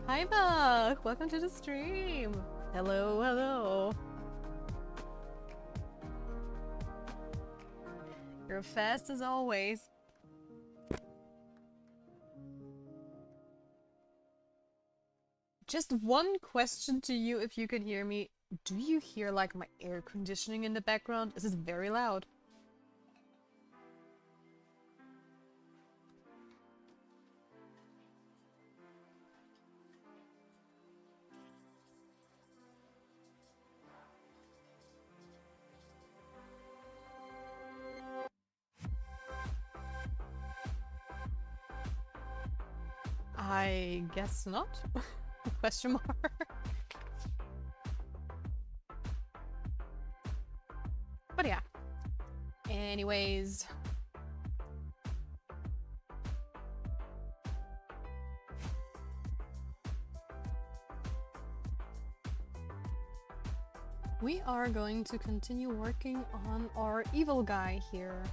Hi, Bach! Welcome to the stream! Hello, hello! You're fast as always. Just one question to you if you can hear me. Do you hear like my air conditioning in the background? This is very loud. I guess not? Question mark. But yeah. Anyways. We are going to continue working on our evil guy here.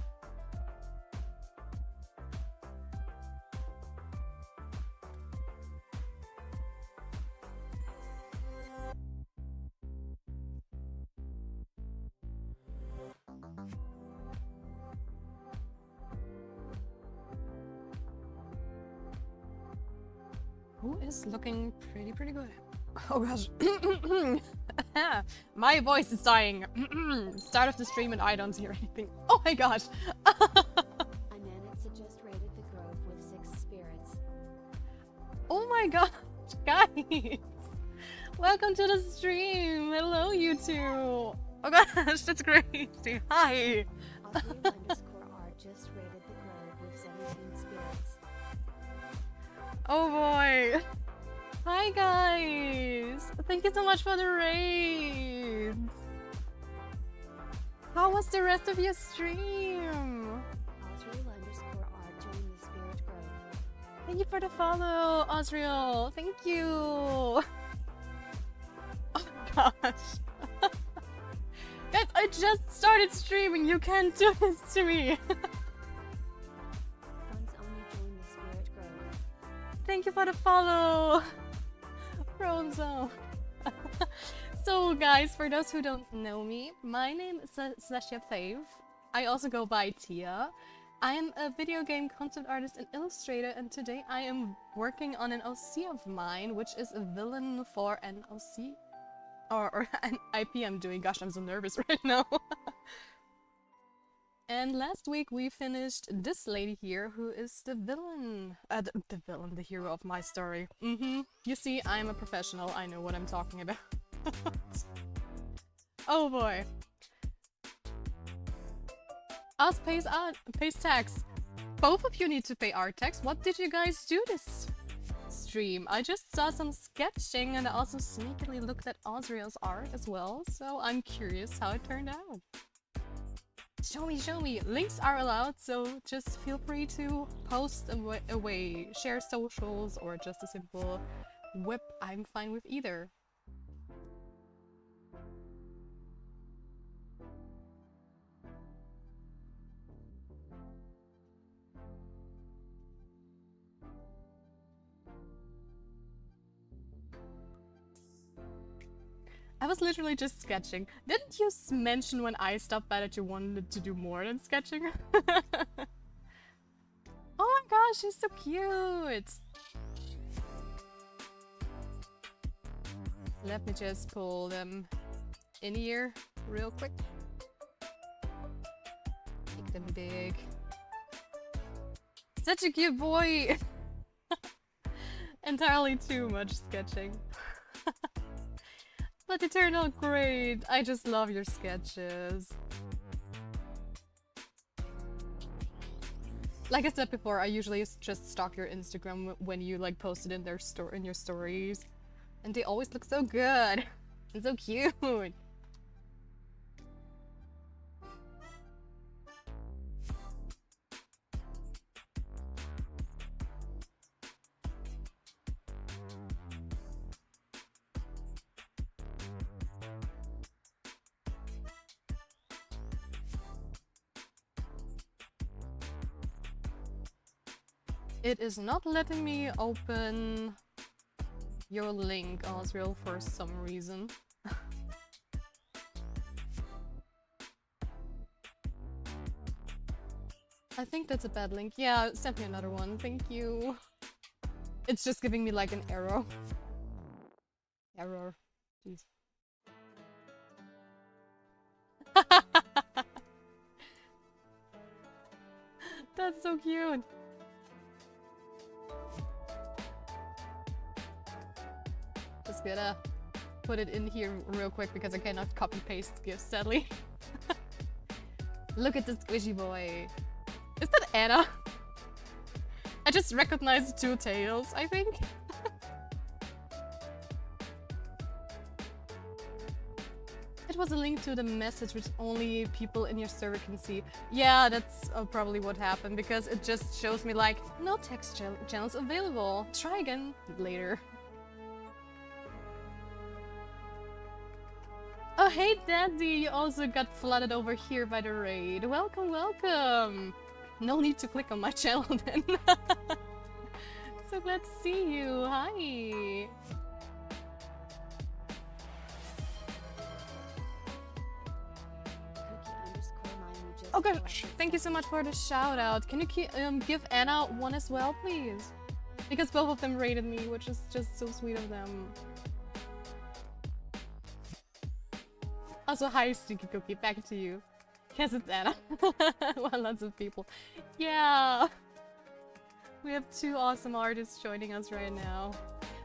Who is looking pretty good? Oh gosh. My voice is dying. Start of the stream and I don't hear anything. Oh my gosh. Ananitza just raided the grove with 6 spirits. Oh my gosh, guys. Welcome to the stream. Hello, you two. Oh gosh, that's crazy. Hi. Osriel_art just raided the grove with 17 spirits. Oh boy. Hi guys. Thank you so much for the raids. How was the rest of your stream? Osriel_art joined the spirit grove. Thank you for the follow, Osriel. Thank you. Oh gosh. Guys, I just started streaming. You can't do this to me. Funds only joined the spirit grove. Thank you for the follow, Ronzo. So guys, for those who don't know me, my name is Sasha Fave. I also go by Tia. I am a video game concept artist and illustrator, and today I am working on an OC of mine, which is a villain for an OC or an IP I'm doing. Gosh, I'm so nervous right now. And last week we finished this lady here, who is the villain. The hero of my story. You see, I'm a professional. I know what I'm talking about. Oh boy. Us pays tax. Both of you need to pay art tax. What did you guys do this stream? I just saw some sketching and I also sneakily looked at Osriel's art as well, so I'm curious how it turned out. Show me! Links are allowed, so just feel free to post away, share socials, or just a simple whip. I'm fine with either. I was literally just sketching. Didn't you mention when I stopped by that you wanted to do more than sketching? Oh my gosh, she's so cute! Let me just pull them in here real quick. Make them big. Such a cute boy! Entirely too much sketching. But they turned out great. I just love your sketches. Like I said before, I usually just stalk your Instagram when you like post it in in your stories, and they always look so good and so cute. It is not letting me open your link, Osriel, for some reason. I think that's a bad link. Yeah, send me another one. Thank you. It's just giving me like an error. Error. Jeez. That's so cute. Just gonna put it in here real quick because I cannot copy paste gifts, sadly. Look at this squishy boy. Is that Anna? I just recognized two tails, I think. It was a link to the message which only people in your server can see. Yeah, that's probably what happened, because it just shows me like, no text channels available. Try again later. Oh, hey Daddy, you also got flooded over here by the raid. Welcome, welcome. No need to click on my channel then. So glad to see you. Hi. Oh gosh, thank you so much for the shout out. Can you give Anna one as well, please? Because both of them rated me, which is just so sweet of them. Also, hi Sticky Cookie, back to you. Yes, it's Anna. Well, lots of people. Yeah! We have two awesome artists joining us right now.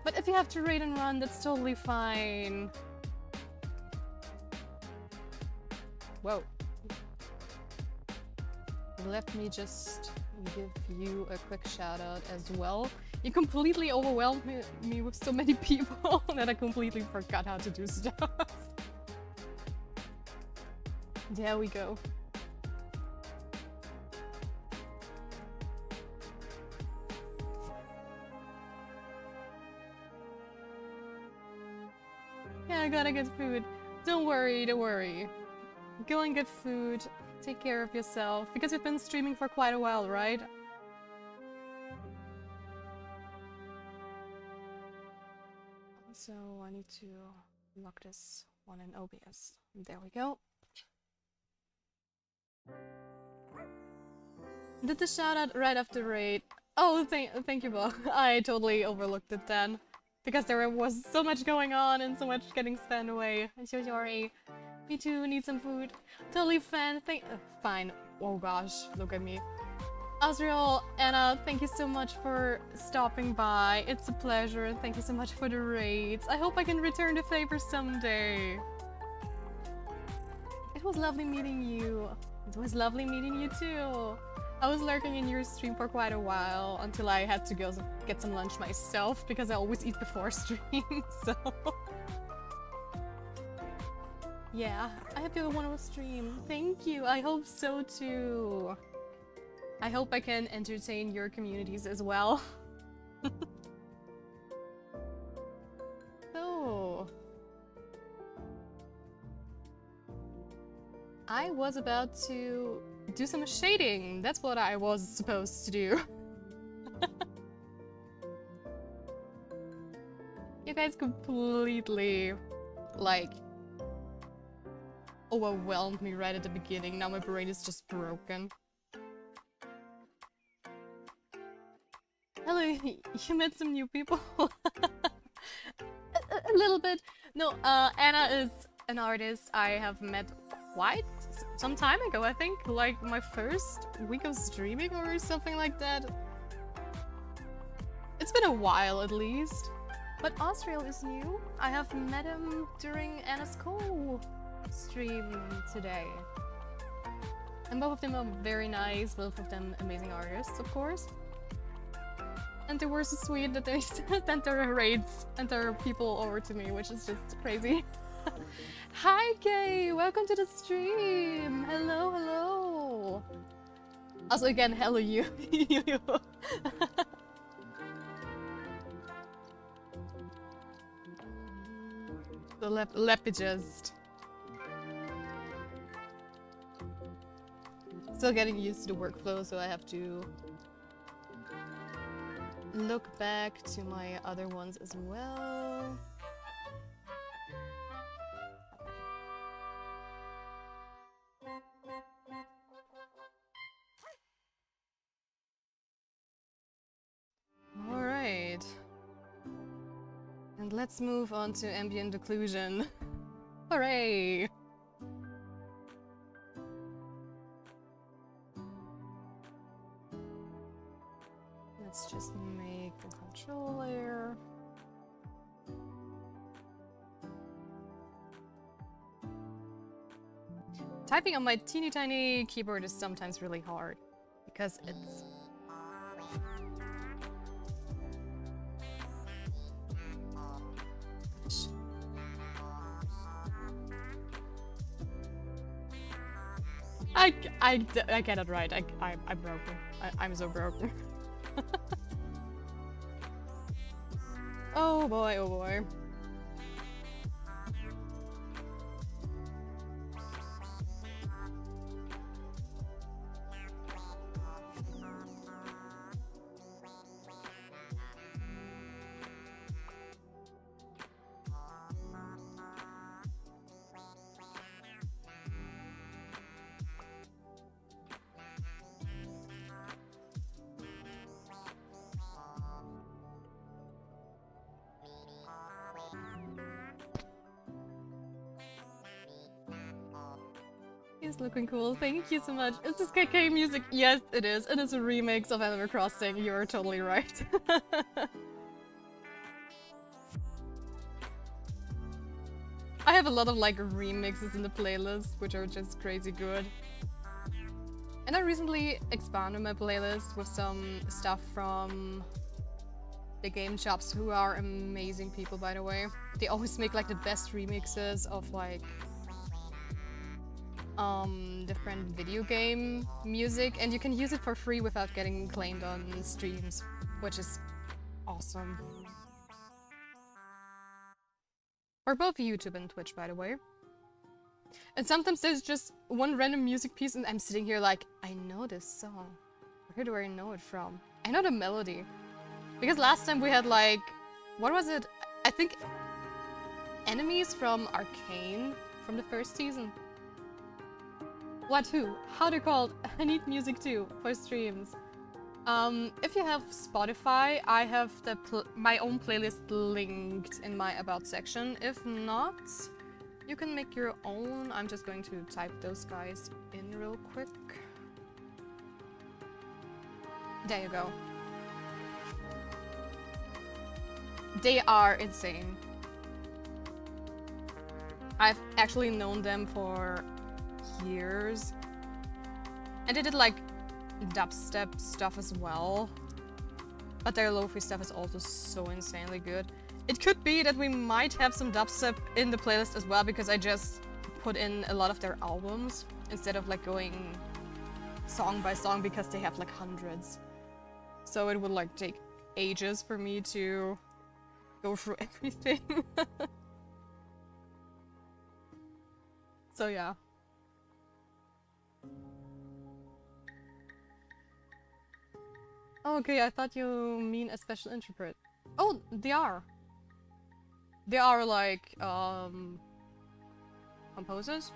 But if you have to raid and run, that's totally fine. Whoa. Let me just give you a quick shout out as well. You completely overwhelmed me with so many people that I completely forgot how to do stuff. There we go. Yeah, I gotta get food. Don't worry, don't worry. Go and get food. Take care of yourself. Because you've been streaming for quite a while, right? So I need to lock this one in OBS. There we go. Did the shout out right after raid? Oh, thank you, Bo. I totally overlooked it then. Because there was so much going on and so much getting spent away. I'm so sorry. Me too, need some food. Totally fine. Oh gosh, look at me. Osriel, Anna, thank you so much for stopping by. It's a pleasure. Thank you so much for the raids. I hope I can return the favor someday. It was lovely meeting you. It was lovely meeting you too. I was lurking in your stream for quite a while until I had to go get some lunch myself because I always eat before stream, so... Yeah, I hope you want to stream. Thank you, I hope so too. I hope I can entertain your communities as well. So... I was about to do some shading. That's what I was supposed to do. You guys completely, like, overwhelmed me right at the beginning. Now my brain is just broken. Hello, you met some new people? a little bit. No, Anna is an artist I have met quite some time ago, I think. Like my first week of streaming or something like that. It's been a while at least. But Osriel is new. I have met him during Anna's co-stream today. And both of them are very nice, both of them amazing artists, of course. And they were so sweet that they sent their raids and their people over to me, which is just crazy. Hi Kay! Welcome to the stream! Hello, hello! Also again, hello you. The lepidgist. Still getting used to the workflow, so I have to look back to my other ones as well. Alright. And let's move on to ambient occlusion. Hooray! Let's just make the control layer. Typing on my teeny tiny keyboard is sometimes really hard because it's I cannot write. I'm broken. I'm so broken. Oh boy, oh boy. He's looking cool. Thank you so much. Is this KK music? Yes, it is. It is a remix of Animal Crossing. You're totally right. I have a lot of like remixes in the playlist, which are just crazy good. And I recently expanded my playlist with some stuff from the Game Chops, who are amazing people, by the way. They always make like the best remixes of like different video game music, and you can use it for free without getting claimed on streams, which is awesome. For both YouTube and Twitch, by the way. And sometimes there's just one random music piece and I'm sitting here like, I know this song. Where do I know it from? I know the melody. Because last time we had like, what was it? I think enemies from Arcane from the first season. What who? How they called? I need music too for streams. If you have Spotify, I have my own playlist linked in my About section. If not, you can make your own. I'm just going to type those guys in real quick. There you go. They are insane. I've actually known them for years. And they did like dubstep stuff as well. But their lo-fi stuff is also so insanely good. It could be that we might have some dubstep in the playlist as well, because I just put in a lot of their albums instead of like going song by song, because they have like hundreds. So it would like take ages for me to go through everything. So yeah. Oh, okay, I thought you mean a special interpret. Oh, they are. They are like, composers?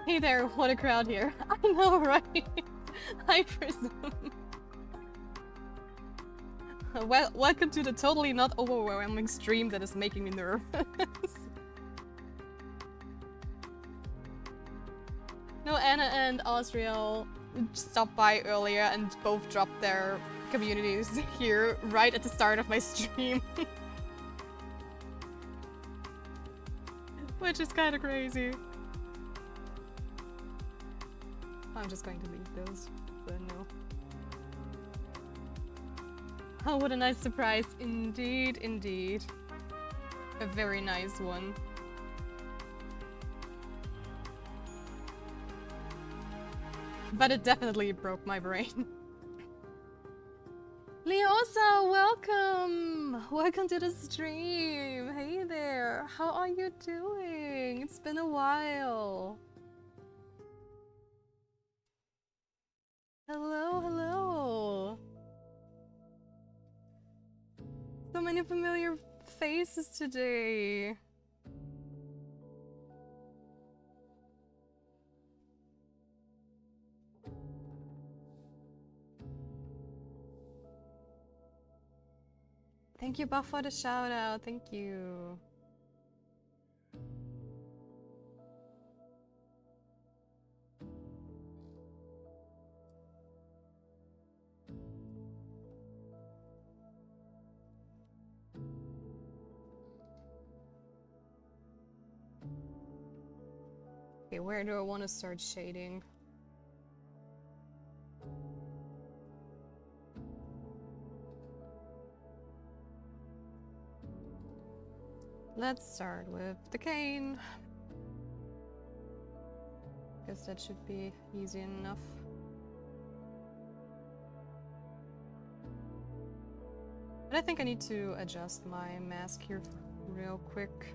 Hey there, what a crowd here. I know, right? I presume. Well, welcome to the totally not overwhelming stream that is making me nervous. No, Anna and Osriel stopped by earlier and both dropped their communities here right at the start of my stream. Which is kind of crazy. I'm just going to leave those, so no. Oh, what a nice surprise. Indeed, indeed. A very nice one. But it definitely broke my brain. Leosa, welcome! Welcome to the stream! Hey there! How are you doing? It's been a while. Hello, hello. So many familiar faces today. Thank you, Buff, for the shout out. Thank you. Okay, where do I want to start shading? Let's start with the cane. Guess that should be easy enough. But I think I need to adjust my mask here real quick.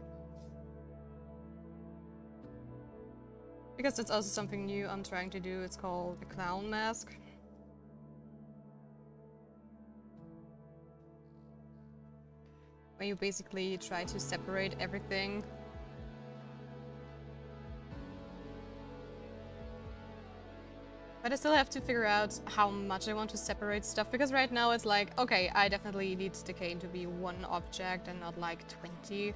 Because that's also something new I'm trying to do. It's called the clown mask. Where you basically try to separate everything. But I still have to figure out how much I want to separate stuff, because right now it's like, okay, I definitely need the cane to be one object and not like 20.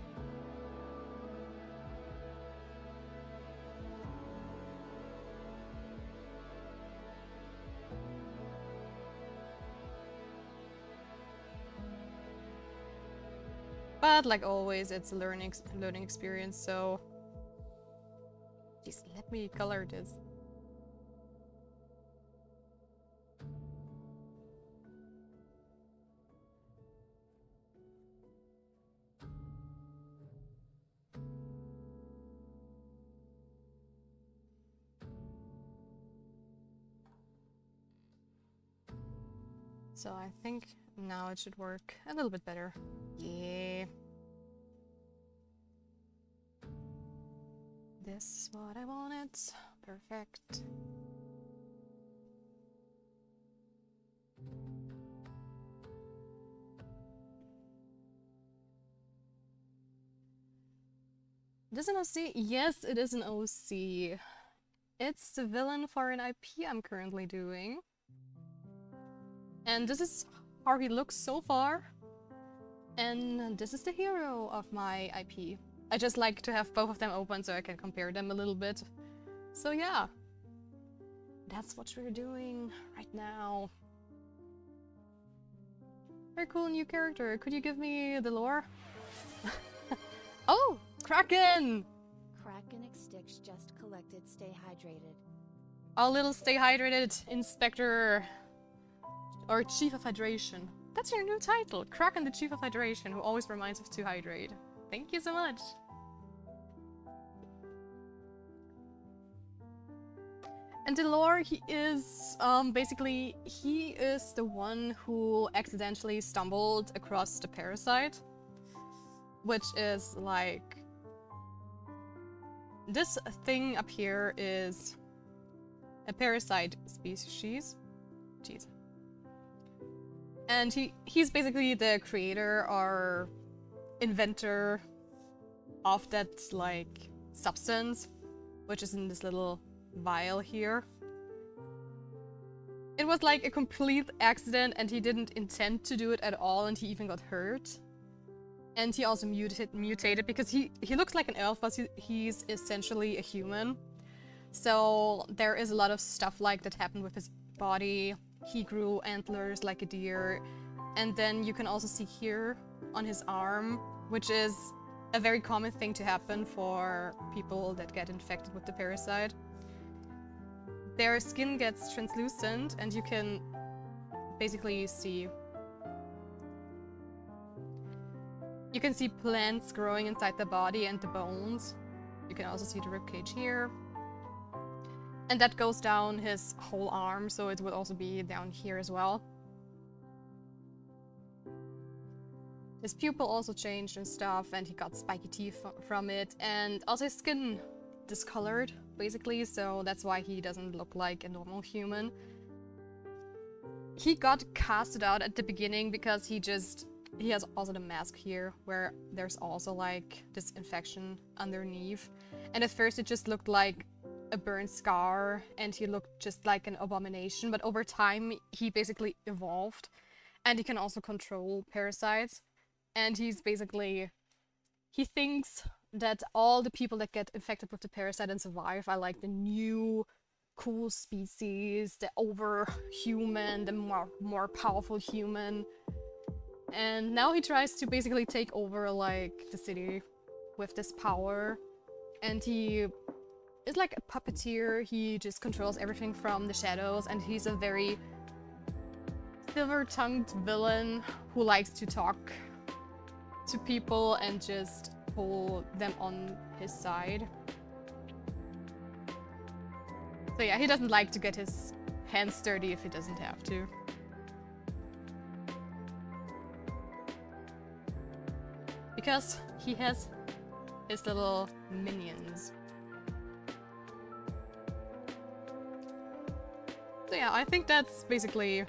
But like always, it's a learning experience, so... Jeez, let me color this. So I think now it should work a little bit better. Yeah. This is what I wanted. Perfect. It is an OC? Yes, it is an OC. It's the villain for an IP I'm currently doing. And this is how he looks so far. And this is the hero of my IP. I just like to have both of them open so I can compare them a little bit. So yeah, that's what we're doing right now. Very cool new character. Could you give me the lore? Oh, Kraken! Kraken X-Stix just collected. Stay hydrated. Our little stay hydrated inspector. Or Chief of Hydration. That's your new title. Kraken, the Chief of Hydration, who always reminds us to hydrate. Thank you so much. And the lore, he is, basically, he is the one who accidentally stumbled across the parasite. Which is like... This thing up here is a parasite species. Jeez. And he's basically the creator or inventor of that, like, substance, which is in this little vial here. It was like a complete accident and he didn't intend to do it at all, and he even got hurt. And he also mutated because he looks like an elf, but he's essentially a human. So there is a lot of stuff like that happened with his body. He grew antlers like a deer. And then you can also see here on his arm, which is a very common thing to happen for people that get infected with the parasite. Their skin gets translucent and you can basically see... You can see plants growing inside the body and the bones. You can also see the ribcage here. And that goes down his whole arm, so it would also be down here as well. His pupil also changed and stuff, and he got spiky teeth from it. And also his skin discolored, basically, so that's why he doesn't look like a normal human. he got casted out at the beginning because he has also the mask here where there's also like this infection underneath. And at first it just looked like a burn scar and he looked just like an abomination, but over time he basically evolved and he can also control parasites. And he thinks that all the people that get infected with the parasite and survive are like the new cool species, the over-human, the more powerful human. And now he tries to basically take over like the city with this power. And he is like a puppeteer. He just controls everything from the shadows, and he's a very silver-tongued villain who likes to talk to people and just pull them on his side. So yeah, he doesn't like to get his hands dirty if he doesn't have to. Because he has his little minions. So yeah, I think that's basically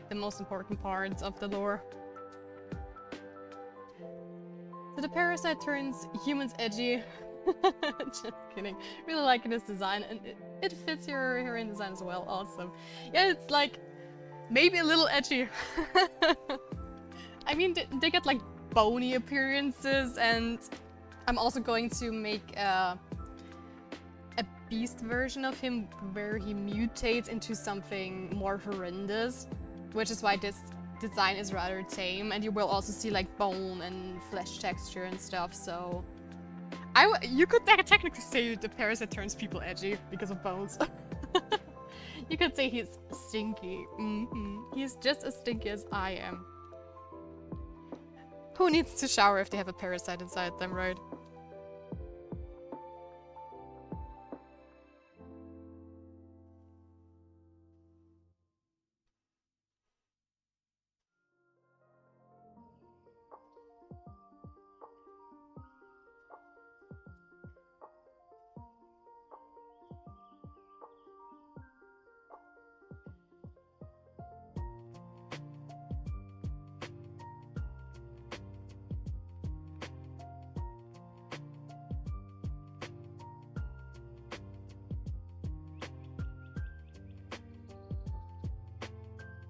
the most important parts of the lore. So the parasite turns humans edgy. Just kidding. Really liking this design, and it fits your heroine design as well. Awesome. Yeah, it's like maybe a little edgy. I mean, they get like bony appearances, and I'm also going to make a beast version of him where he mutates into something more horrendous, which is why this design is rather tame, and you will also see like bone and flesh texture and stuff. So you could technically say the parasite turns people edgy because of bones. You could say he's stinky. He's just as stinky as I am. Who needs to shower if they have a parasite inside them, right?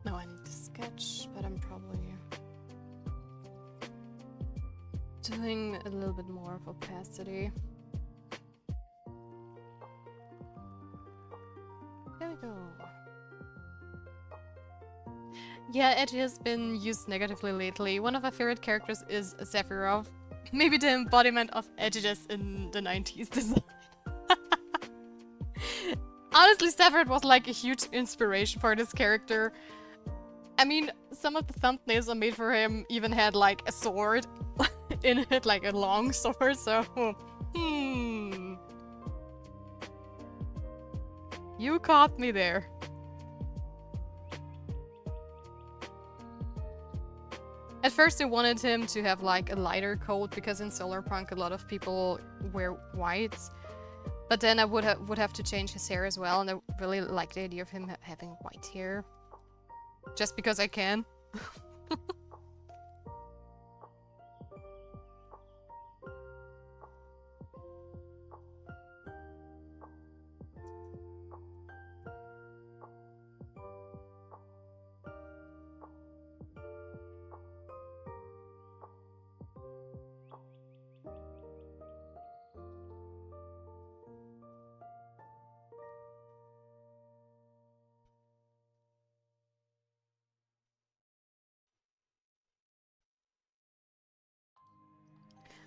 No, I need to sketch, but I'm probably doing a little bit more of opacity. There we go. Yeah, edgy has been used negatively lately. One of my favorite characters is Sephiroth. Maybe the embodiment of edginess in the 90s design. Honestly, Sephiroth was like a huge inspiration for this character. I mean, some of the thumbnails I made for him even had like a sword in it, like a long sword, so... You caught me there. At first I wanted him to have like a lighter coat, because in Solarpunk a lot of people wear whites. But then I would have to change his hair as well, and I really like the idea of him having white hair. Just because I can.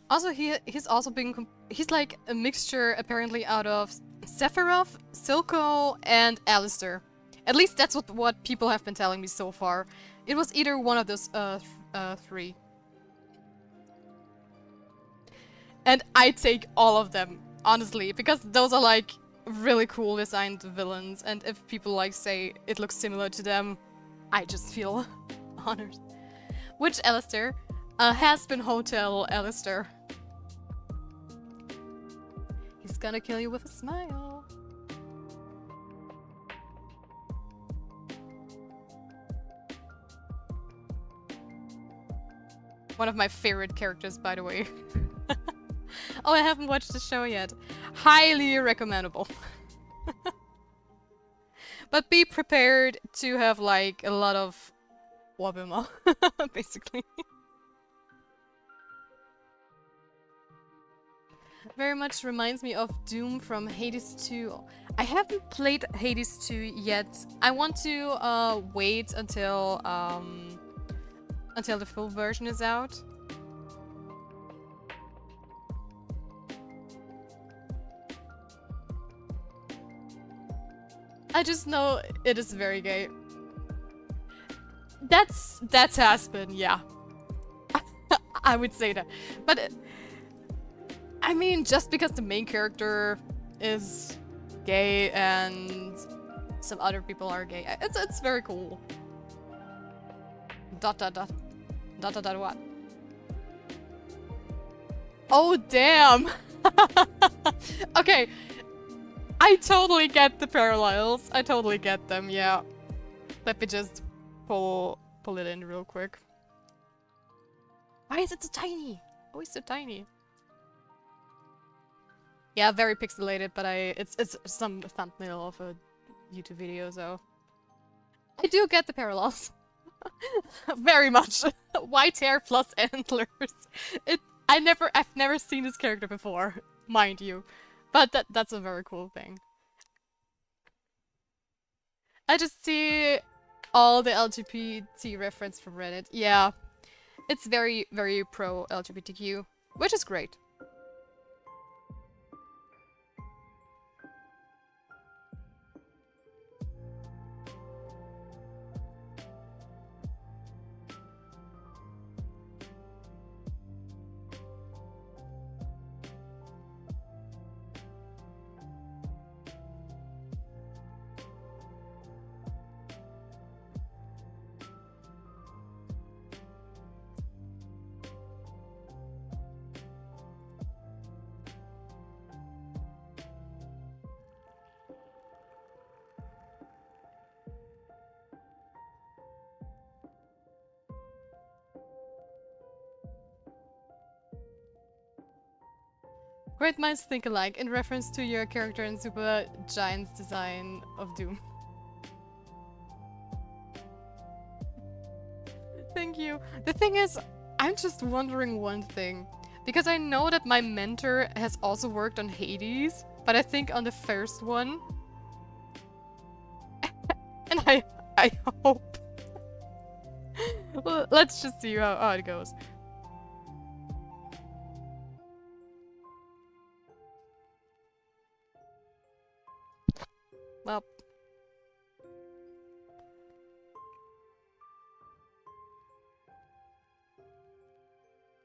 Also, he's also been he's like a mixture apparently out of Sephiroth, Silco, and Alistair. At least that's what people have been telling me so far. It was either one of those three. And I take all of them, honestly, because those are like really cool designed villains, and if people like say it looks similar to them, I just feel honored. Which Alistair? Has been Hotel Alistair. He's gonna kill you with a smile. One of my favorite characters, by the way. Oh, I haven't watched the show yet. Highly recommendable. But be prepared to have like a lot of wabima, basically. Very much reminds me of Doom from Hades 2. I haven't played Hades 2 yet. I want to wait until the full version is out. I just know it is very gay. That's has been, yeah. I would say that. But I mean, just because the main character is gay and some other people are gay, it's very cool. Dot dot dot. Dot dot dot what? Oh damn! Okay. I totally get the parallels. I totally get them, yeah. Let me just pull it in real quick. Why is it so tiny? Oh, it's so tiny. Yeah, very pixelated, but it's some thumbnail of a YouTube video, so I do get the parallels. Very much. White hair plus antlers. I've never seen this character before, mind you. But that's a very cool thing. I just see all the LGBT reference from Reddit. Yeah. It's very, very pro LGBTQ, which is great. Great minds think alike, in reference to your character in Super Giant's design of Doom. Thank you. The thing is, I'm just wondering one thing. Because I know that my mentor has also worked on Hades, but I think on the first one. And I hope. Well, let's just see how it goes. Well.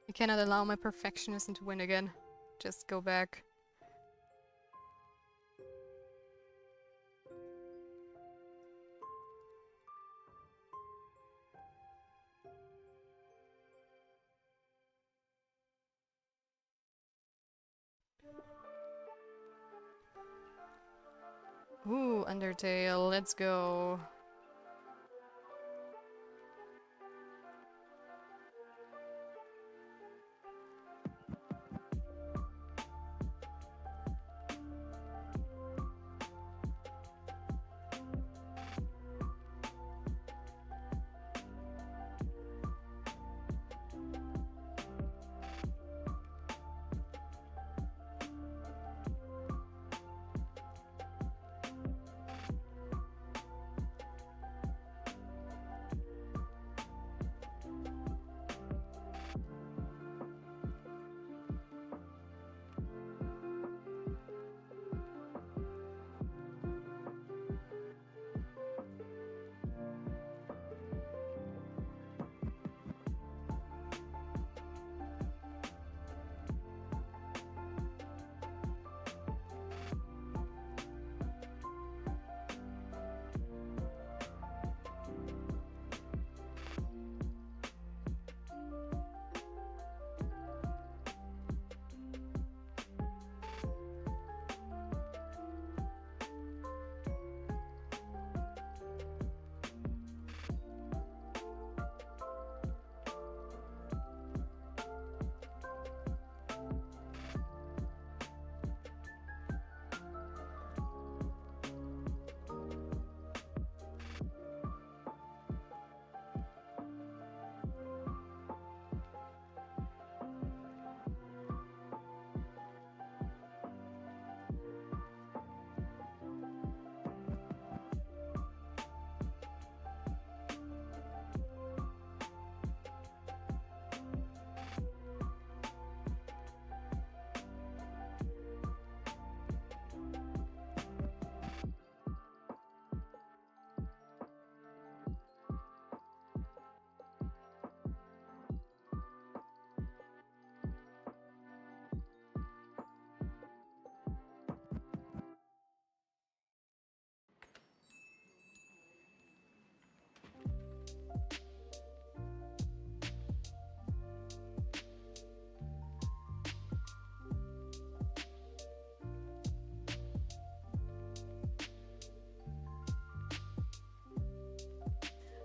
I cannot allow my perfectionism to win again. Just go back. Ooh, Undertale, let's go.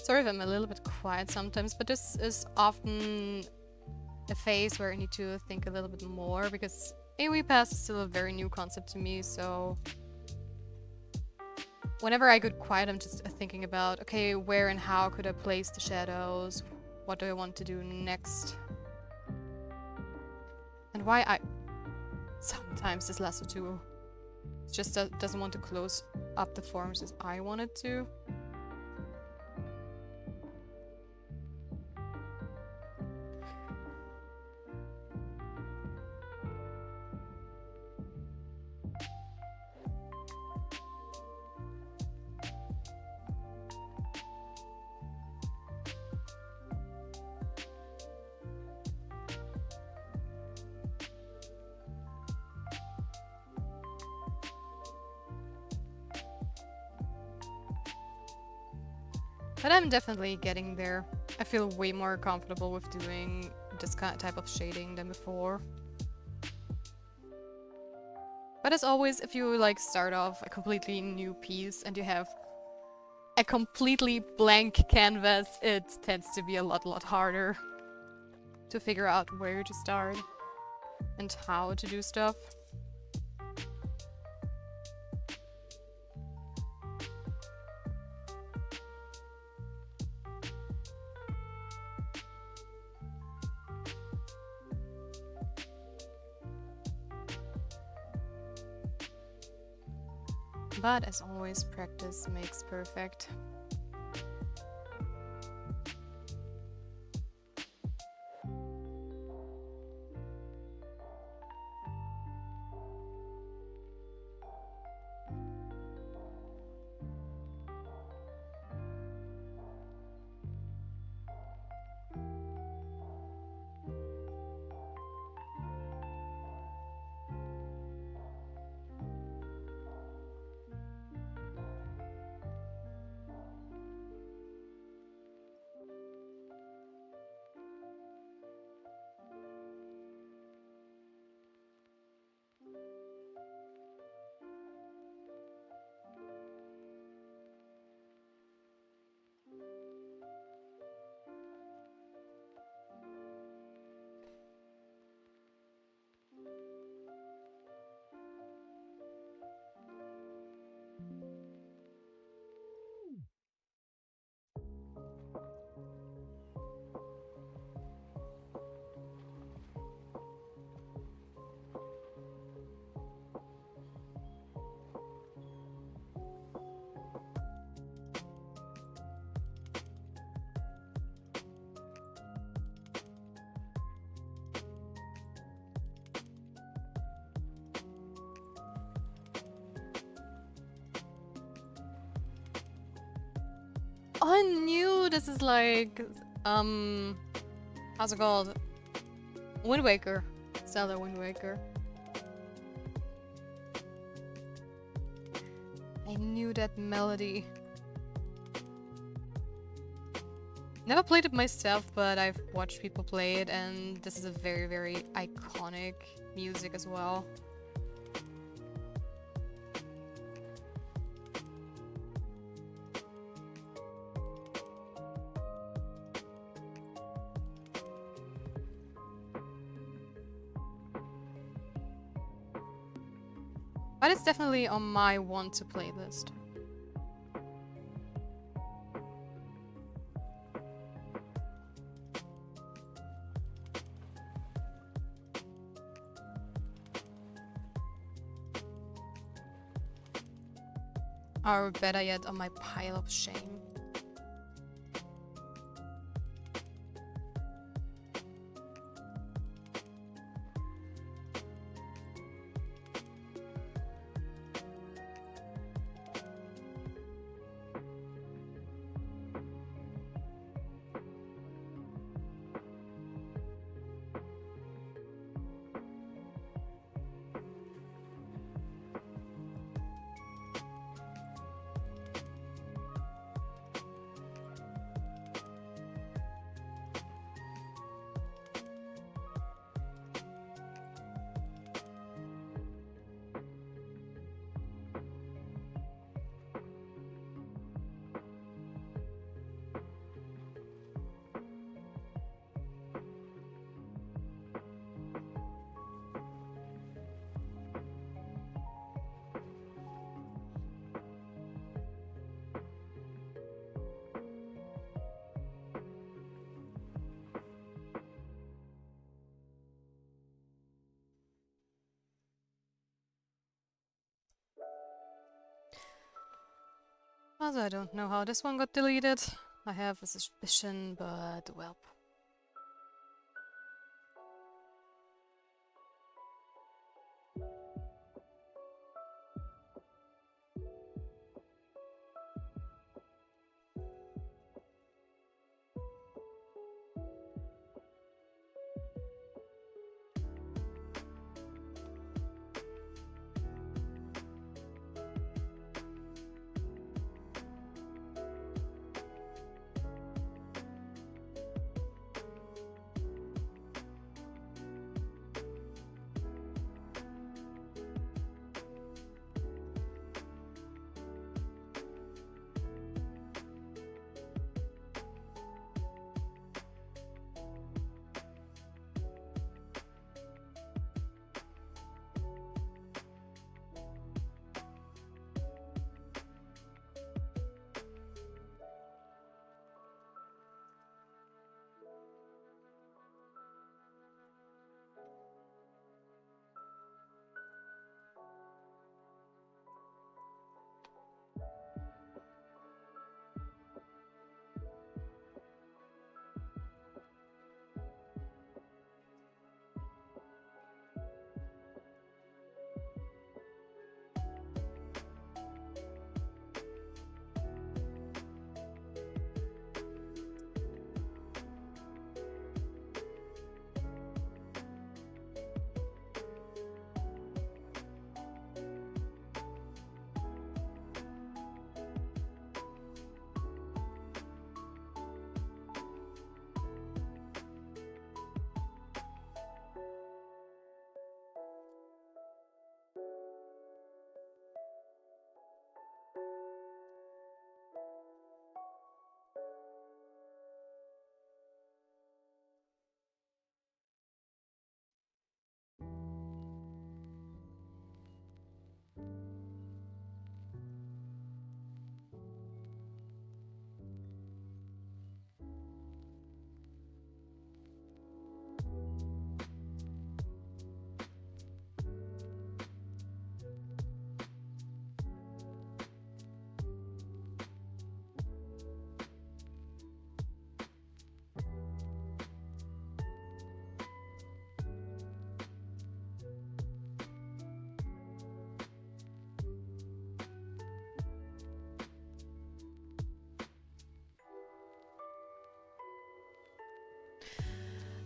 Sorry if I'm a little bit quiet sometimes, but this is often a phase where I need to think a little bit more because AoE Pass is still a very new concept to me, so whenever I get quiet, I'm just thinking about, okay, where and how could I place the shadows? What do I want to do next? And why I... Sometimes this Lasso 2 just doesn't want to close up the forms as I want it to. But I'm definitely getting there. I feel way more comfortable with doing this type of shading than before. But as always, if you like start off a completely new piece and you have a completely blank canvas, it tends to be a lot harder to figure out where to start and how to do stuff. But as always, practice makes perfect. Oh, I knew this is like, how's it called? Wind Waker. Zelda Wind Waker. I knew that melody. Never played it myself, but I've watched people play it, and this is a very iconic music as well. But it's definitely on my want to play list. Or better yet, on my pile of shame. Also, I don't know how this one got deleted. I have a suspicion, but well.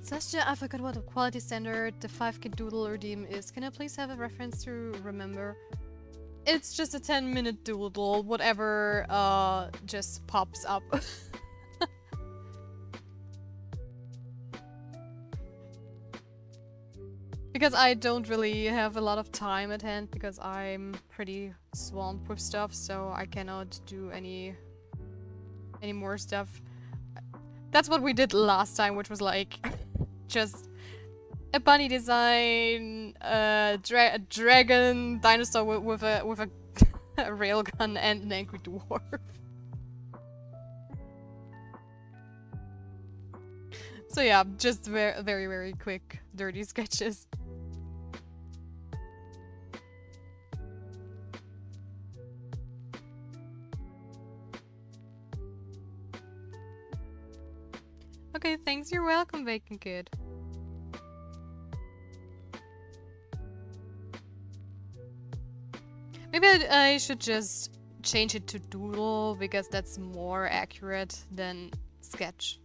Sasha, I forgot what the quality standard the 5k doodle redeem is. Can I please have a reference to remember? It's just a 10-minute doodle, whatever just pops up. Because I don't really have a lot of time at hand because I'm pretty swamped with stuff, so I cannot do any more stuff. That's what we did last time, which was like just a bunny design, a dragon, dinosaur with a a railgun, and an angry dwarf. So yeah, just very quick, dirty sketches. Okay, thanks. You're welcome, Bacon Kid. Maybe I should just change it to doodle because that's more accurate than sketch.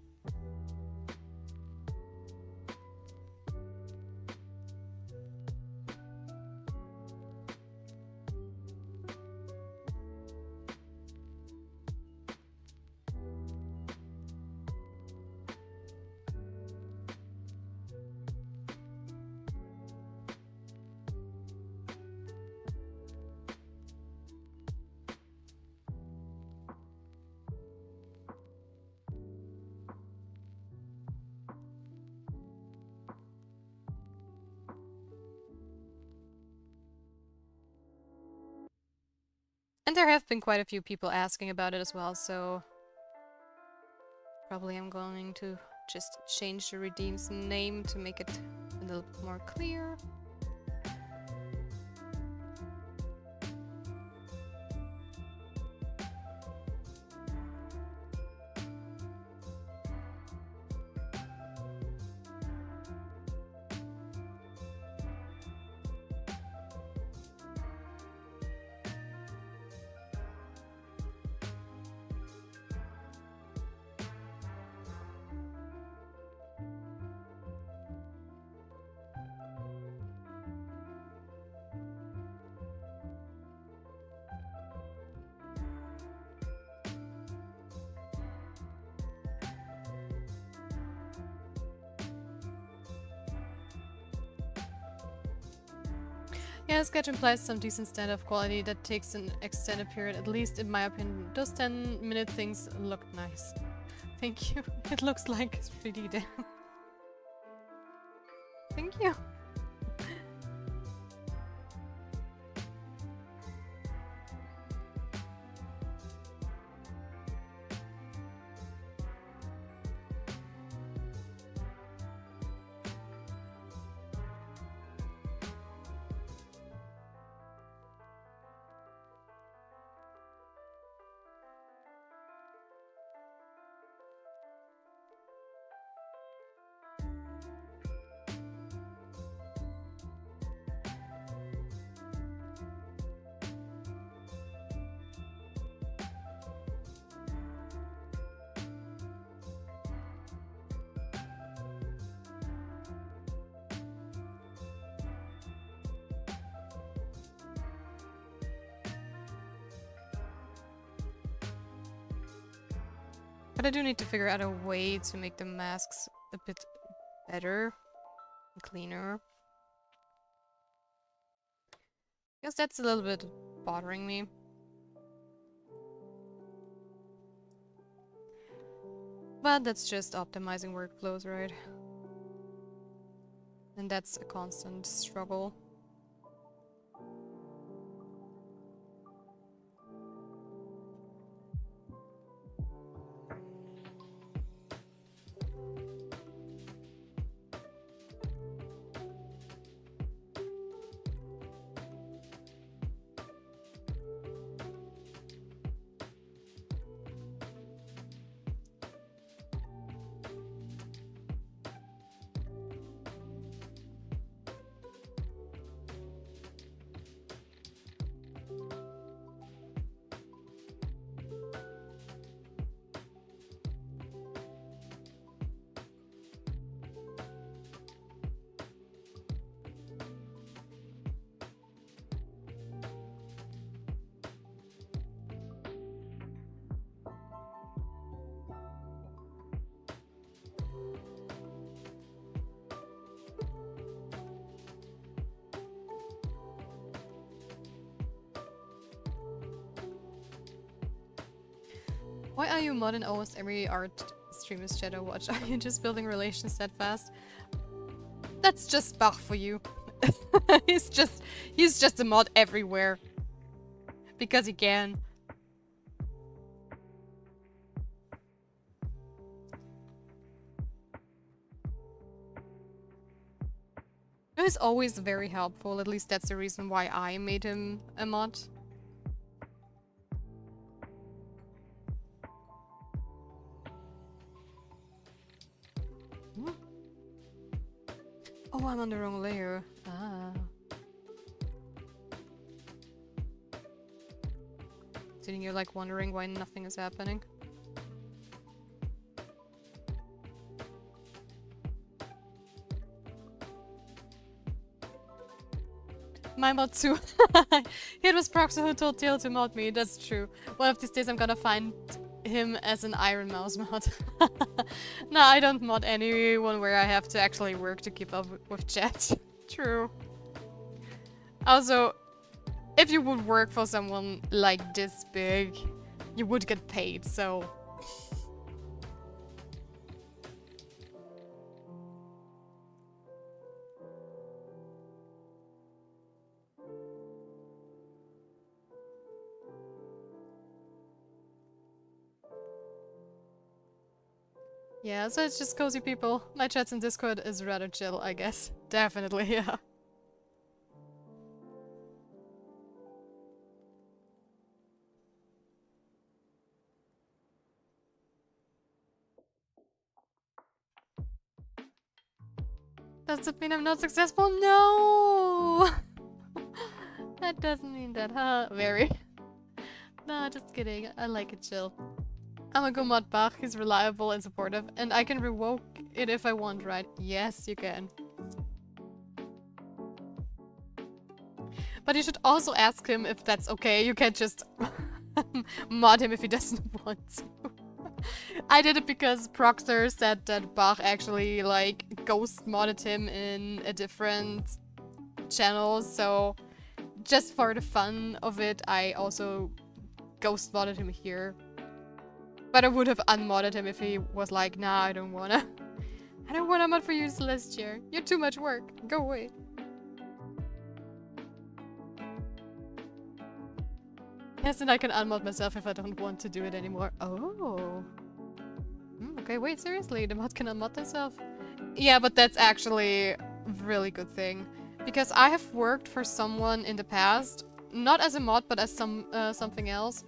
And there have been quite a few people asking about it as well, so probably I'm going to just change the redeem's name to make it a little bit more clear. Yeah, Sketch implies some decent stand-up quality that takes an extended period, at least in my opinion. Those 10-minute things look nice. Thank you. It looks like 3D then. Thank you. But I do need to figure out a way to make the masks a bit better and cleaner. Guess that's a little bit bothering me. But that's just optimizing workflows, right? And that's a constant struggle. Why are you mod in almost every art streamer's Shadow Watch? Are you just building relations that fast? That's just Bach for you. he's just a mod everywhere. Because he can. He's always very helpful, at least that's the reason why I made him a mod. Oh, I'm on the wrong layer. Ah. Sitting here like wondering why nothing is happening. My mod too. It was Proxy who told Tail to mod me, that's true. One of these days I'm gonna find him as an Iron Mouse mod. No, I don't mod anyone where I have to actually work to keep up with chat. True. Also, if you would work for someone like this big, you would get paid, so... Yeah, so it's just cozy people. My chats in Discord is rather chill, I guess. Definitely, yeah. Does it mean I'm not successful? No! That doesn't mean that, huh? Very. No, just kidding. I like it chill. I'm a good mod Bach, he's reliable and supportive, and I can revoke it if I want, right? Yes, you can. But you should also ask him if that's okay. You can't just mod him if he doesn't want to. I did it because Proxer said that Bach actually, like, ghost modded him in a different channel, so just for the fun of it, I also ghost modded him here. But I would have unmodded him if he was like, nah, I don't wanna. I don't wanna mod for you, Celestia. You're too much work. Go away. Yes, and I can unmod myself if I don't want to do it anymore. Oh. Okay, wait, seriously, the mod can unmod themselves? Yeah, but that's actually a really good thing. Because I have worked for someone in the past, not as a mod, but as something else.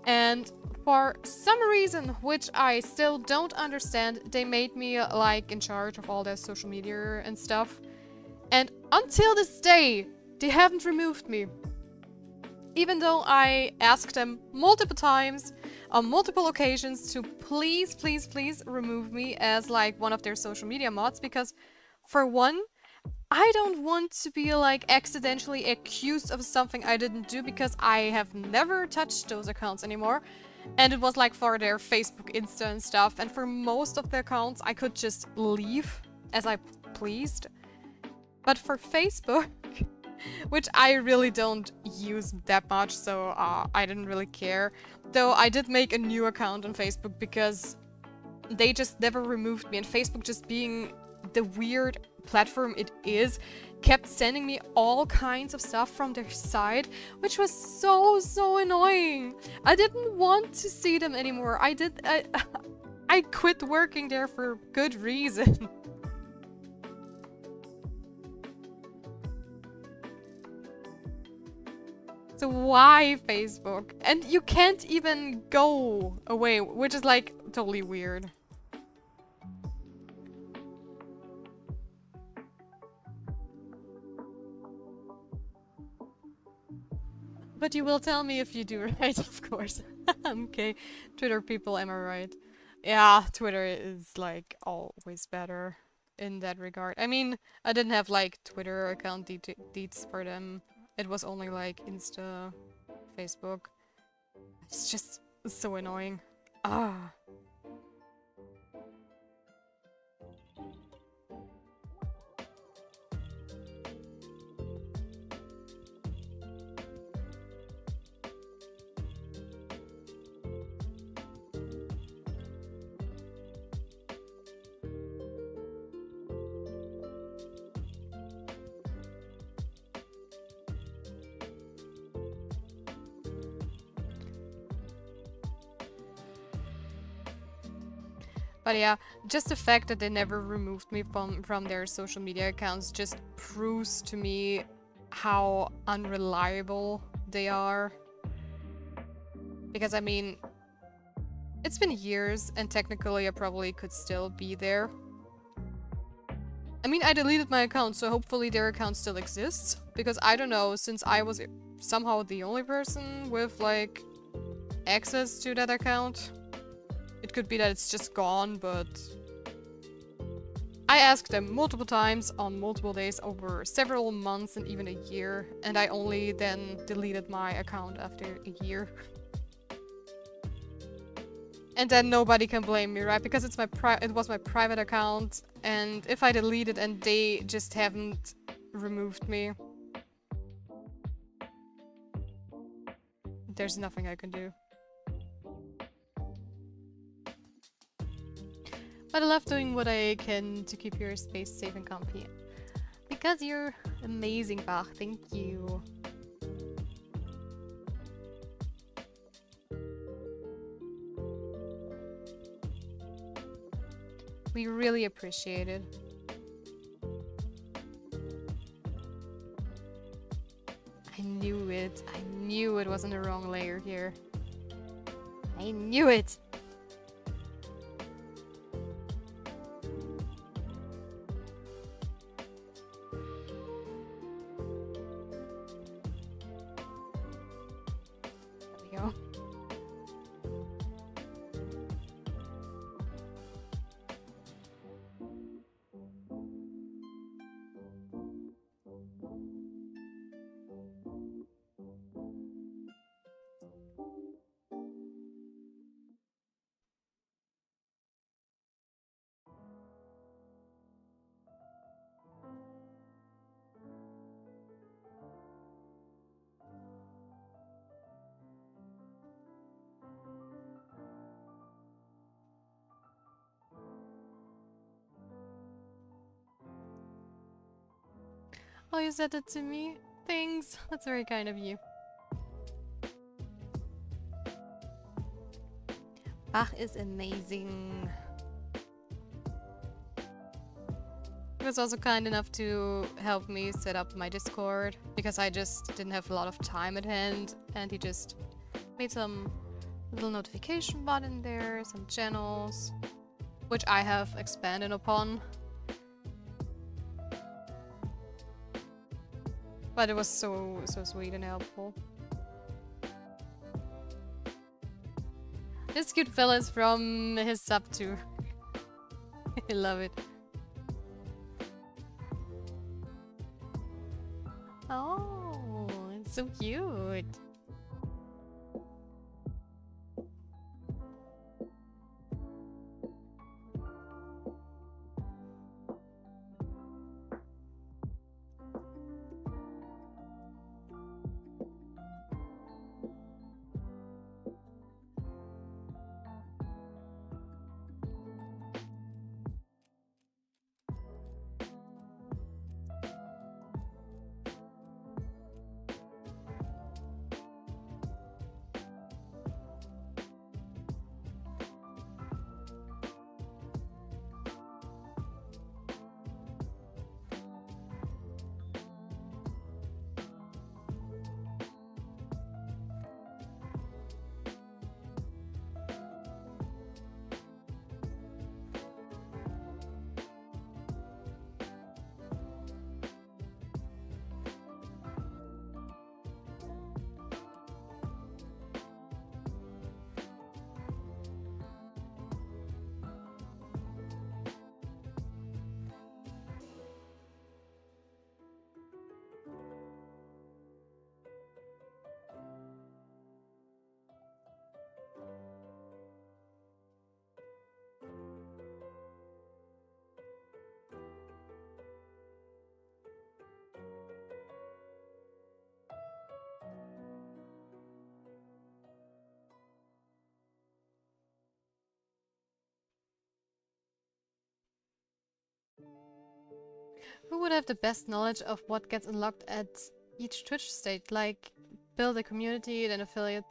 And for some reason, which I still don't understand, they made me like in charge of all their social media and stuff. And until this day, they haven't removed me. Even though I asked them multiple times, on multiple occasions, to please, please, please remove me as like one of their social media mods, because for one, I don't want to be like accidentally accused of something I didn't do, because I have never touched those accounts anymore. And it was like for their Facebook, Insta and stuff, and for most of the accounts I could just leave as I pleased. But for Facebook, which I really don't use that much, so I didn't really care. Though I did make a new account on Facebook because they just never removed me, and Facebook, just being the weird platform it is, kept sending me all kinds of stuff from their side, which was so annoying. I didn't want to see them anymore. I quit working there for good reason. So why Facebook? And you can't even go away, which is like totally weird. But you will tell me if you do, right? Of course. Okay. Twitter people, am I right? Yeah, Twitter is like always better in that regard. I mean, I didn't have like Twitter account deets for them. It was only like Insta, Facebook. It's just so annoying. Ah. But yeah, just the fact that they never removed me from their social media accounts just proves to me how unreliable they are. Because I mean, it's been years and technically I probably could still be there. I mean, I deleted my account, so hopefully their account still exists. Because I don't know, since I was somehow the only person with like access to that account. It could be that it's just gone, but I asked them multiple times on multiple days over several months and even a year, and I only then deleted my account after a year. And then nobody can blame me, right? Because it was my private account, and if I delete it and they just haven't removed me, there's nothing I can do. But I love doing what I can to keep your space safe and comfy. Because you're amazing, Bach. Thank you. We really appreciate it. I knew it. I knew it wasn't the wrong layer here. I knew it! There we go. Oh, you said that to me? Thanks. That's very kind of you. Bach is amazing. He was also kind enough to help me set up my Discord because I just didn't have a lot of time at hand, and he just made some little notification button there, some channels, which I have expanded upon. But it was so sweet and helpful. This cute fella is from his sub too. I love it. Oh, it's so cute. Who would have the best knowledge of what gets unlocked at each Twitch stage? Like, build a community, then affiliate,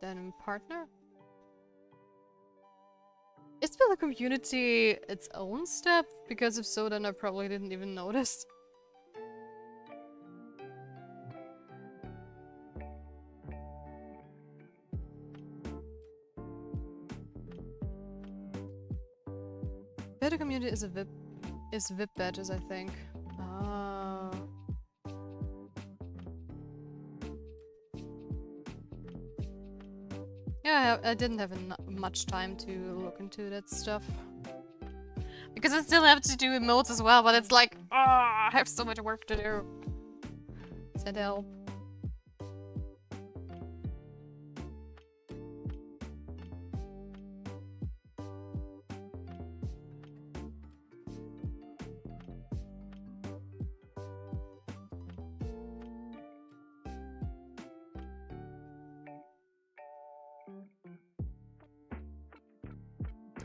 then partner? Is build a community its own step? Because if so, then I probably didn't even notice. Build a community is a VIP badges, I think. Ah. Yeah, I didn't have much time to look into that stuff. Because I still have to do emotes as well, but it's like, I have so much work to do. Does that help?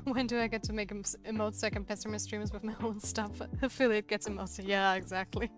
When do I get to make emotes so I can pester my streamers with my own stuff? Affiliate gets emotes. Yeah, exactly.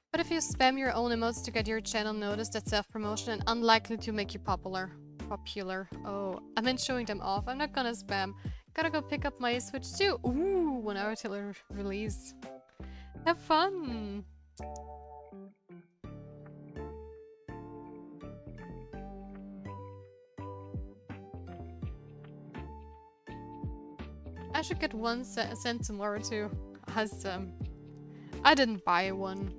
But if you spam your own emotes to get your channel noticed, that's self-promotion and unlikely to make you popular. Oh, I meant showing them off. I'm not gonna spam. Gotta go pick up my Switch too. Ooh, 1 hour till release. Have fun! I should get one sent tomorrow too. As I didn't buy one.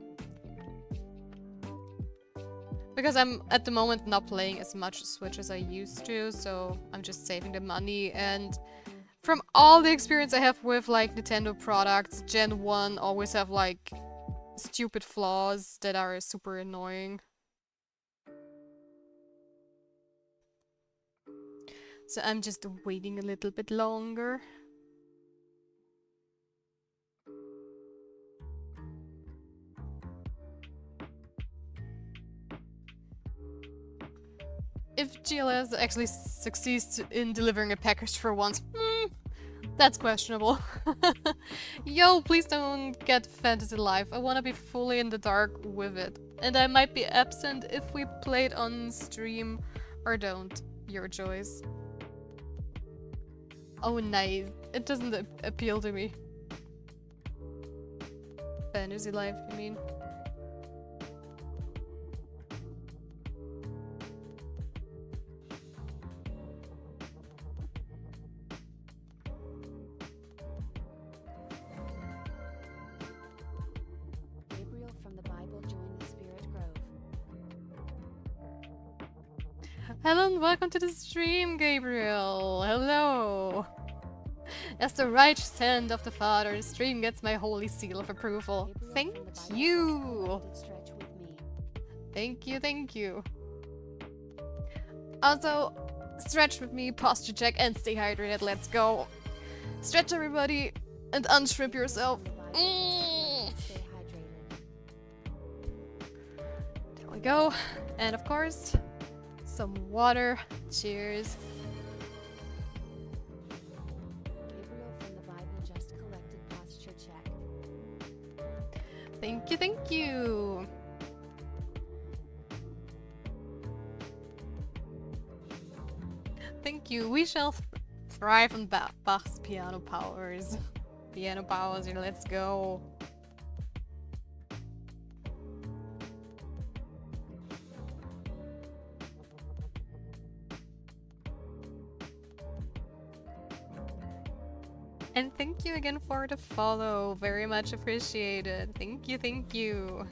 Because I'm at the moment not playing as much Switch as I used to, so I'm just saving the money. And from all the experience I have with like Nintendo products, Gen 1 always have like stupid flaws that are super annoying. So I'm just waiting a little bit longer. If GLS actually succeeds in delivering a package for once, that's questionable. Yo, please don't get Fantasy Life. I wanna be fully in the dark with it. And I might be absent if we play it on stream or don't. Your choice. Oh, nice. It doesn't appeal to me. Fantasy Life, you mean? Gabriel from the Bible joined the Spirit Grove. Hello and welcome to the stream, Gabriel. Hello. As the righteous hand of the Father, the stream gets my holy seal of approval. Gabriel Thank from the Bible you. collected Stretch with me. Thank you, thank you. Also, stretch with me, posture check, and stay hydrated. Let's go. Stretch, everybody, and unstrip yourself. Stay hydrated. There we go. And of course, some water. Cheers. Gabriel from the Bible just collected posture check. Thank you, thank you. Thank you. We shall thrive on Bach's piano powers. Piano powers, let's go. And thank you again for the follow. Very much appreciated. Thank you, thank you.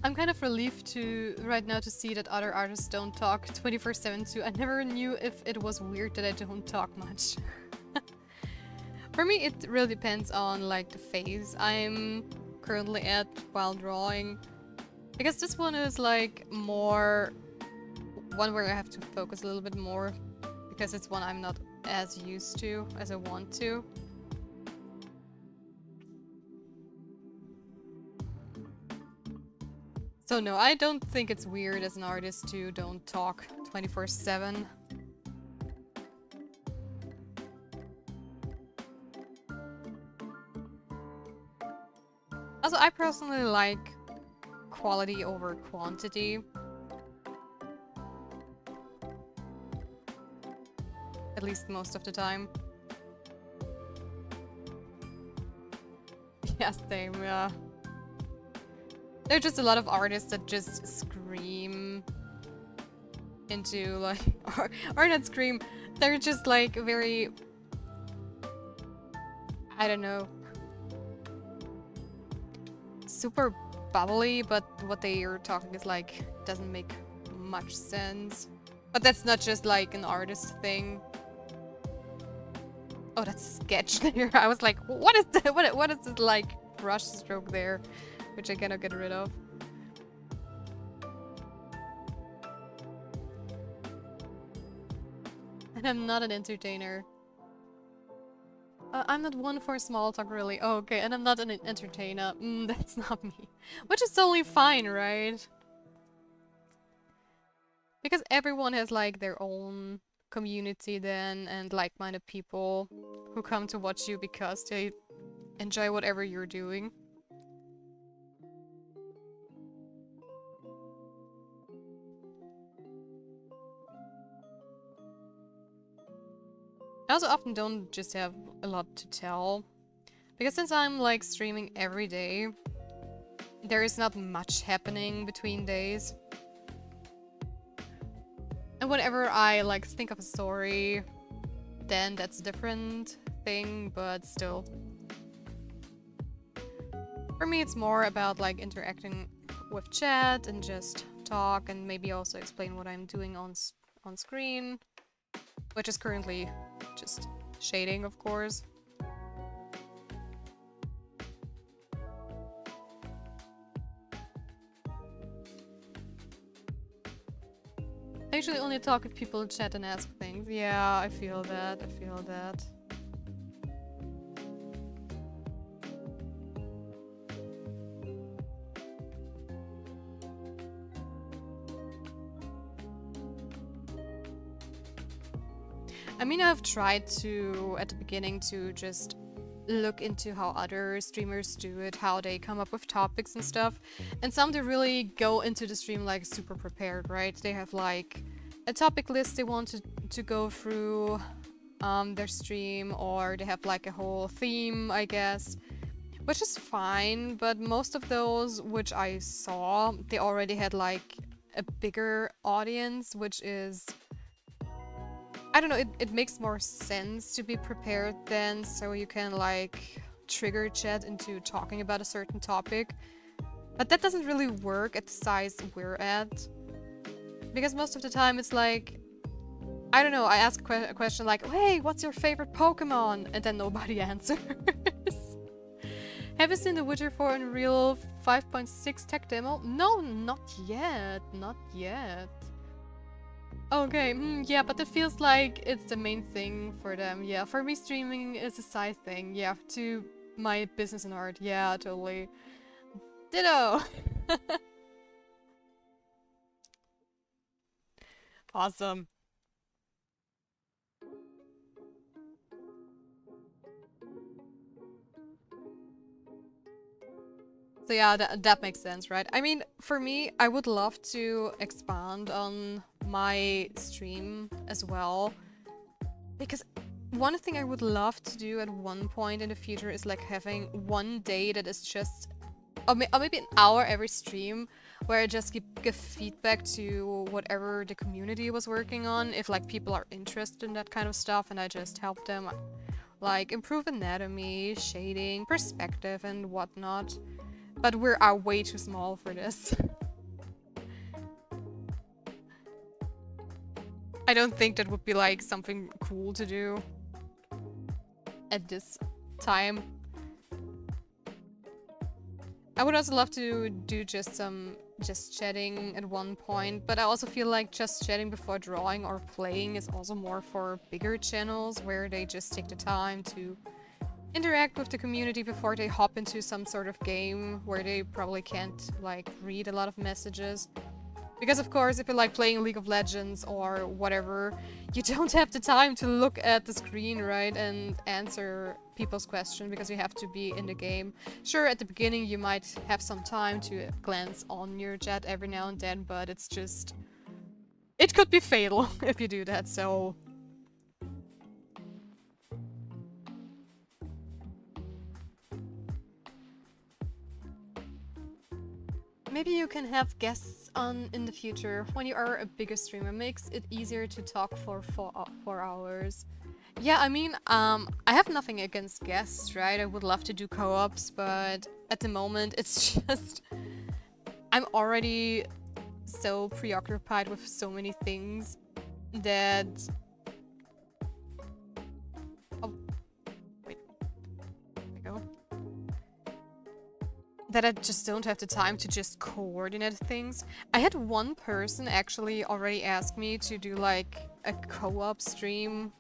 I'm kind of relieved right now to see that other artists don't talk 24/7 too. I never knew if it was weird that I don't talk much. For me, it really depends on like the phase I'm currently at while drawing. Because this one is like more one where I have to focus a little bit more because it's one I'm not as used to as I want to. So no, I don't think it's weird as an artist to don't talk 24/7. Also, I personally like quality over quantity. At least most of the time. Yes, same, yeah. There are just a lot of artists that just scream into like, or not scream, they're just like very I don't know, super bubbly, but what they are talking is like doesn't make much sense. But that's not just like an artist thing. Oh, that's a sketch there. I was like, what is that? What is this like brush stroke there, which I cannot get rid of. And I'm not an entertainer. I'm not one for small talk, really. Oh, okay, and I'm not an entertainer. That's not me. Which is totally fine, right? Because everyone has like their own community then, and like-minded people who come to watch you because they enjoy whatever you're doing. I also often don't just have a lot to tell, because since I'm like streaming every day, there is not much happening between days. And whenever I like think of a story, then that's a different thing, but still. For me, it's more about like interacting with chat and just talk and maybe also explain what I'm doing on screen, which is currently just shading, of course. I usually only talk with people in chat and ask things. Yeah, I feel that, I feel that. I mean, I've tried to, at the beginning, to just look into how other streamers do it, how they come up with topics and stuff. And some they really go into the stream like super prepared, right? They have like a topic list they want to go through their stream, or they have like a whole theme, I guess. Which is fine, but most of those which I saw, they already had like a bigger audience, which is... I don't know, it makes more sense to be prepared then, so you can like trigger chat into talking about a certain topic. But that doesn't really work at the size we're at. Because most of the time it's like, I don't know, I ask a question like, hey, what's your favorite Pokemon? And then nobody answers. Have you seen The Witcher 4 Unreal 5.6 tech demo? No, not yet, not yet. Okay, yeah, but it feels like it's the main thing for them. Yeah, for me streaming is a side thing. Yeah, to my business and art. Yeah, totally. Ditto! Awesome. So yeah, that makes sense, right? I mean, for me, I would love to expand on my stream as well. Because one thing I would love to do at one point in the future is like having one day that is just... or maybe an hour every stream where I just give feedback to whatever the community was working on, if like people are interested in that kind of stuff, and I just help them like improve anatomy, shading, perspective and whatnot. But we are way too small for this. I don't think that would be like something cool to do at this time. I would also love to do just chatting at one point, but I also feel like just chatting before drawing or playing is also more for bigger channels where they just take the time to interact with the community before they hop into some sort of game where they probably can't like read a lot of messages. Because of course, if you're like playing League of Legends or whatever, you don't have the time to look at the screen, right, and answer people's questions because you have to be in the game. Sure, at the beginning you might have some time to glance on your chat every now and then, but it's just... it could be fatal if you do that, so... maybe you can have guests on in the future when you are a bigger streamer. Makes it easier to talk for 4 hours. Yeah, I mean, I have nothing against guests, right? I would love to do co-ops, but at the moment, it's just I'm already so preoccupied with so many things that. Oh, wait, there we go. That I just don't have the time to just coordinate things. I had one person actually already ask me to do like a co-op stream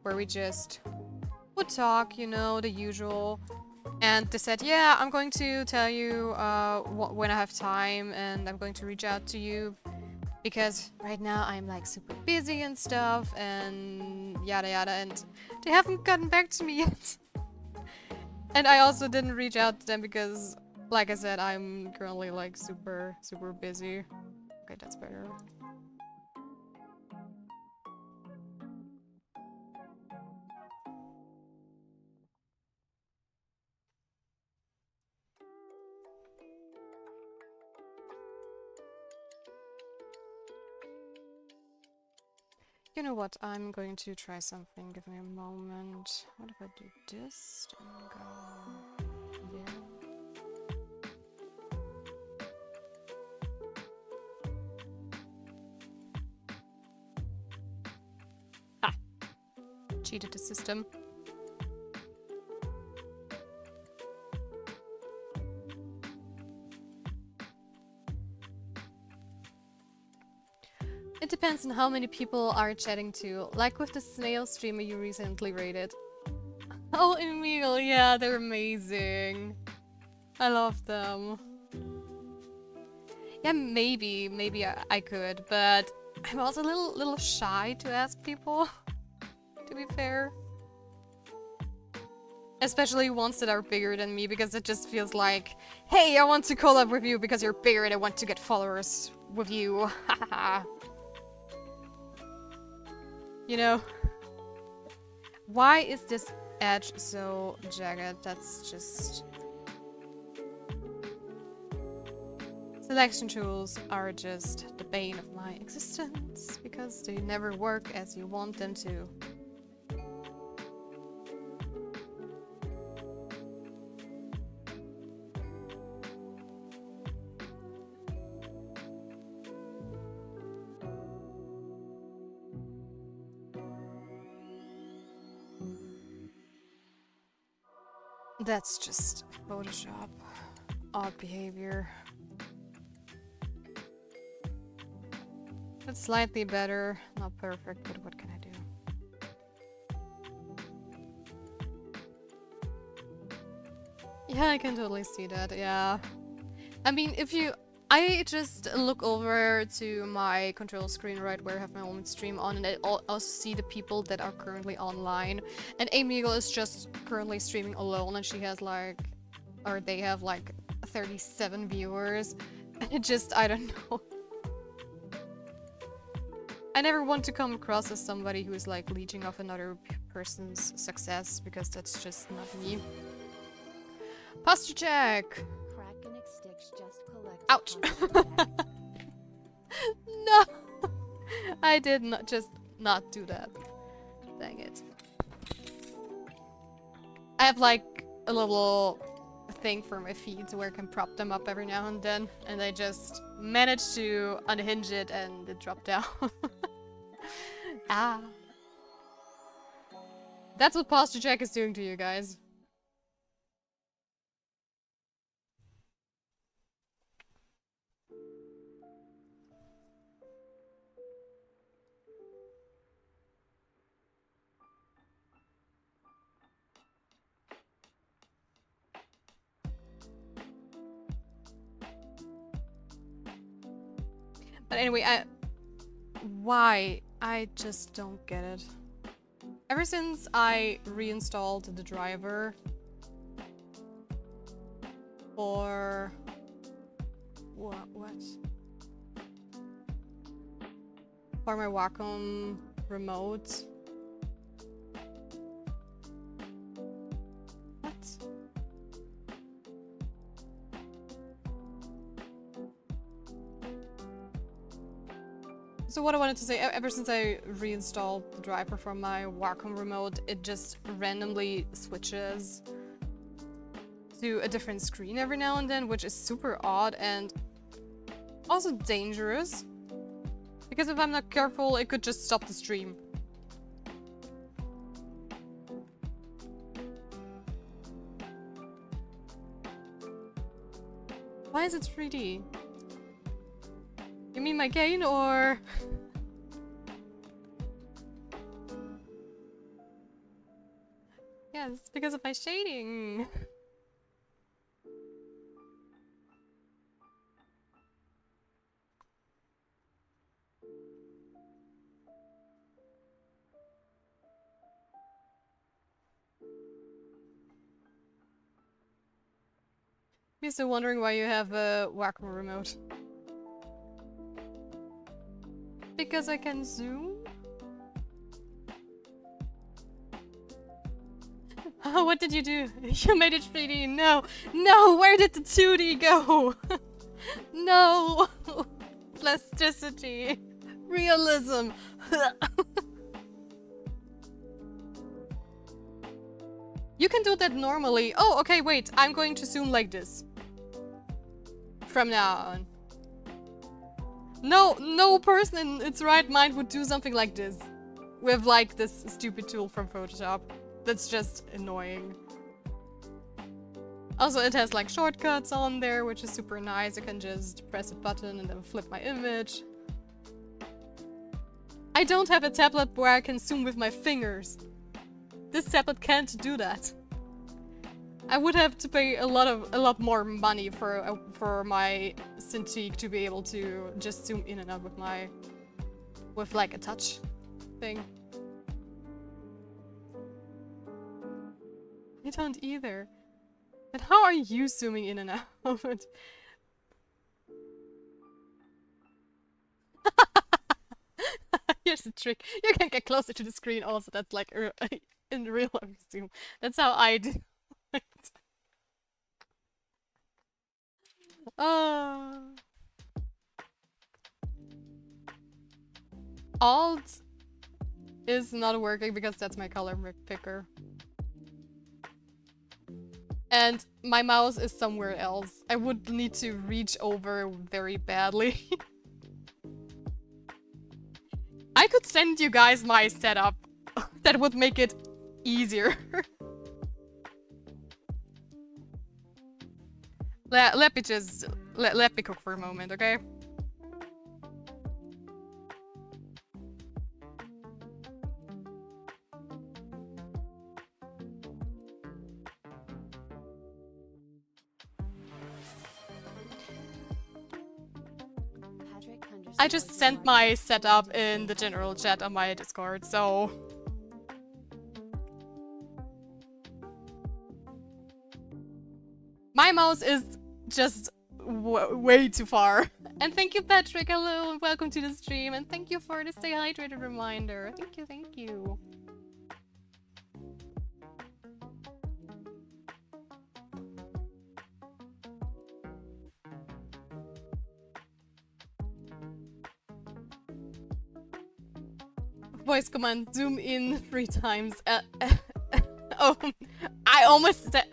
where we just would talk, you know, the usual. And they said, yeah, I'm going to tell you when I have time and I'm going to reach out to you because right now I'm like super busy and stuff and yada yada, and they haven't gotten back to me yet. And I also didn't reach out to them because, like I said, I'm currently like super busy. Okay, that's better. You know what? I'm going to try something. Give me a moment. What if I do this and go there? Ah! Cheated the system. It depends on how many people are chatting to. Like with the snail streamer you recently rated. Oh, Emil, yeah, they're amazing. I love them. Yeah, maybe I could, but I'm also a little shy to ask people, to be fair. Especially ones that are bigger than me, because it just feels like, hey, I want to collab with you because you're bigger and I want to get followers with you. Haha. You know? Why is this edge so jagged? That's just... Selection tools are just the bane of my existence, because they never work as you want them to. That's just Photoshop. Odd behavior. It's slightly better. Not perfect, but what can I do? Yeah, I can totally see that, yeah. I mean, if you... I just look over to my control screen right where I have my own stream on, and I also see the people that are currently online. And Amigo is just currently streaming alone, and she has like... Or they have like 37 viewers. And it just... I don't know. I never want to come across as somebody who is like leeching off another person's success, because that's just not me. Posture check! Krakenik Stitch just collected. Ouch! No! I did not just not do that. Dang it. I have like a little thing for my feet where I can prop them up every now and then, and I just managed to unhinge it and it dropped down. Ah. That's what posture check is doing to you guys. But anyway, why? I just don't get it. Ever since I reinstalled the driver for... What? For my Wacom remote. What? So So what I wanted to say, ever since I reinstalled the driver from my Wacom remote, it just randomly switches to a different screen every now and then, which is super odd and also dangerous. Because if I'm not careful, it could just stop the stream. Why is it 3D? You mean my gain or? Yes, because of my shading. I'm still wondering why you have a Wacom remote. Because I can zoom? Oh, what did you do? You made it 3D. No! No! Where did the 2D go? No! Plasticity. Realism. You can do that normally. Oh, okay, wait. I'm going to zoom like this. From now on. No person in its right mind would do something like this. With like this stupid tool from Photoshop. That's just annoying. Also, it has like shortcuts on there, which is super nice. I can just press a button and then flip my image. I don't have a tablet where I can zoom with my fingers. This tablet can't do that. I would have to pay a lot more money for my Cintiq to be able to just zoom in and out with like a touch thing. I don't either. But how are you zooming in and out? Here's the trick. You can get closer to the screen also. That's like in real life zoom. That's how I do it. Alt is not working because that's my color picker. And my mouse is somewhere else. I would need to reach over very badly. I could send you guys my setup. That would make it easier. Let me cook for a moment, okay? I just sent my setup in the general chat on my Discord, so... My mouse is just way too far. And thank you, Patrick. Hello, and welcome to the stream. And thank you for the stay hydrated reminder. Thank you, thank you. Voice command, zoom in 3 times. Oh, I almost said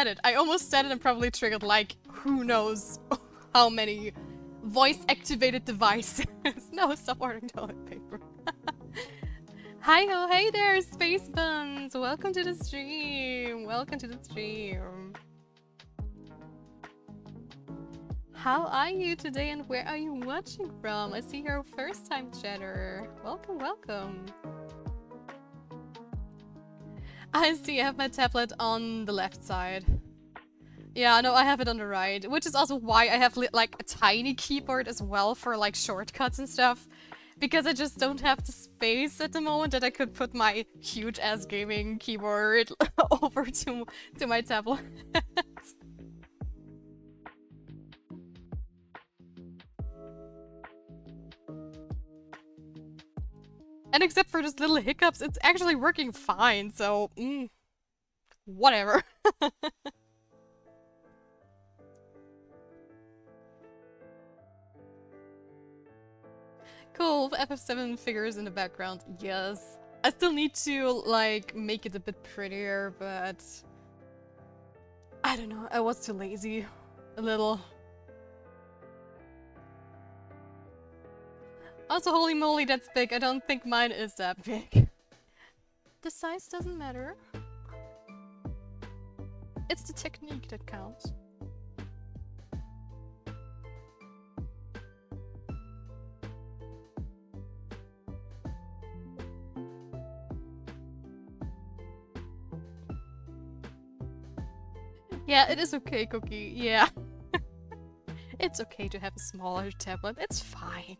it. I almost said it and probably triggered like who knows how many voice-activated devices. No, stop ordering toilet paper. Hi ho, hey there, Space Buns. Welcome to the stream. Welcome to the stream. How are you today and where are you watching from? I see you're a first-time chatter. Welcome, welcome. I see I have my tablet on the left side. Yeah, no, I have it on the right, which is also why I have like a tiny keyboard as well for like shortcuts and stuff. Because I just don't have the space at the moment that I could put my huge-ass gaming keyboard over to my tablet. And except for just little hiccups, it's actually working fine, so... whatever. Cool, FF7 figures in the background, yes. I still need to, like, make it a bit prettier, but... I don't know, I was too lazy. A little. Also, holy moly, that's big. I don't think mine is that big. The size doesn't matter. It's the technique that counts. Yeah, it is okay, Cookie. Yeah. It's okay to have a smaller tablet. It's fine.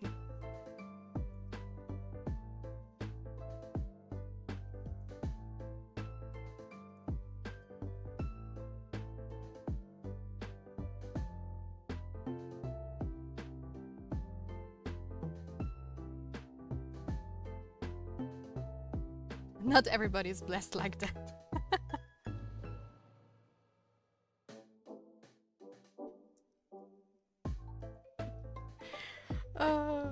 Not everybody is blessed like that. uh...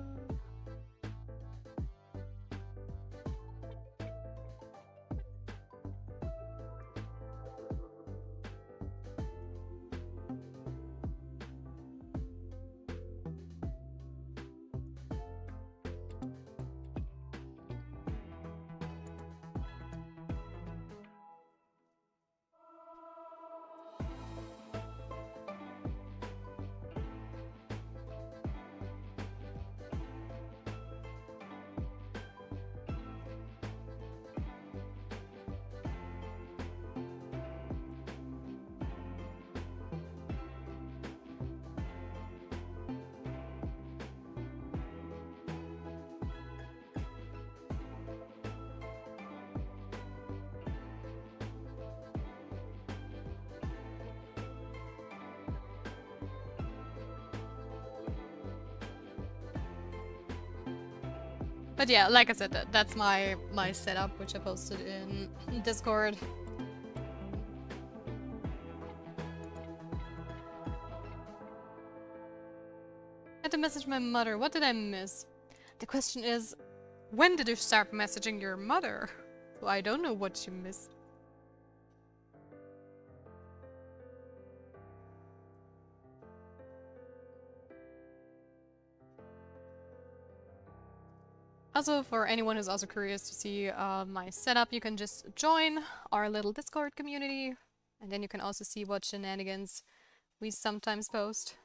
But yeah, like I said, that's my setup, which I posted in Discord. I had to message my mother. What did I miss? The question is, when did you start messaging your mother? So I don't know what you missed. Also, for anyone who's also curious to see my setup, you can just join our little Discord community, and then you can also see what shenanigans we sometimes post.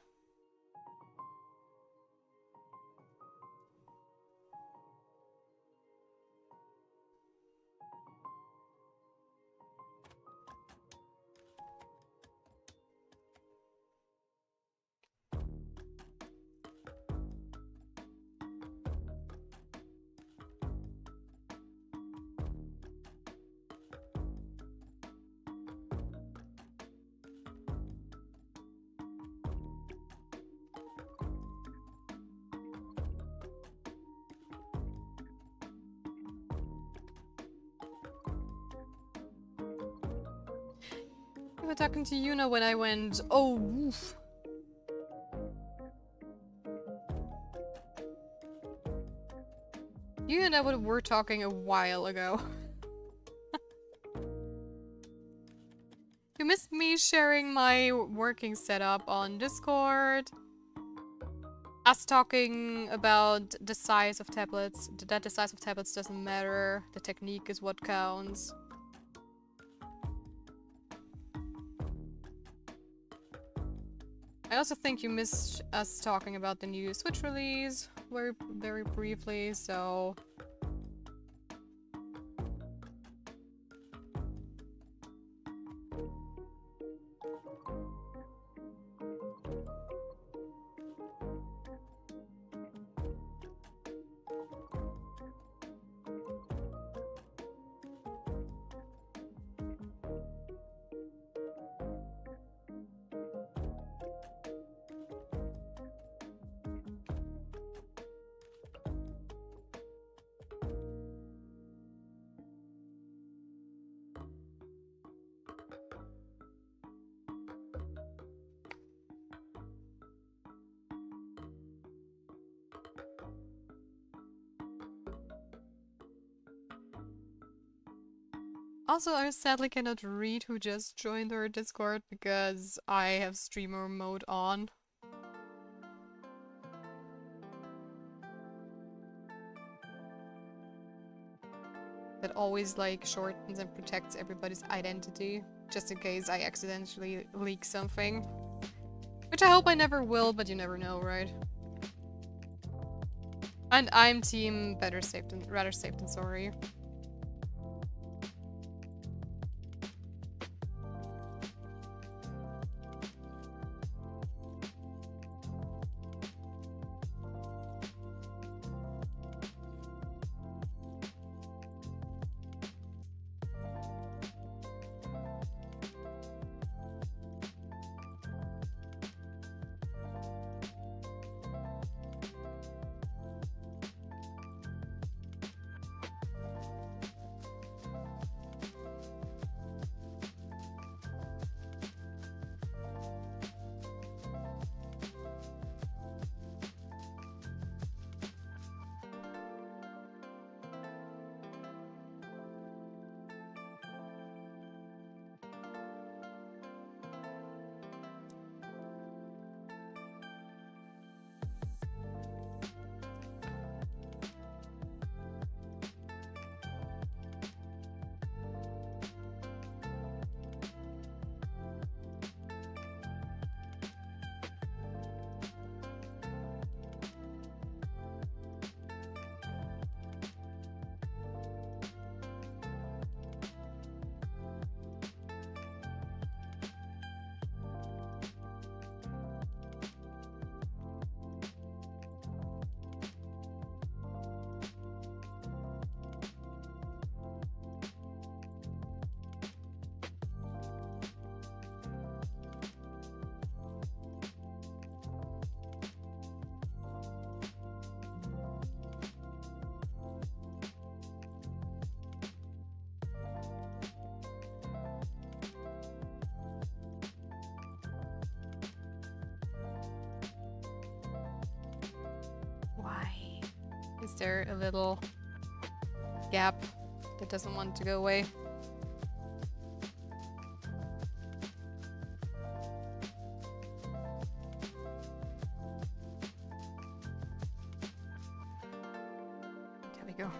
We were talking to Yuna when I went, oh, woof. You and I were talking a while ago. You missed me sharing my working setup on Discord. Us talking about the size of tablets. That the size of tablets doesn't matter. The technique is what counts. I also think you missed us talking about the new Switch release very briefly, so... Also, I sadly cannot read who just joined our Discord because I have streamer mode on. That always like shortens and protects everybody's identity, just in case I accidentally leak something. Which I hope I never will, but you never know, right? And I'm team rather safe than sorry. Is there a little gap that doesn't want to go away? There we go.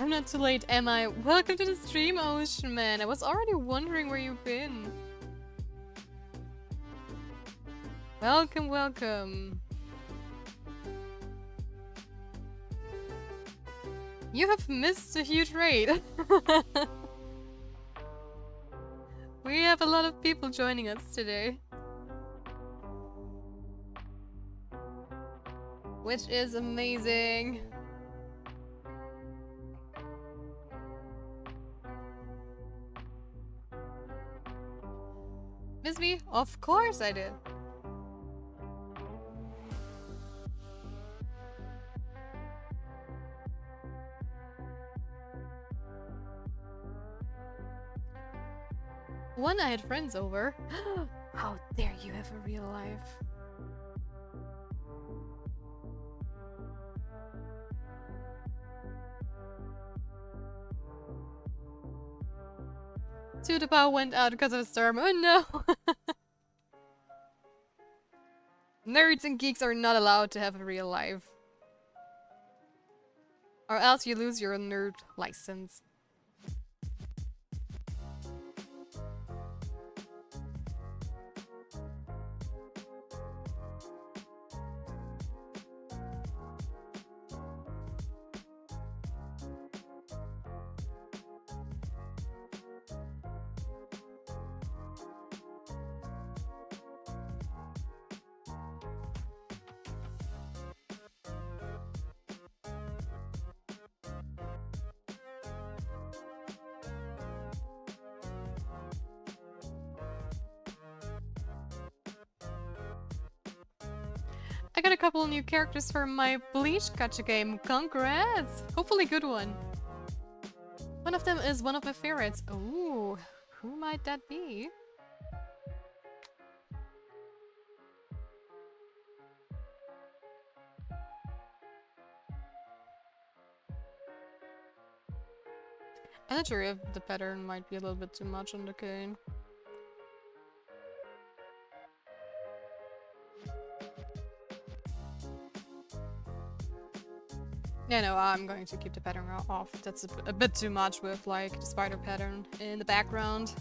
I'm not too late, am I? Welcome to the stream, Ocean Man. I was already wondering where you've been. Welcome, welcome. You have missed a huge raid. We have a lot of people joining us today. Which is amazing. Miss me? Of course I did. One, I had friends over. How dare you have a real life? Tutupa went out because of a storm. Oh no! Nerds and geeks are not allowed to have a real life. Or else you lose your nerd license. I got a couple new characters for my Bleach gacha game. Congrats! Hopefully good one. One of them is one of my favorites. Ooh, who might that be? I'm not sure if the pattern might be a little bit too much on the cane. Yeah, no, I'm going to keep the pattern off. That's a bit too much with, like, the spider pattern in the background.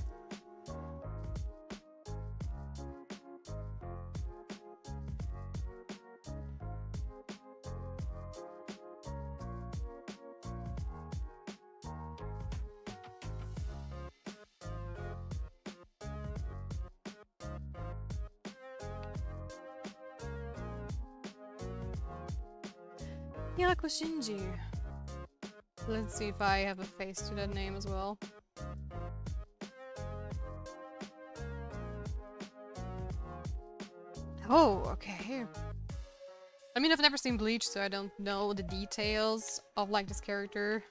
Hirako Shinji. Let's see if I have a face to that name as well. Oh, okay. I mean, I've never seen Bleach, so I don't know the details of, like, this character.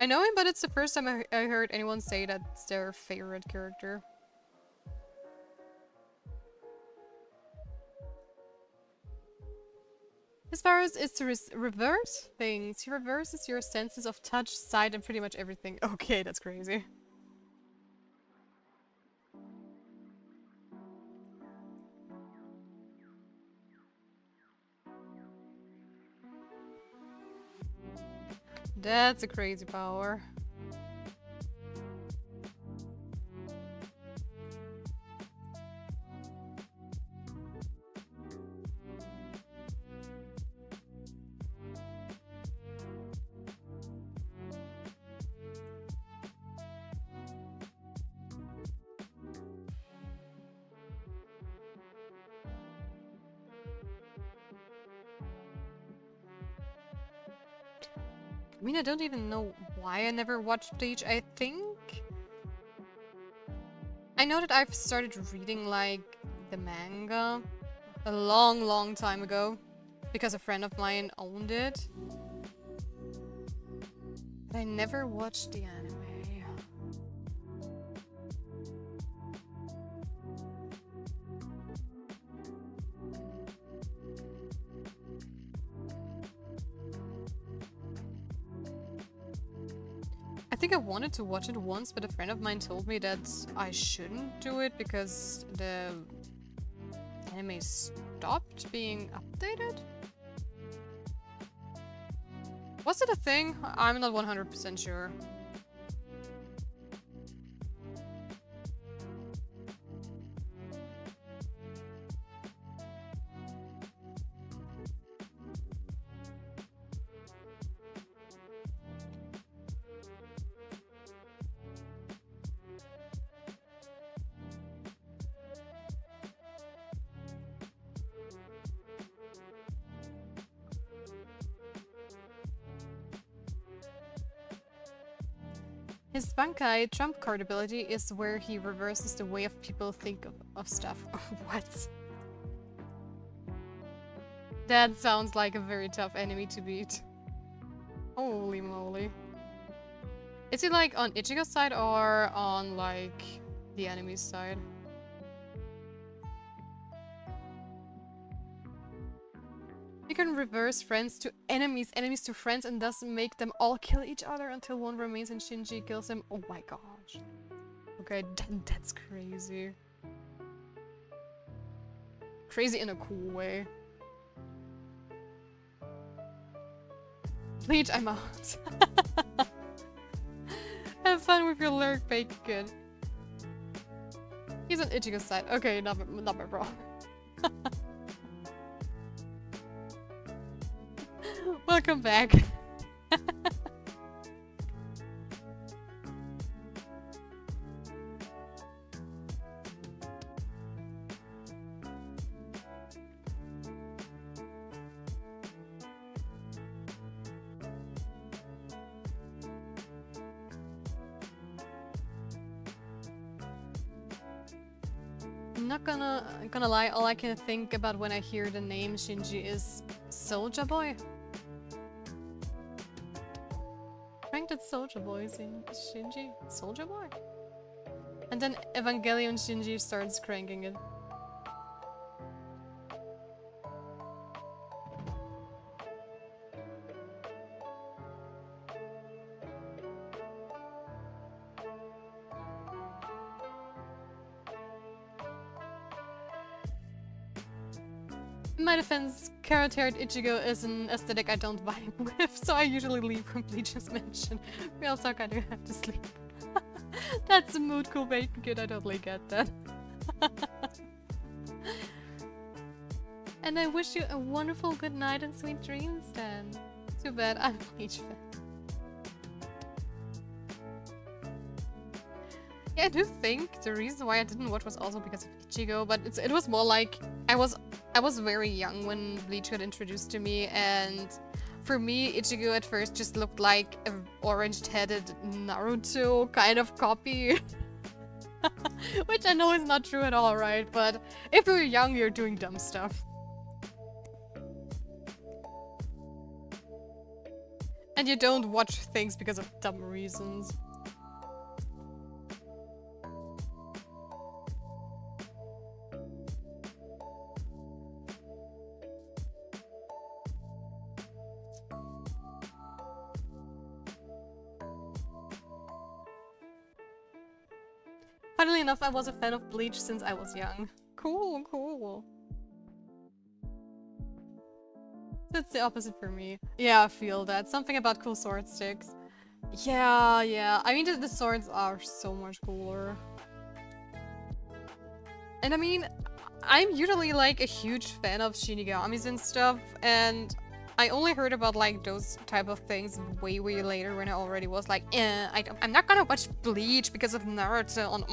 I know him, but it's the first time I heard anyone say that's their favorite character. His powers is to reverse things. He reverses your senses of touch, sight, and pretty much everything. Okay, that's crazy. That's a crazy power. I mean, I don't even know why I never watched Bleach. I think... I know that I've started reading, like, the manga a long time ago. Because a friend of mine owned it. But I never watched the anime. I think I wanted to watch it once, but a friend of mine told me that I shouldn't do it because the anime stopped being updated? Was it a thing? I'm not 100% sure. His Bankai trump card ability is where he reverses the way of people think of stuff. What? That sounds like a very tough enemy to beat. Holy moly. Is he like on Ichigo's side or on like the enemy's side? You can reverse friends to enemies, enemies to friends, and thus make them all kill each other until one remains and Shinji kills him. Oh my gosh. Okay, that's crazy. Crazy in a cool way. Bleach, I'm out. Have fun with your lurk, baked good. He's on Ichigo's side. Okay, not my problem. Welcome back. I'm not gonna lie, all I can think about when I hear the name Shinji is Soulja Boy. Cranked at Soulja Boy, Shinji? Soulja Boy? And then Evangelion Shinji starts cranking it. In my defense, carrot-haired Ichigo is an aesthetic I don't vibe with, so I usually leave when Bleach's mentioned. Real talk, I do have to sleep. That's a mood cool bacon kid, I totally get that. And I wish you a wonderful good night and sweet dreams then. Too bad, I'm a Bleach fan. Yeah, I do think the reason why I didn't watch was also because of Ichigo, but it was more like I was very young when Bleach got introduced to me, and for me, Ichigo at first just looked like an orange-headed Naruto kind of copy. Which I know is not true at all, right? But if you're young, you're doing dumb stuff. And you don't watch things because of dumb reasons. Funnily enough, I was a fan of Bleach since I was young. Cool, cool. That's the opposite for me. Yeah, I feel that. Something about cool sword sticks. Yeah. I mean, the swords are so much cooler. And I mean, I'm usually like a huge fan of Shinigamis and stuff, and I only heard about like those type of things way later when I already was like, I'm not gonna watch Bleach because of Naruto on.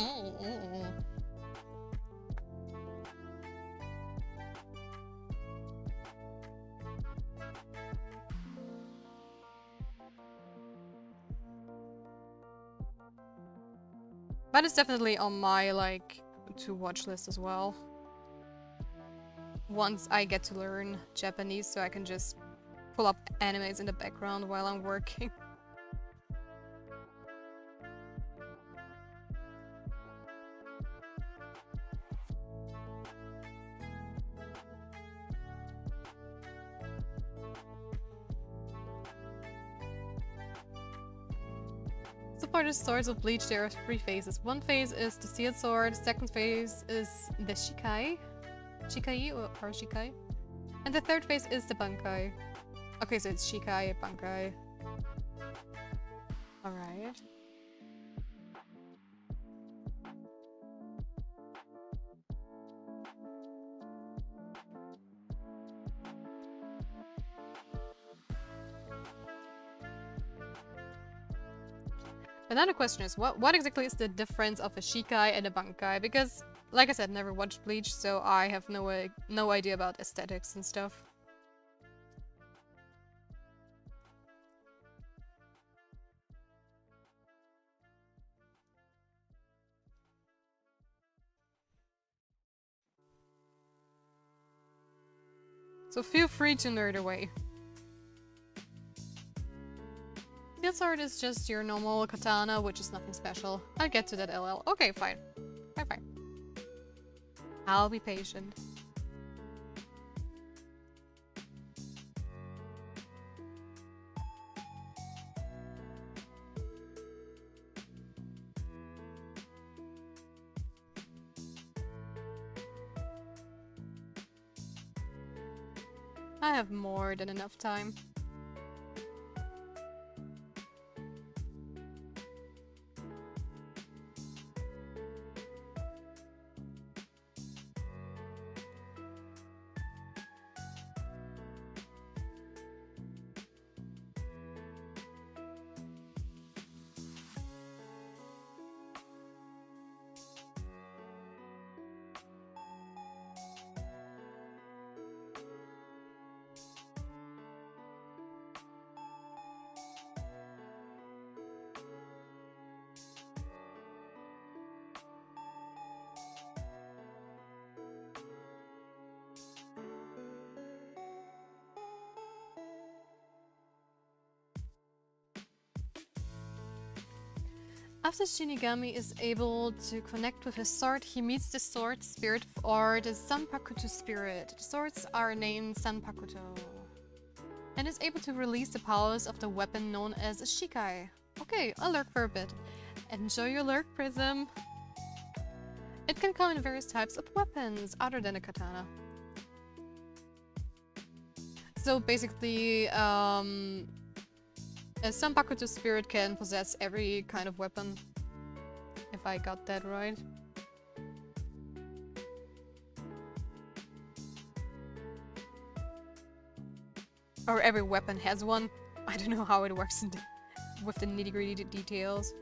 But it's definitely on my like to watch list as well. Once I get to learn Japanese so I can just pull up animes in the background while I'm working. So for the swords of Bleach, there are 3 phases. One phase is the sealed sword, second phase is the Shikai or Shikai, and the third phase is the Bankai. Okay, so it's Shikai, Bankai. Alright. Another question is, what exactly is the difference of a Shikai and a Bankai? Because, like I said, never watched Bleach, so I have no idea about aesthetics and stuff. So feel free to nerd away. Steel sword is just your normal katana, which is nothing special. I'll get to that, LL. Okay, fine. Fine. I'll be patient. I have more than enough time. After Shinigami is able to connect with his sword, he meets the sword spirit or the Sanpakuto spirit. The swords are named Sanpakuto. And is able to release the powers of the weapon known as a Shikai. Okay, I'll lurk for a bit. Enjoy your lurk, Prism. It can come in various types of weapons other than a katana. So basically, a Sanpakuto spirit can possess every kind of weapon, if I got that right. Or every weapon has one. I don't know how it works with the nitty-gritty details.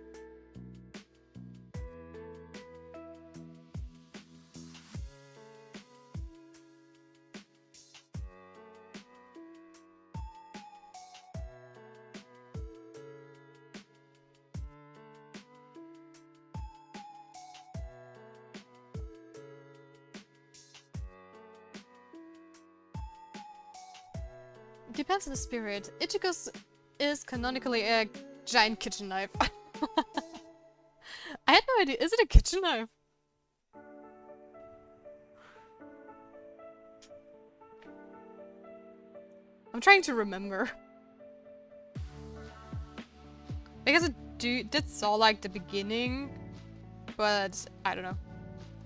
Depends on the spirit. Ichigo's is canonically a giant kitchen knife. I had no idea. Is it a kitchen knife? I'm trying to remember. Because it did saw like the beginning, but I don't know.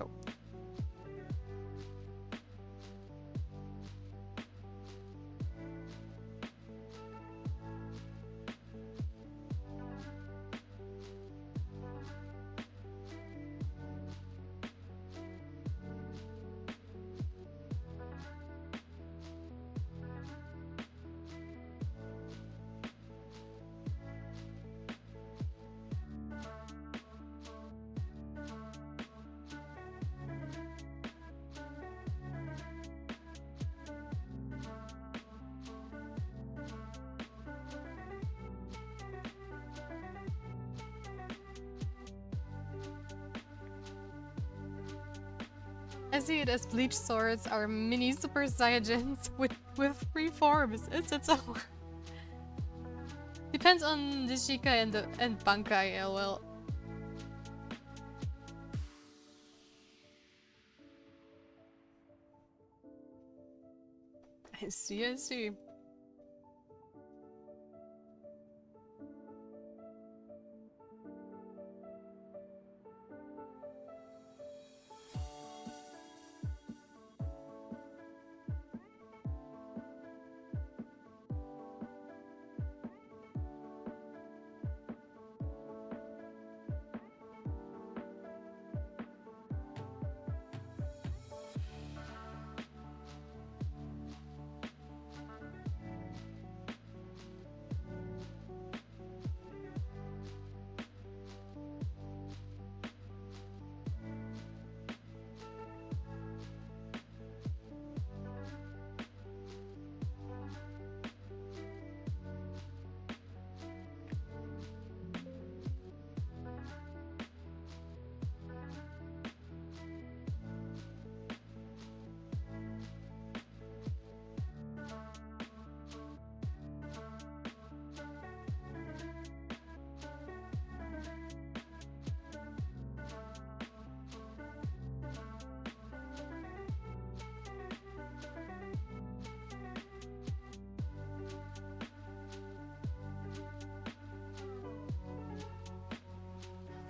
Oh. I see it as Bleach swords are mini Super Saiyajins with 3 forms. Is it so? Depends on the Shikai and Bankai, LL. I see.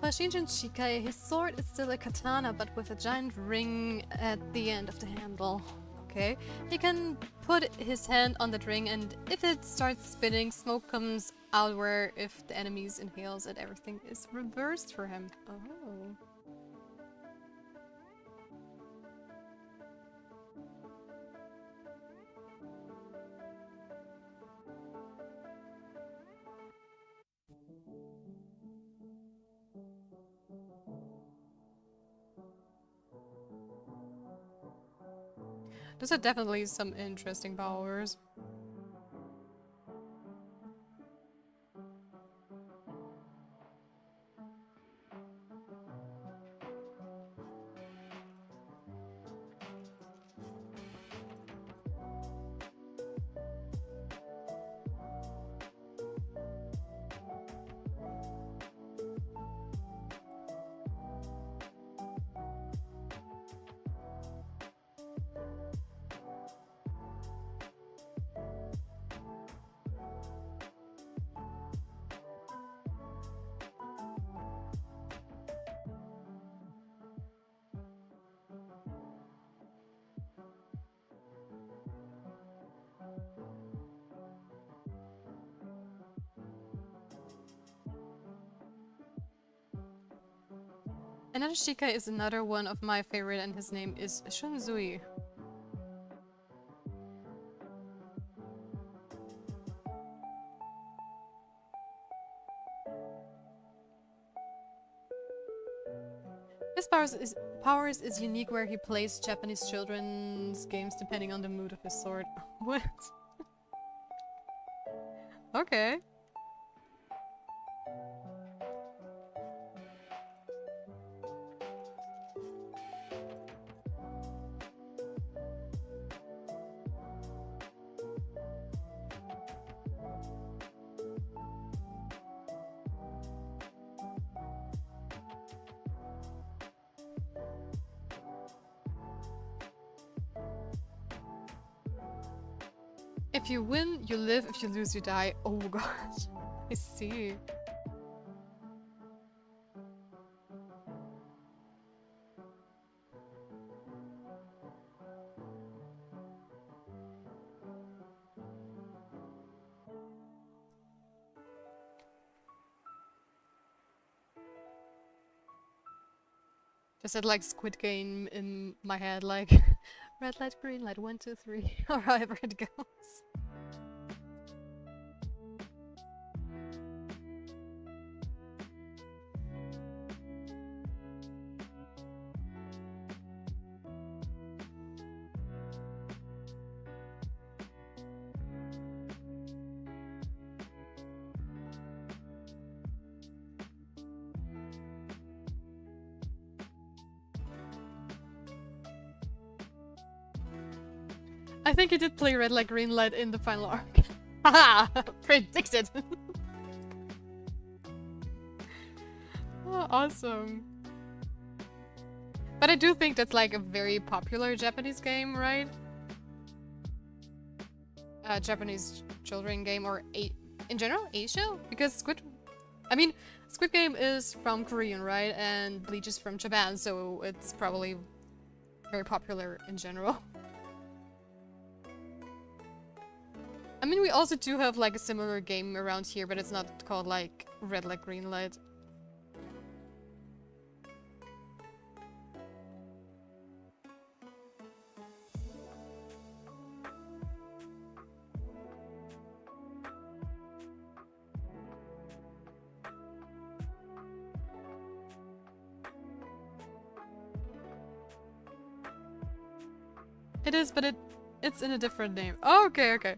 For Shinjin Shikai, his sword is still a katana but with a giant ring at the end of the handle. Okay. He can put his hand on that ring and if it starts spinning, smoke comes out where if the enemies inhales and everything is reversed for him. Oh. Those are definitely some interesting powers. Another Shika is another one of my favorite and his name is Shunzui. His powers is unique where he plays Japanese children's games depending on the mood of his sword. What? Okay. If you win, you live. If you lose, you die. Oh gosh. I see. Just had like Squid Game in my head, like red light, green light, 1, 2, 3, or however it goes. I think he did play red light, green light in the final arc. Haha! Predicted! Oh, awesome. But I do think that's like a very popular Japanese game, right? Japanese children game or in general Asia? Because Squid Game is from Korean, right? And Bleach is from Japan, so it's probably very popular in general. I mean, we also do have like a similar game around here, but it's not called like red light, green light. It is, but it's in a different name. Oh, okay, okay.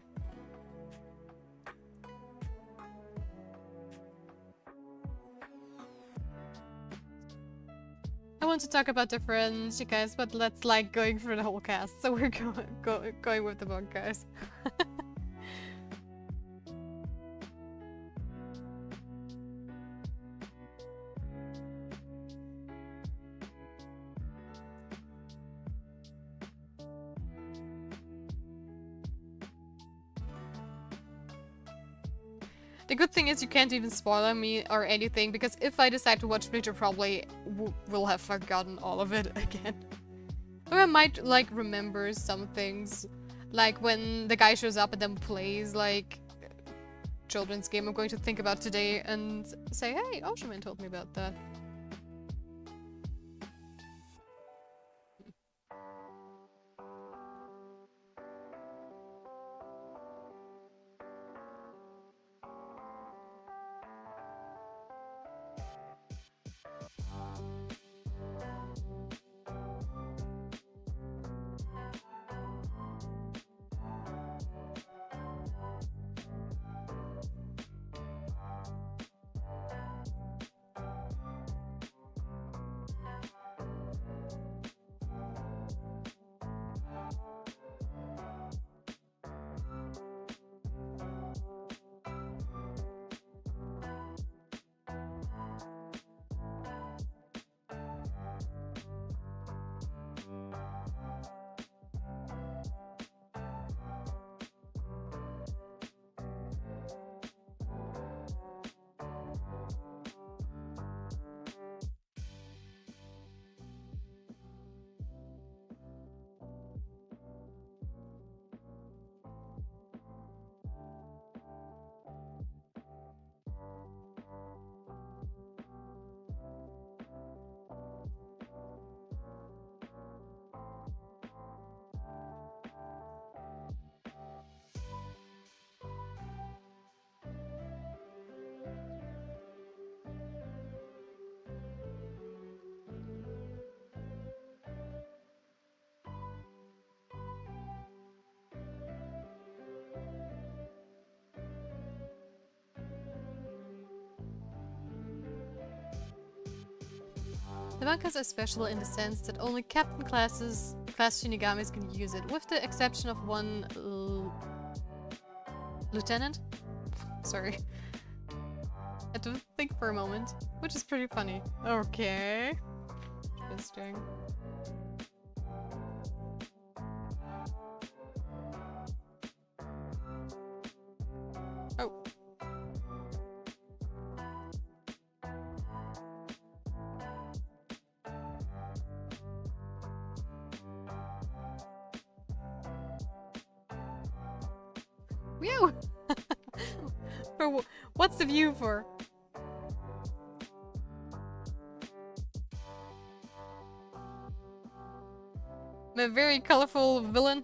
I want to talk about different shikais, but let's like going through the whole cast, so we're going with the book, guys. The good thing is you can't even spoil me or anything, because if I decide to watch Bleach, I probably will have forgotten all of it again. Or I might, like, remember some things. Like, when the guy shows up and then plays, like, children's game I'm going to think about today and say, hey, Oshiman told me about that. The bankas are special in the sense that only captain class Shinigamis can use it, with the exception of one lieutenant? Sorry. Had to think for a moment, which is pretty funny. Okay. Interesting. Oh. Meow! For what's the view for? I'm a very colorful villain.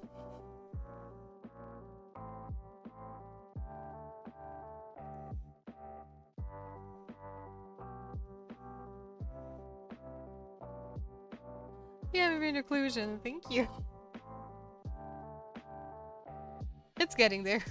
Yeah, I'm in occlusion. Thank you. It's getting there.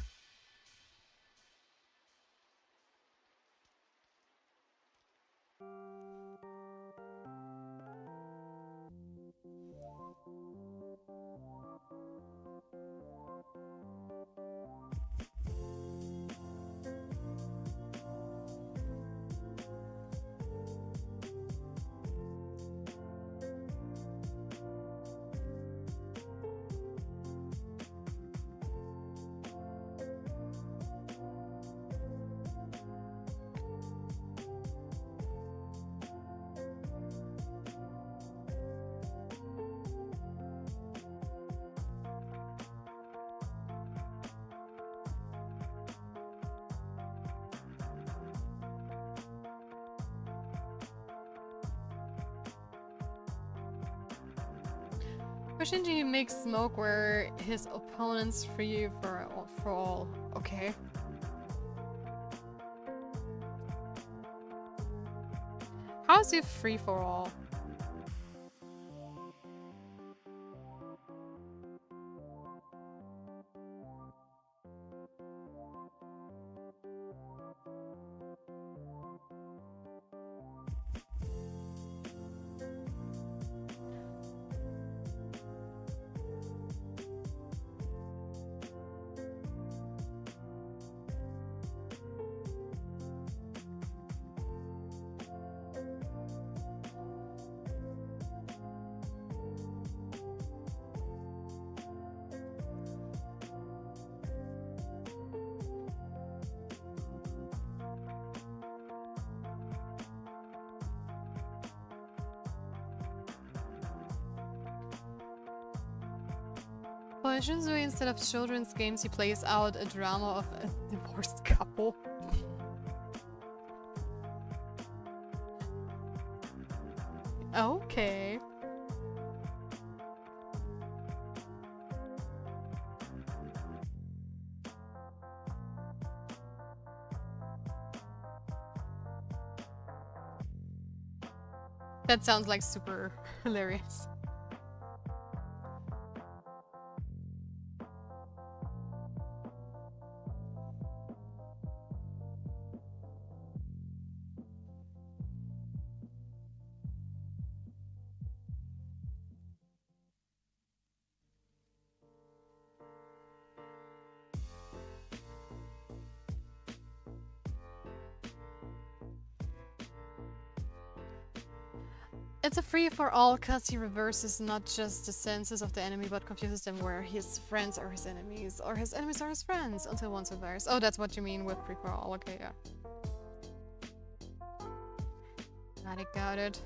Shinji makes smoke where his opponents free for all. Okay. How's he free for all? For Shinzui, instead of children's games, he plays out a drama of a divorced couple. Okay. That sounds like super hilarious. It's a free-for-all cause he reverses not just the senses of the enemy but confuses them where his friends are his enemies or his enemies are his friends until one survives. Oh, that's what you mean with free-for-all. Okay, yeah. Got it.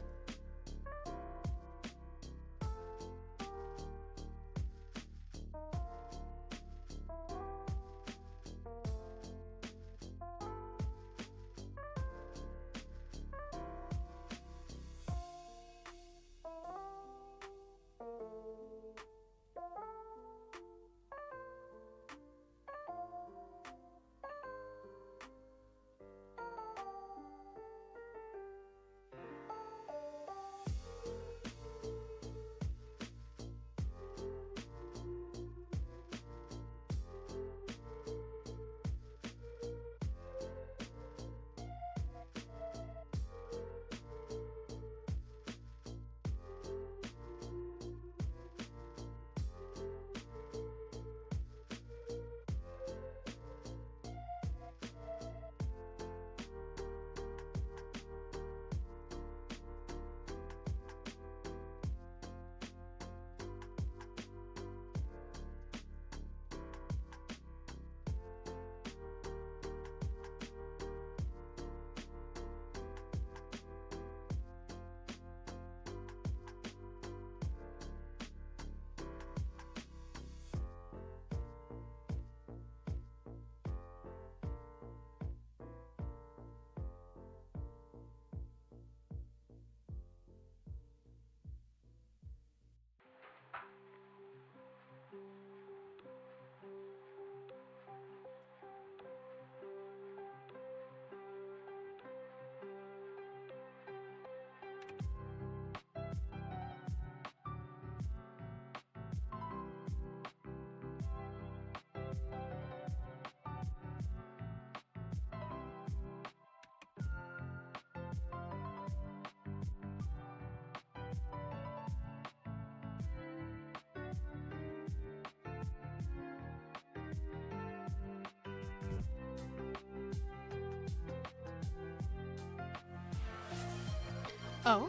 Oh,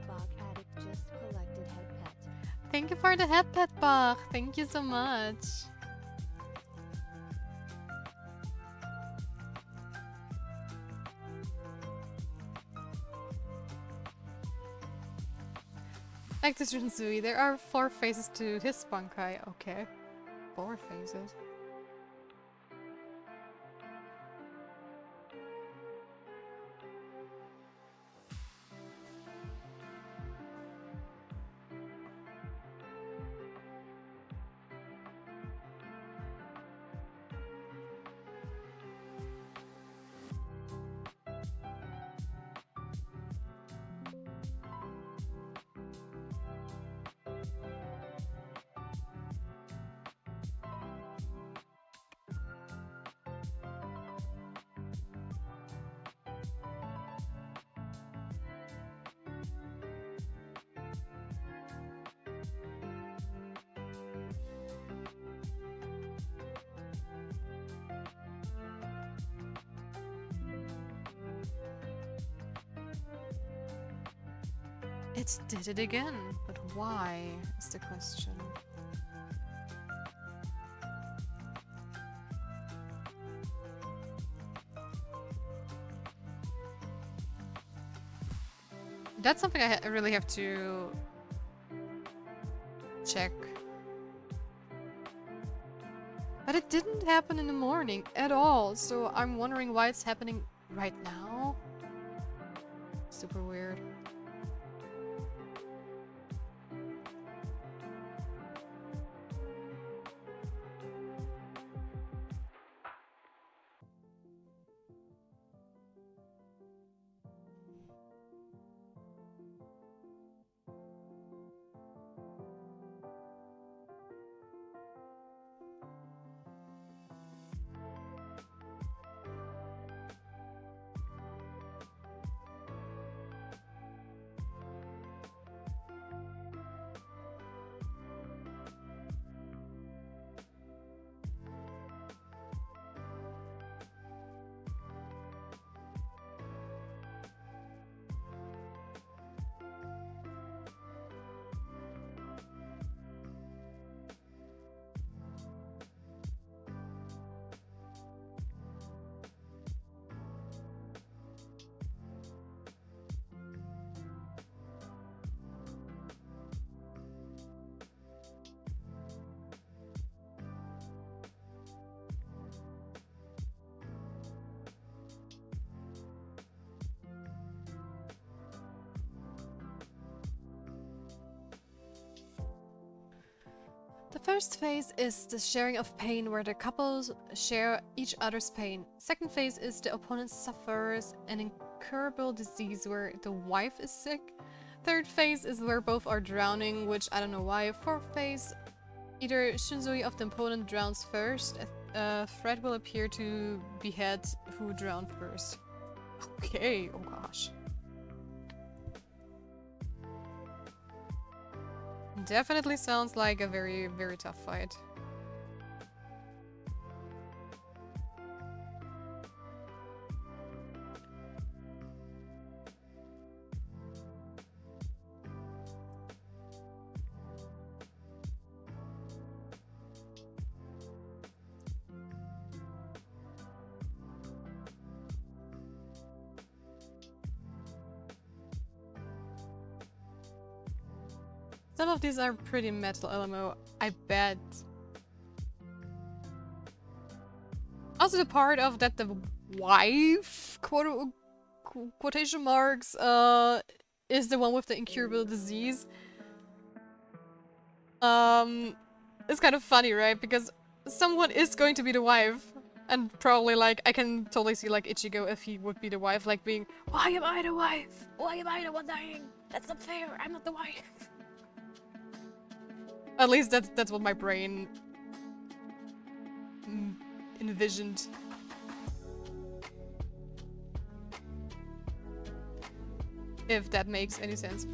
Bach Addict just collected head pet. thank you for the head pet, Bach. Thank you so much. Like to Shunsui, there are 4 phases to his Bankai. Okay. 4 phases. It did it again, but why is the question. That's something I really have to check But it didn't happen in the morning at all, so I'm wondering why it's happening right now. Super weird. The first phase is the sharing of pain, where the couples share each other's pain. Second phase is the opponent suffers an incurable disease, where the wife is sick. Third phase is where both are drowning, which I don't know why. Fourth phase, either Shinzui of the opponent drowns first, a threat will appear to behead who drowned first. Okay, oh gosh. Definitely sounds like a very, very tough fight. Some of these are pretty metal LMO, I bet. Also the part of that the wife, quotation marks, is the one with the incurable disease. It's kind of funny, right? Because someone is going to be the wife. And probably, like, I can totally see, like, Ichigo, if he would be the wife, like, being, why am I the wife? Why am I the one dying? That's not fair, I'm not the wife. At least that's what my brain envisioned. If that makes any sense.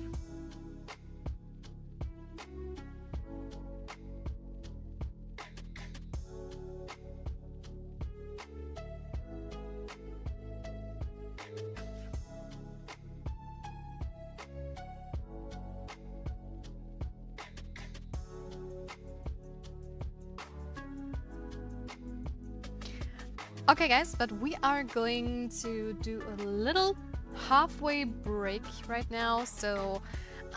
Okay guys, but we are going to do a little halfway break right now, so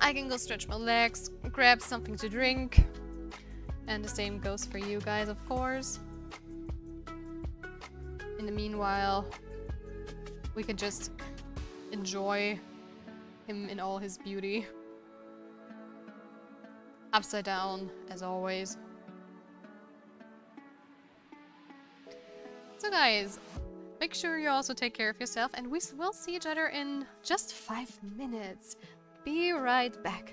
I can go stretch my legs, grab something to drink, and the same goes for you guys, of course. In the meanwhile, we can just enjoy him in all his beauty. Upside down, as always. So guys, make sure you also take care of yourself, and we will see each other in just 5 minutes. Be right back.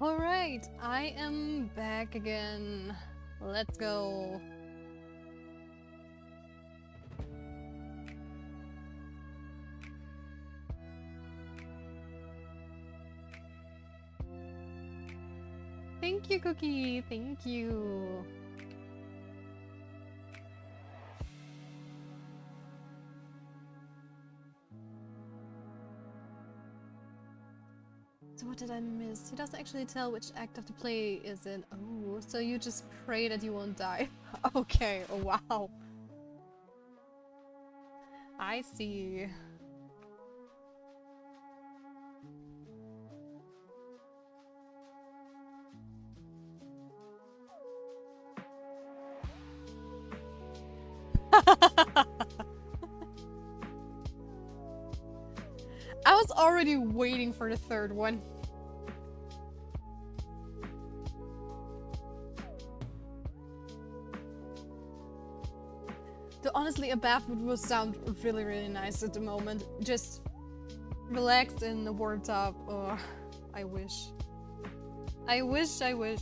Alright, I am back again. Let's go. Thank you, Cookie. Thank you. So what did I miss? He doesn't actually tell which act of the play is in. Oh, so you just pray that you won't die. Okay, oh, wow. I see. I was already waiting for the third one. Though honestly, a bath would sound really nice at the moment. Just relaxed in the warm tub. Oh, I wish. I wish, I wish.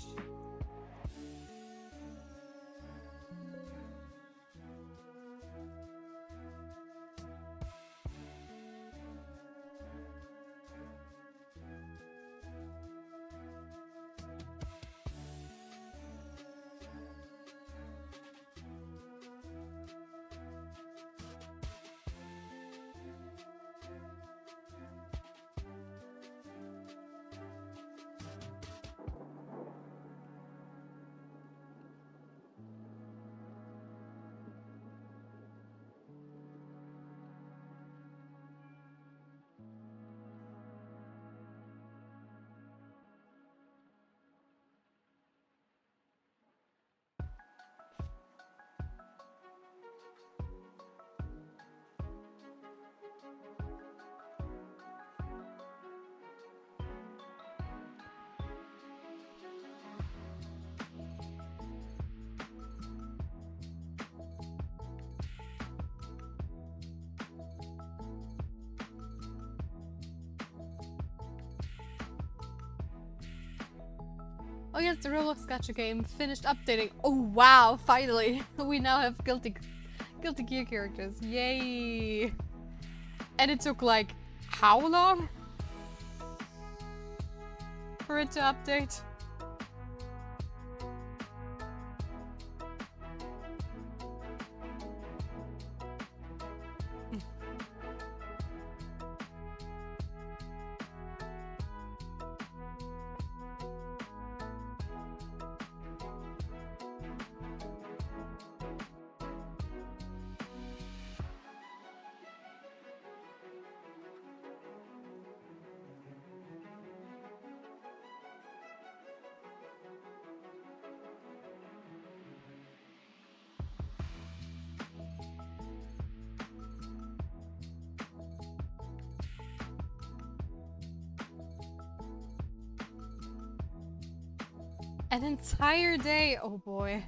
Oh yes, the Roblox Gacha game finished updating. Oh wow, finally! We now have Guilty Gear characters. Yay! And it took like, how long? For it to update? An entire day, oh boy.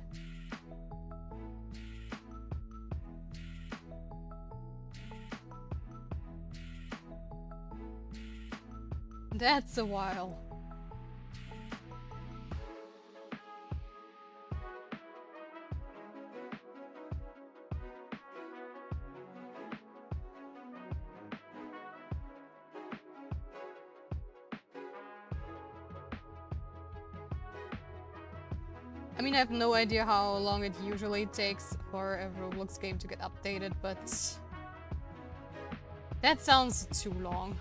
That's a while. I mean, I have no idea how long it usually takes for a Roblox game to get updated, but that sounds too long.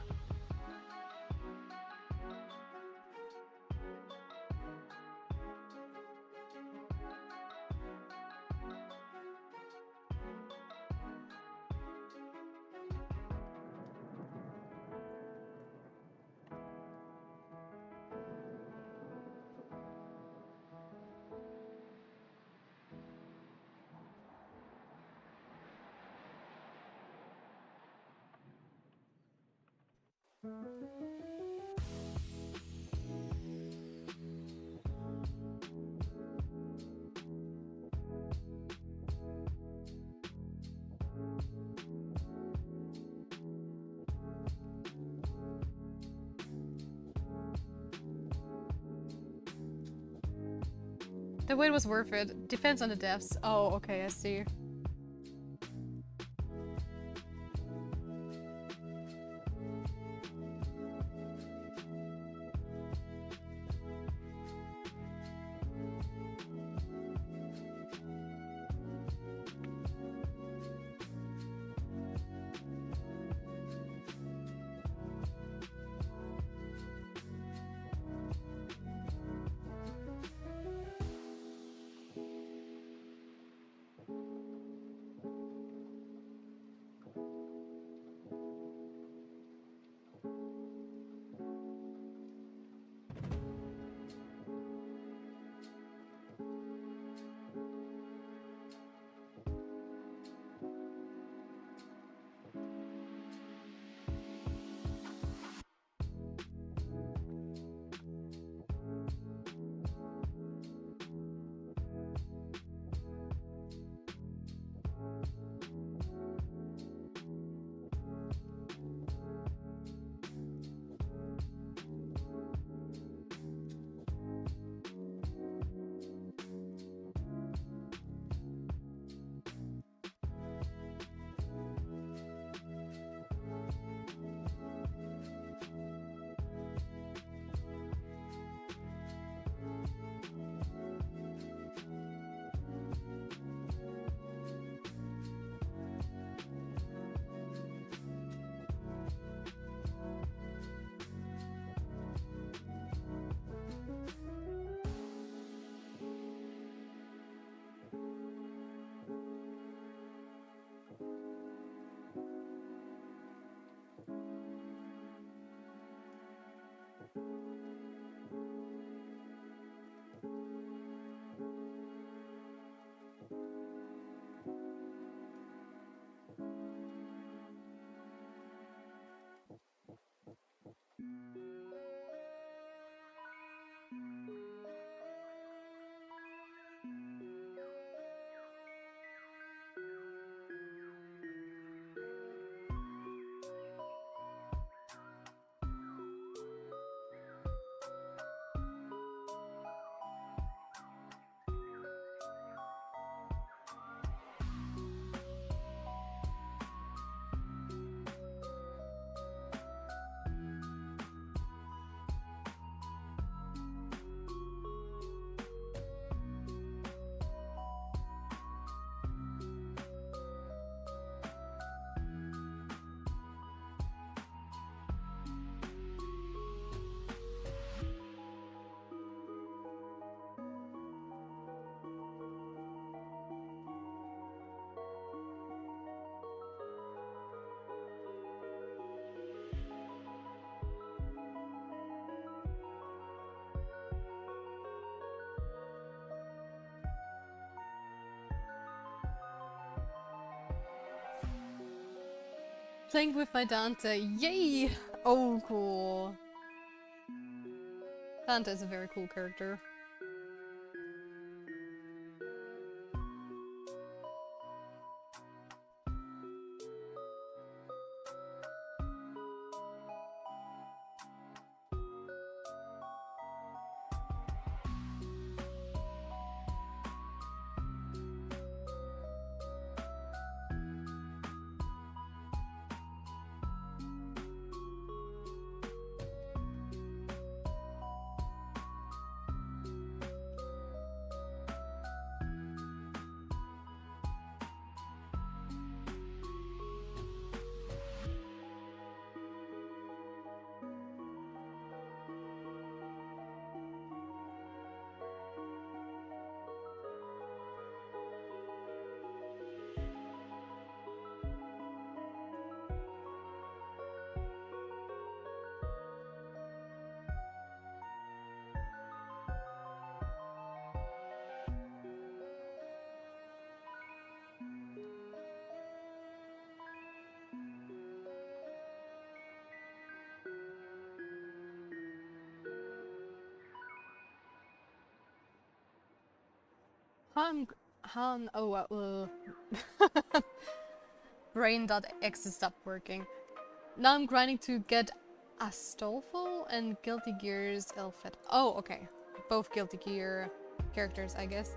The wait was worth it. Depends on the devs. Oh, okay, I see. Playing with my Dante. Yay! Oh, cool. Dante is a very cool character. Brain.exe stopped working. Now I'm grinding to get Astolfo and Guilty Gear's Elfet. Oh, okay. Both Guilty Gear characters, I guess.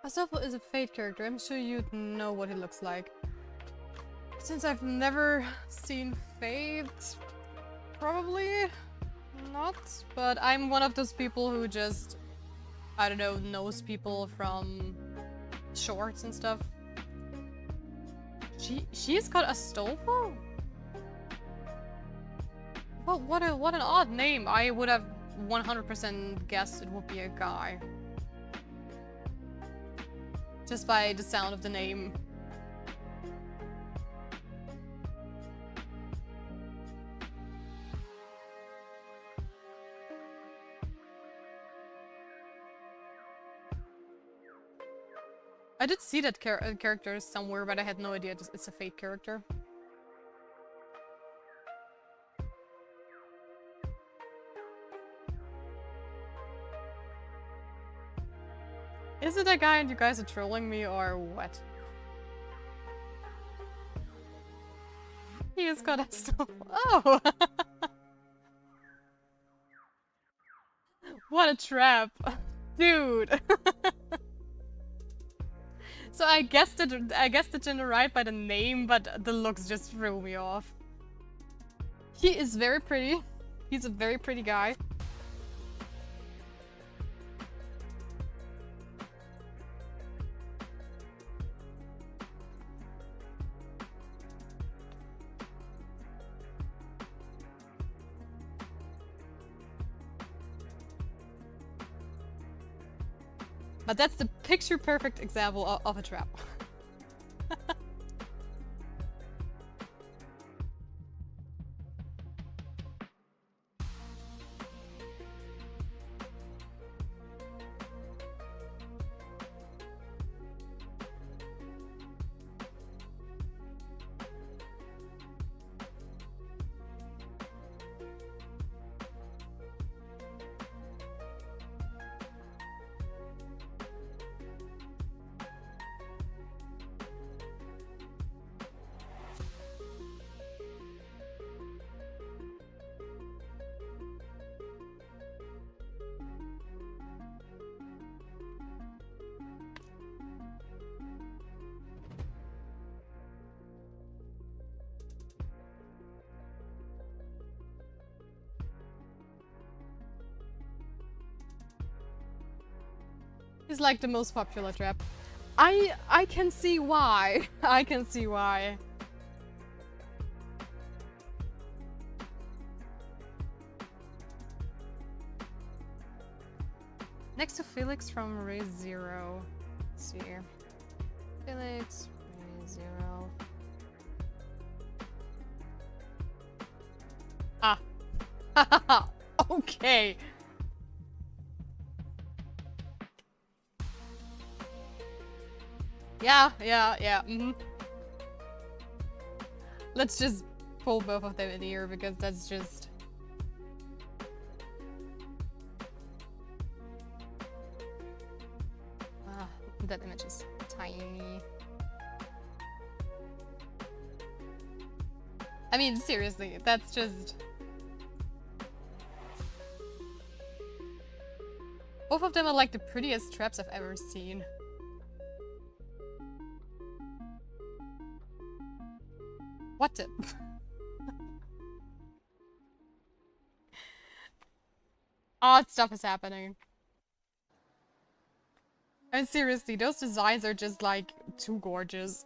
Asofu is a Fate character. I'm sure you'd know what he looks like. Since I've never seen Fate, probably not. But I'm one of those people who just, I don't know, knows people from shorts and stuff. She's got Astolfo? Well, what an odd name. I would have 100% guessed it would be a guy. Just by the sound of the name. I did see that character somewhere, but I had no idea it's a Fate character. Is it a guy and you guys are trolling me or what? He has got a stuff. Oh! What a trap. Dude! So I guessed it in the right by the name, but the looks just threw me off. He is very pretty. He's a very pretty guy. But that's the picture-perfect example of a trap. He's like the most popular trap. I can see why. I can see why. Next to Felix from Raise Zero. Let's see here. Felix, Raise Zero. Ah. Okay. Yeah. Let's just pull both of them in here because that's just... that image is tiny. I mean, seriously, that's just... Both of them are like the prettiest traps I've ever seen. What the... Odd stuff is happening. And seriously, those designs are just like too gorgeous.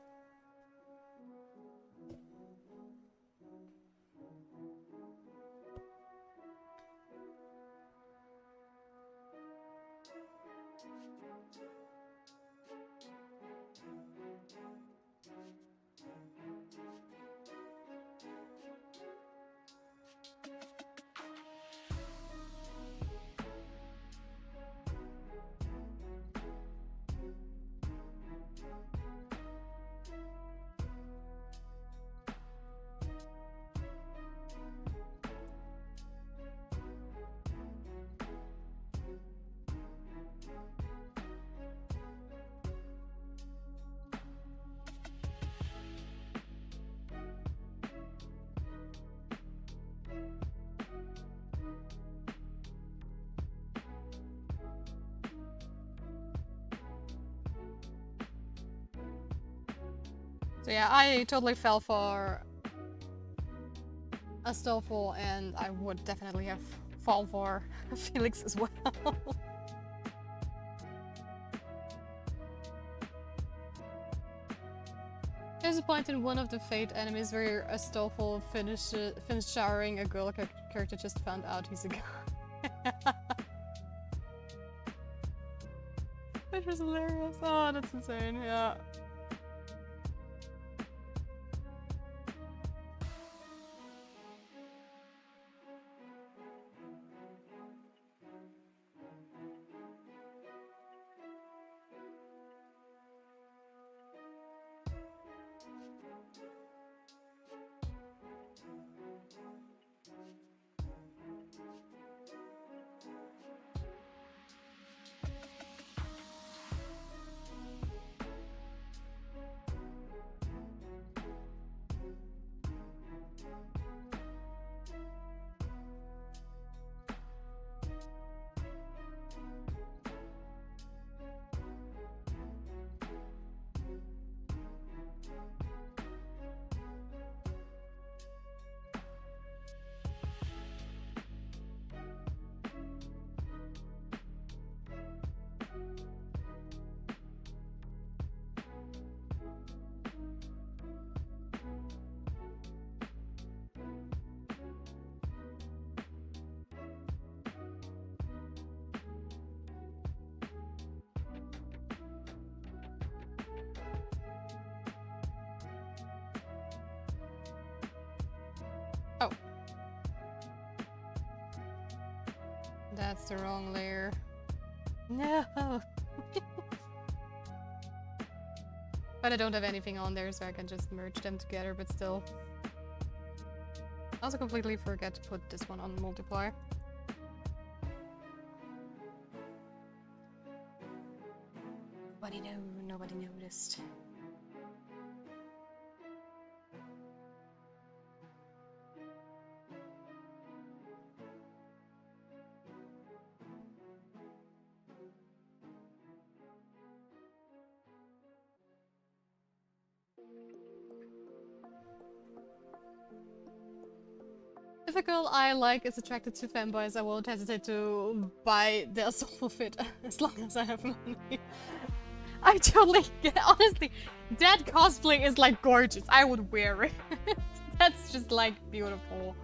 So yeah, I totally fell for Astolfo, and I would definitely have fallen for Felix as well. There's a point in one of the Fate enemies where Astolfo finished showering a girl character just found out he's a guy. Which was hilarious. Oh, that's insane, yeah. Oh. That's the wrong layer. No! But I don't have anything on there, so I can just merge them together, but still. I also completely forget to put this one on multiply. Nobody noticed. If a girl I like is attracted to femboys, I won't hesitate to buy their soulful fit as long as I have money. I totally get, honestly, that cosplay is like gorgeous. I would wear it. That's just like beautiful.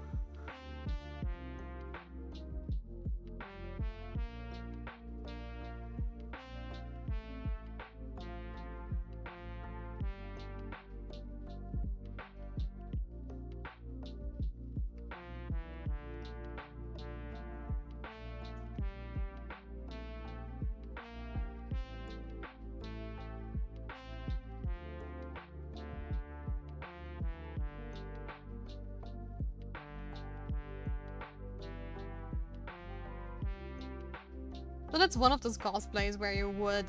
So that's one of those cosplays where you would,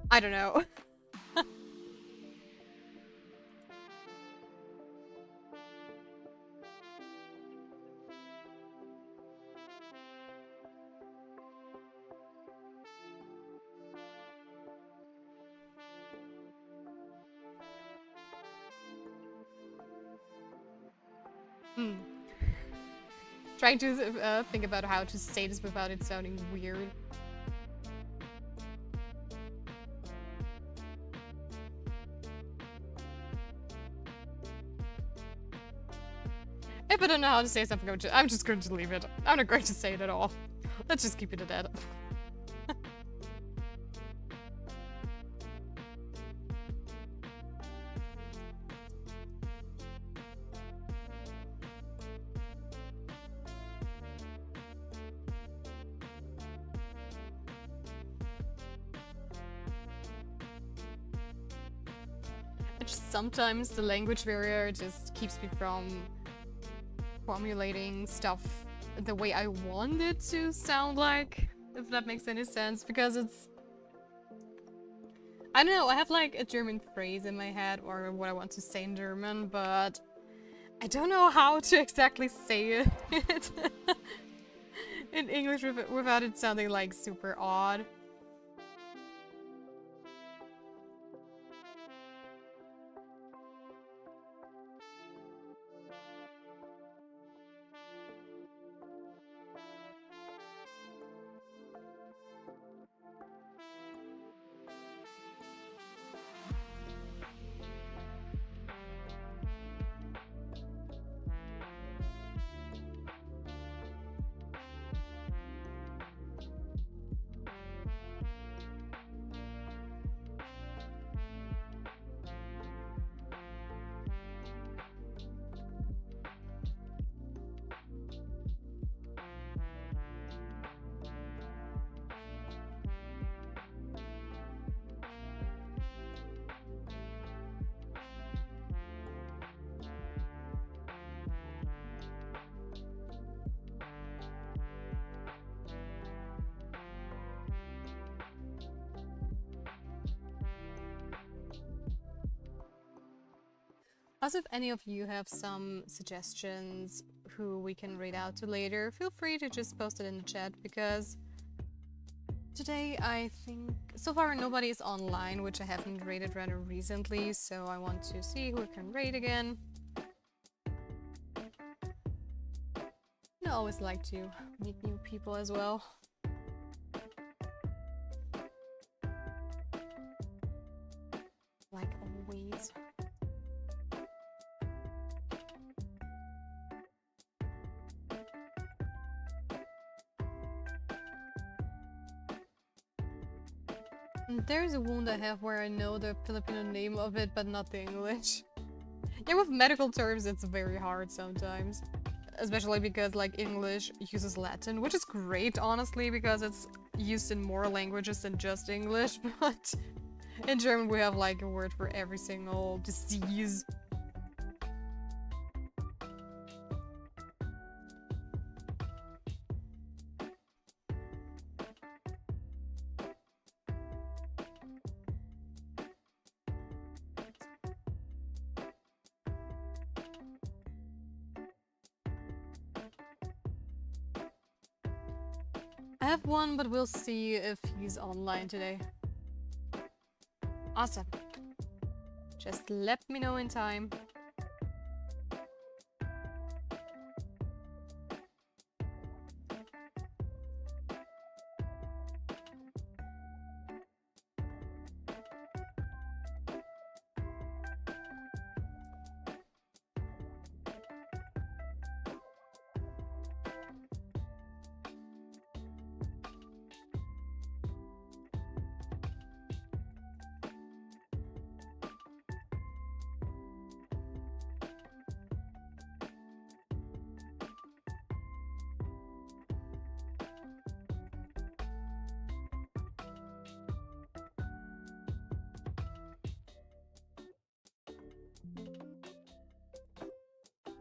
I don't know. Trying to think about how to say this without it sounding weird. If I don't know how to say something, I'm just going to leave it. I'm not going to say it at all. Let's just keep it at that. language, sometimes the language barrier just keeps me from formulating stuff the way I want it to sound like, if that makes any sense, because it's... I don't know, I have like a German phrase in my head or what I want to say in German, but I don't know how to exactly say it in English without it sounding like super odd. Also, if any of you have some suggestions who we can read out to later, feel free to just post it in the chat, because today I think so far nobody is online, which I haven't rated rather recently, so I want to see who I can raid again. I always like to meet new people as well. Like always. There's a wound I have where I know the Filipino name of it, but not the English. Yeah, with medical terms, it's very hard sometimes. Especially because, like, English uses Latin, which is great, honestly, because it's used in more languages than just English, but in German we have, like, a word for every single disease. I have one, but we'll see if he's online today. Awesome. Just let me know in time.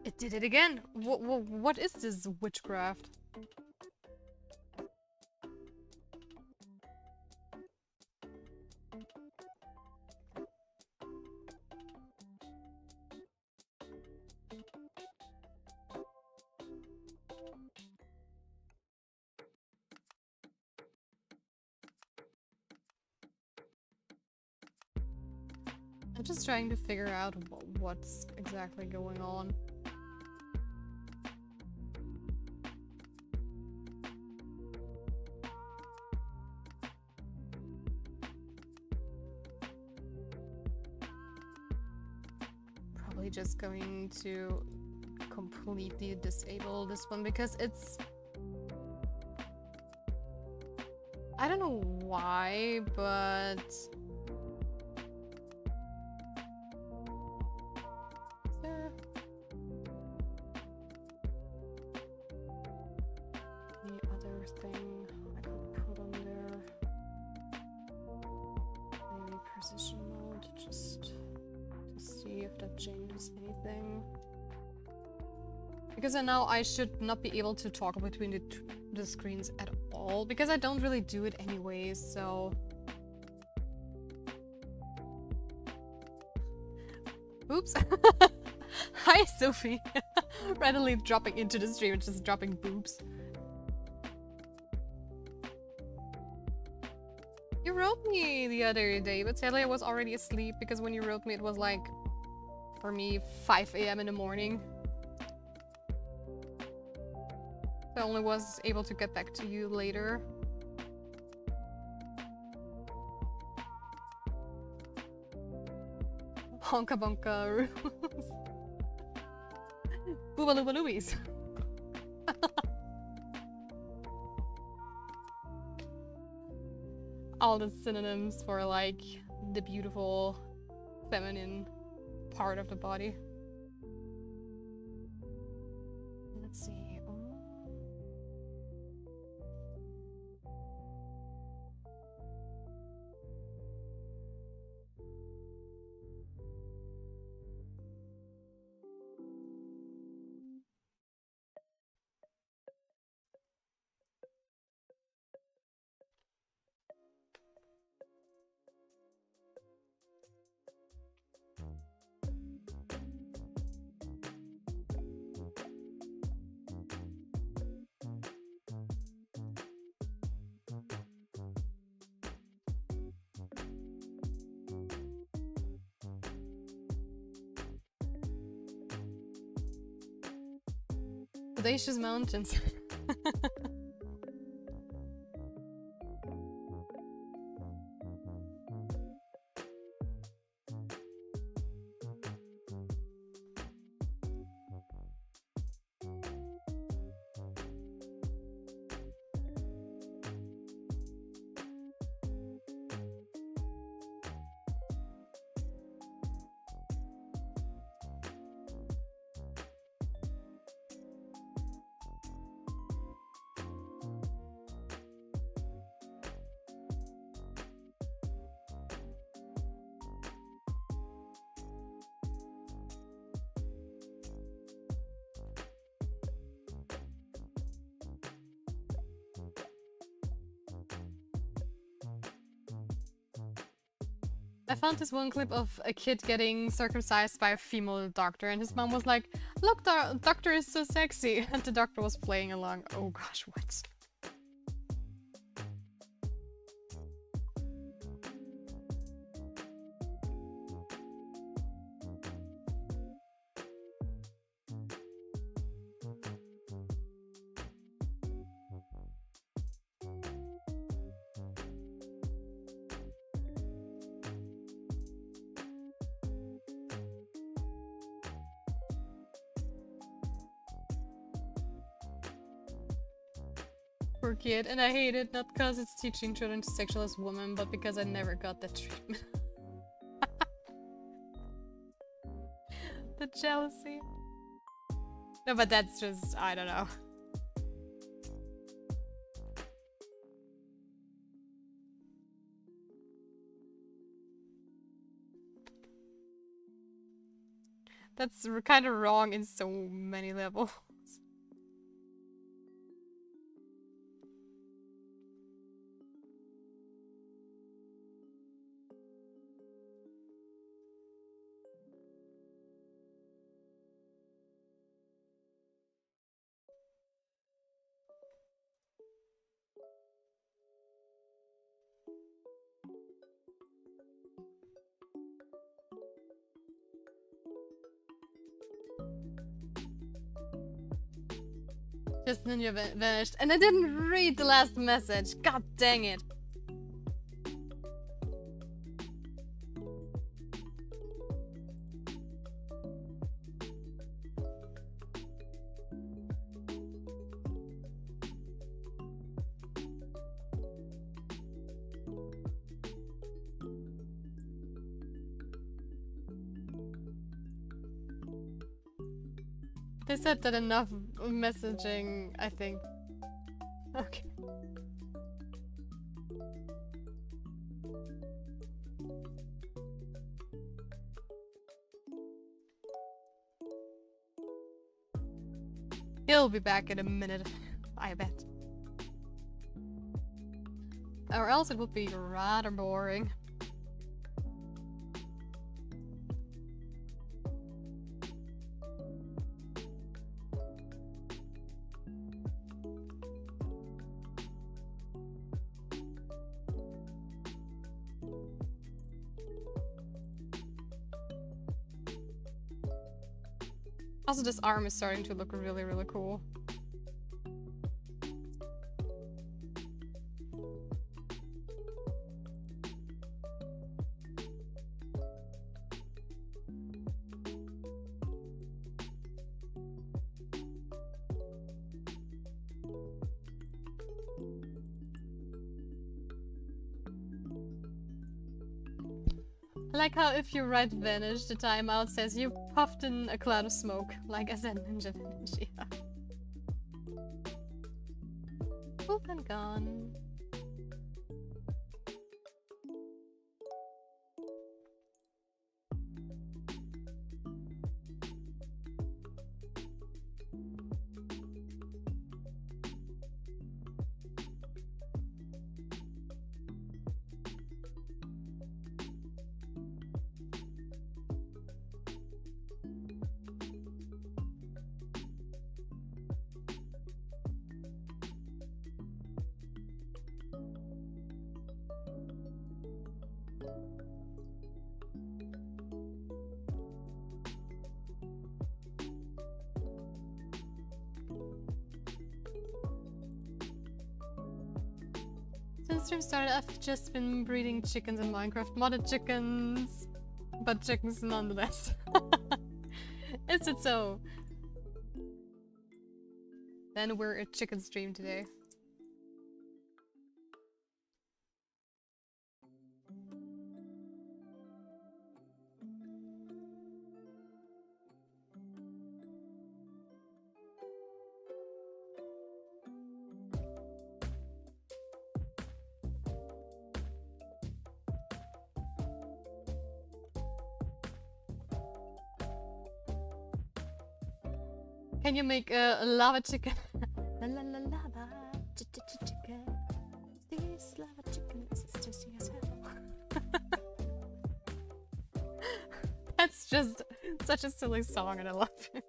It did it again! What is this witchcraft? I'm just trying to figure out what's exactly going on. Probably just going to completely disable this one because it's... I don't know why, but... if that changes anything. Because now I should not be able to toggle between the screens at all, because I don't really do it anyways, so... Oops. Hi, Sophie. Randomly dropping into the stream and just dropping boobs. You wrote me the other day, but sadly I was already asleep because when you wrote me it was like, for me, 5 AM in the morning. I only was able to get back to you later. Honka bonka rules. Boobalooba loobies. All the synonyms for like the beautiful feminine part of the body. Let's see. Audacious Mountains. I found this one clip of a kid getting circumcised by a female doctor, and his mom was like, "Look, the doctor is so sexy," and the doctor was playing along. Oh gosh, what? Poor kid, and I hate it, not because it's teaching children to sexualize women, but because I never got that treatment. The jealousy. No, but that's just, I don't know. That's kind of wrong in so many levels. Just Ninja vanished, and I didn't read the last message. God dang it. They said that enough messaging, I think. Okay. He'll be back in a minute, I bet. Or else it would be rather boring. Also, this arm is starting to look really, really cool. I like how if you write vanish, the timeout says you puffed in a cloud of smoke, like as a ninja vanish, yeah. Poof and gone. Since stream started, I've just been breeding chickens in Minecraft. Modded chickens, but chickens nonetheless. Is it so? Then we're a chicken stream today. Can you make a lava chicken? La la la lava chicken. This lava chicken is as tasty as hell. That's just such a silly song and I love it.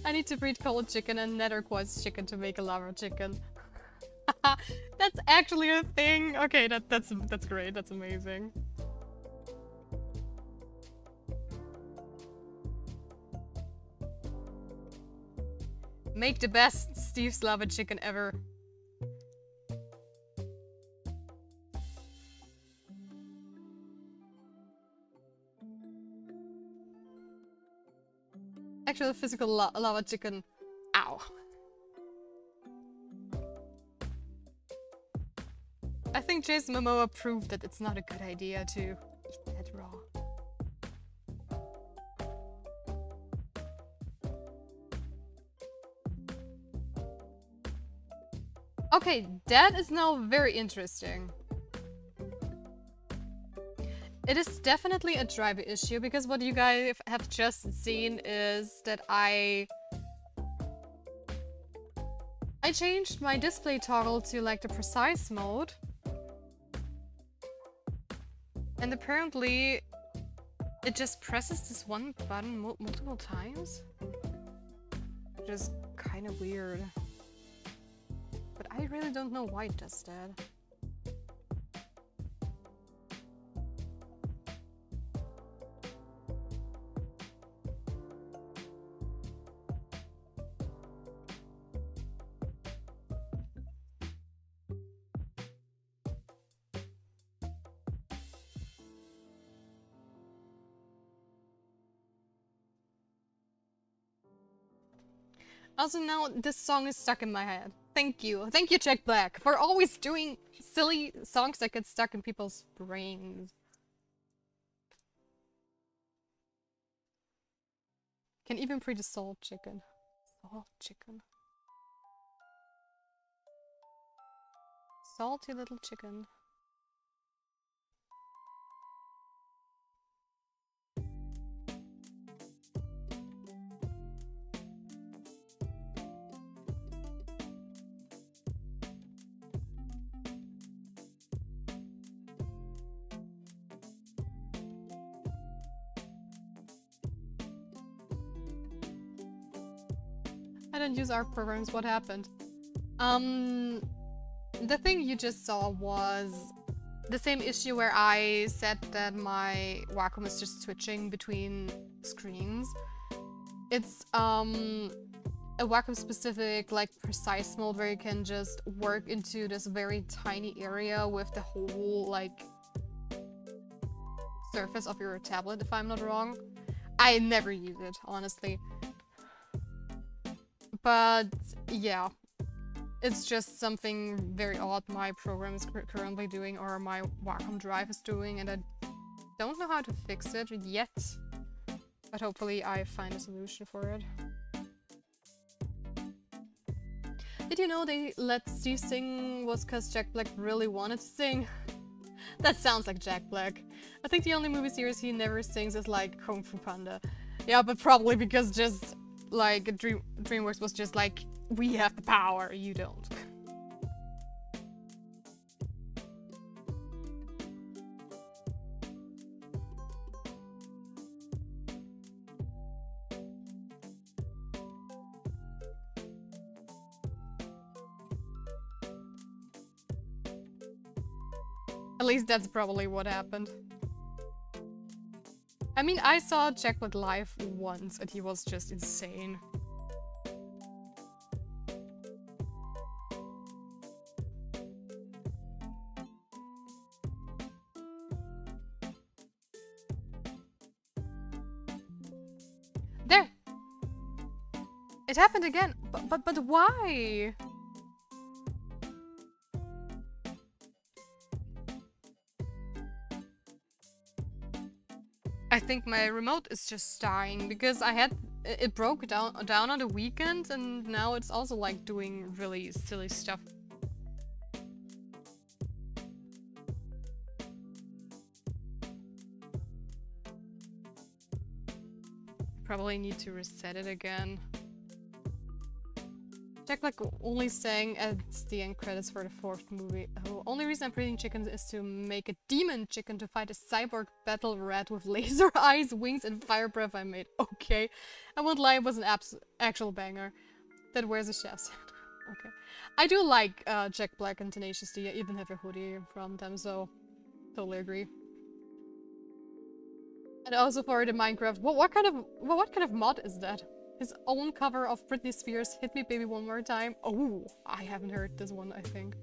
I need to breed cold chicken and nether quartz chicken to make a lava chicken. That's actually a thing. Okay, that's great. That's amazing. Make the best Steve's lava chicken ever. Actual physical lava chicken. Ow. I think Jason Momoa proved that it's not a good idea to eat that raw. Okay, that is now very interesting. It is definitely a driver issue because what you guys have just seen is that I changed my display toggle to like the precise mode. And apparently it just presses this one button multiple times. Which is kind of weird. But I really don't know why it does that. Also now this song is stuck in my head. Thank you. Thank you, Jack Black, for always doing silly songs that get stuck in people's brains. Can even pre the salt chicken. Salt chicken. Salty little chicken. I don't use ARC programs, what happened? The thing you just saw was the same issue where I said that my Wacom is just switching between screens. It's a Wacom specific, like, precise mode where you can just work into this very tiny area with the whole, like, surface of your tablet, if I'm not wrong. I never use it, honestly. But yeah, it's just something very odd my program is currently doing, or my Wacom drive is doing, and I don't know how to fix it yet. But hopefully I find a solution for it. Did you know they let Steve sing was cause Jack Black really wanted to sing? That sounds like Jack Black. I think the only movie series he never sings is like Kung Fu Panda. Yeah, but probably because just like DreamWorks was just like, we have the power, you don't. At least that's probably what happened. I mean, I saw Jack Black live once and he was just insane. There! It happened again! But why? I think my remote is just dying because it broke down on the weekend and now it's also like doing really silly stuff. Probably need to reset it again. Jack Black only sang at the end credits for the 4th movie. Oh, only reason I'm breeding chickens is to make a demon chicken to fight a cyborg battle rat with laser eyes, wings, and fire breath I made. Okay. I won't lie, it was an actual banger. That wears a chef's hat. Okay. I do like Jack Black and Tenacious D. I even have a hoodie from them, so totally agree. And also for the Minecraft, what kind of mod is that? His own cover of Britney Spears' Hit Me Baby One More Time. Oh, I haven't heard this one, I think.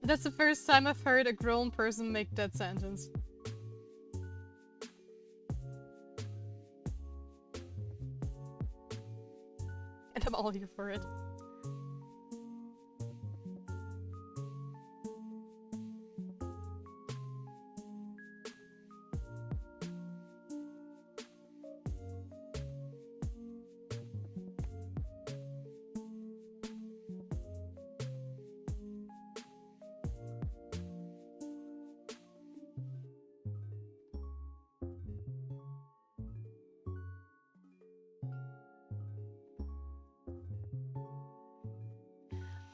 That's the first time I've heard a grown person make that sentence. And I'm all here for it.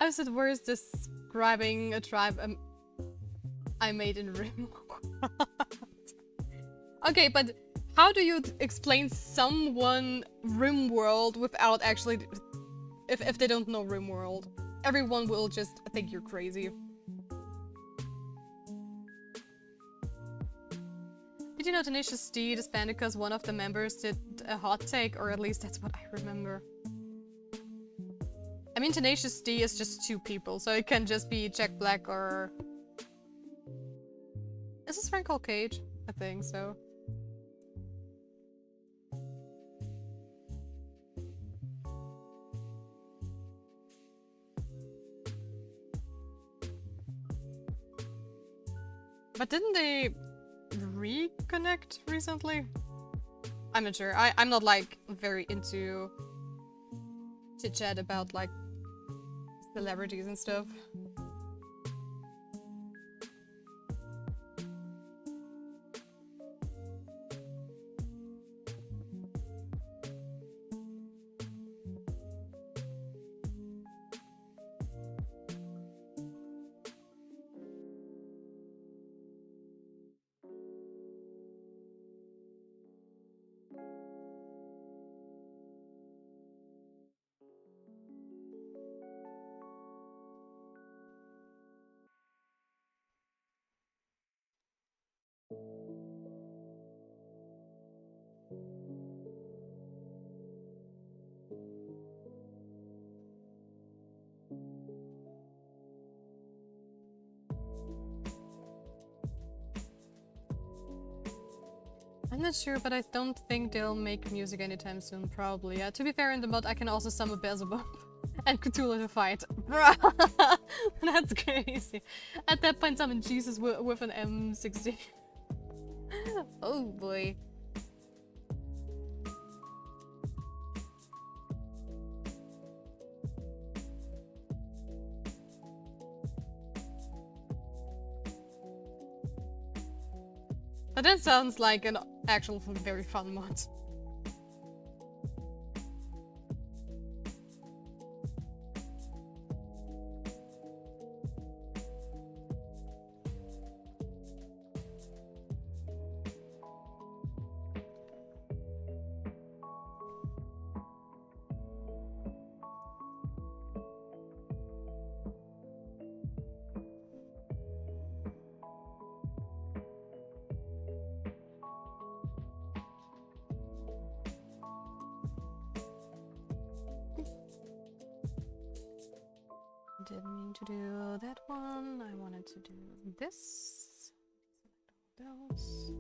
I was at worst describing a tribe I made in RimWorld. Okay, but how do you explain someone RimWorld without actually... If they don't know RimWorld? Everyone will just think you're crazy. Did you know Tenacious D disbanded because one of the members did a hot take? Or at least that's what I remember. I mean, Tenacious D is just 2 people, so it can just be Jack Black or... Is this friend called Cage? I think so. But didn't they reconnect recently? I'm not sure. I'm not like very into chit chat about like celebrities and stuff. I'm not sure, but I don't think they'll make music anytime soon, probably. To be fair, in the mod I can also summon Beelzebub and Cthulhu to fight. Bruh! That's crazy. At that point, summon Jesus with an M60. Oh boy. But that sounds like an actual very fun mod. Didn't mean to do that one. I wanted to do this. Those.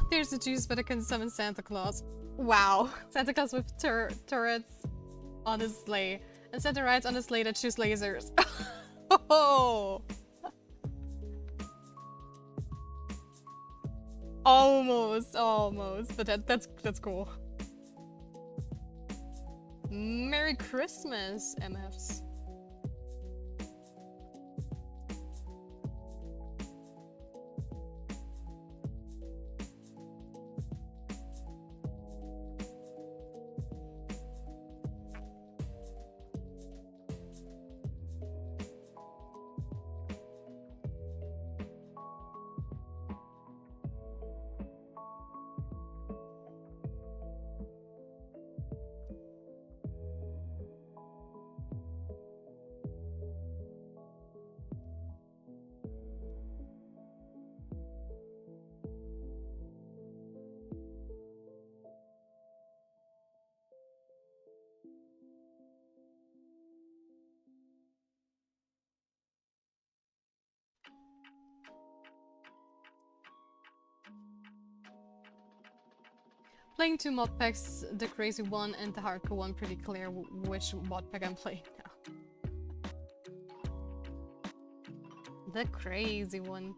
There's the juice, but I can summon Santa Claus. Wow. Santa Claus with turrets on his sleigh. And Santa rides on a sleigh that shoots lasers. Oh! Almost, but that's cool. Merry Christmas, MFs. Playing two mod packs, the crazy one and the hardcore one, pretty clear which mod pack I'm playing now. The crazy one.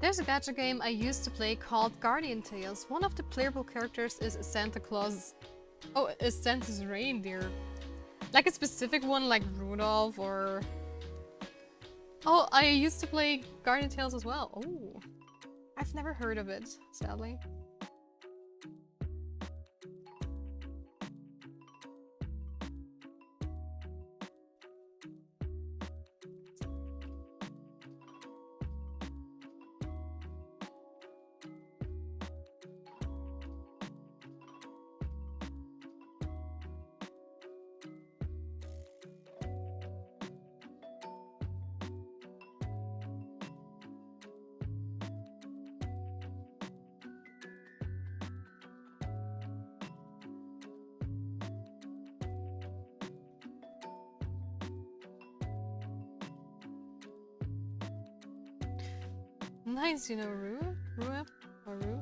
There's a gacha game I used to play called Guardian Tales. One of the playable characters is Santa Claus. Oh, is Santa's reindeer. Like a specific one like Rudolph or... Oh, I used to play Guardian Tales as well. Oh, I've never heard of it, sadly. Nice, you know, Rue? Or Rue?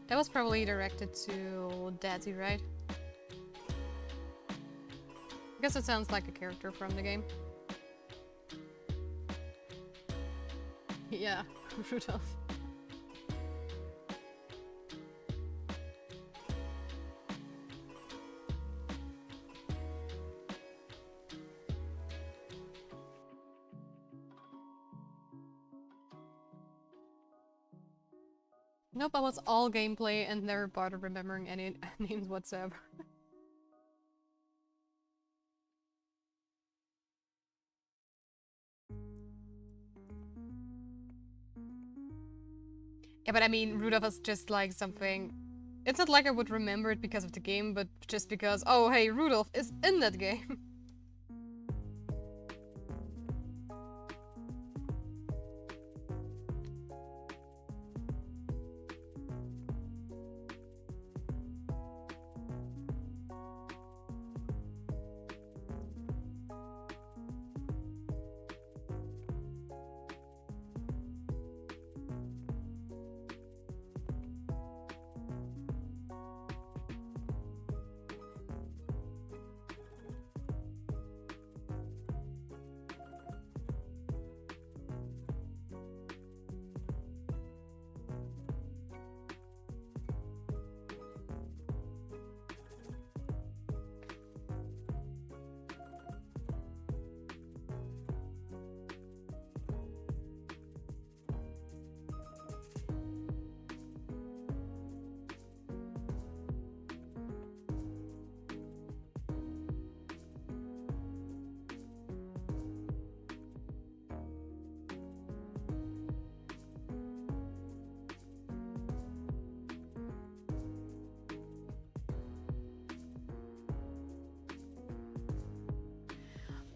That was probably directed to Daddy, right? I guess it sounds like a character from the game. Yeah, Rudolph. Nope, I was all gameplay and never bothered remembering any names whatsoever. Yeah, but I mean, Rudolph is just like something... It's not like I would remember it because of the game, but just because, oh hey, Rudolph is in that game.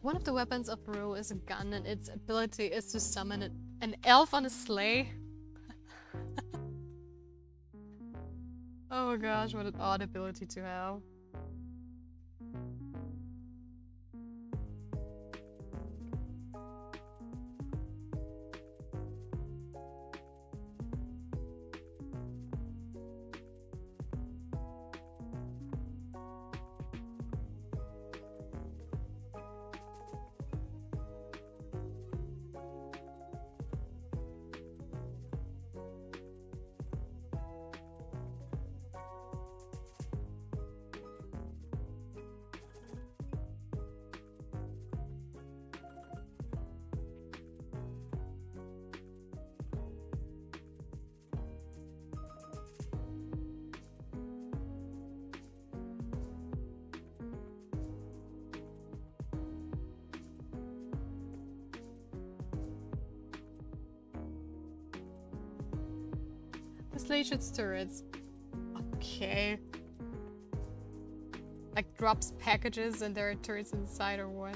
One of the weapons of Rue is a gun, and its ability is to summon an elf on a sleigh. Oh gosh, what an odd ability to have. The sleigh shoots turrets. Okay. Like drops packages and there are turrets inside or what?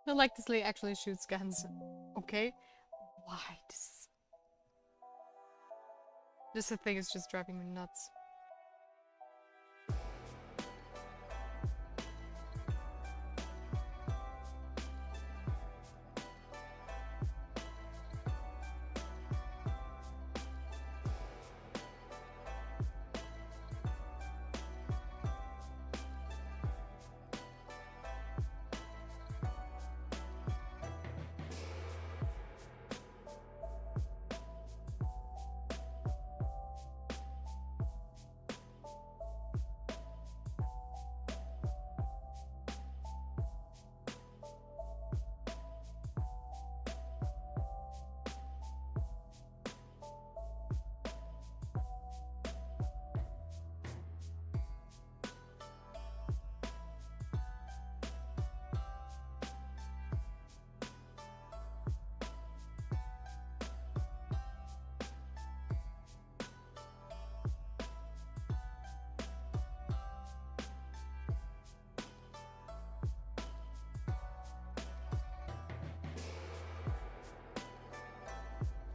I like this lady actually shoots guns. Okay. Why? This thing is just driving me nuts.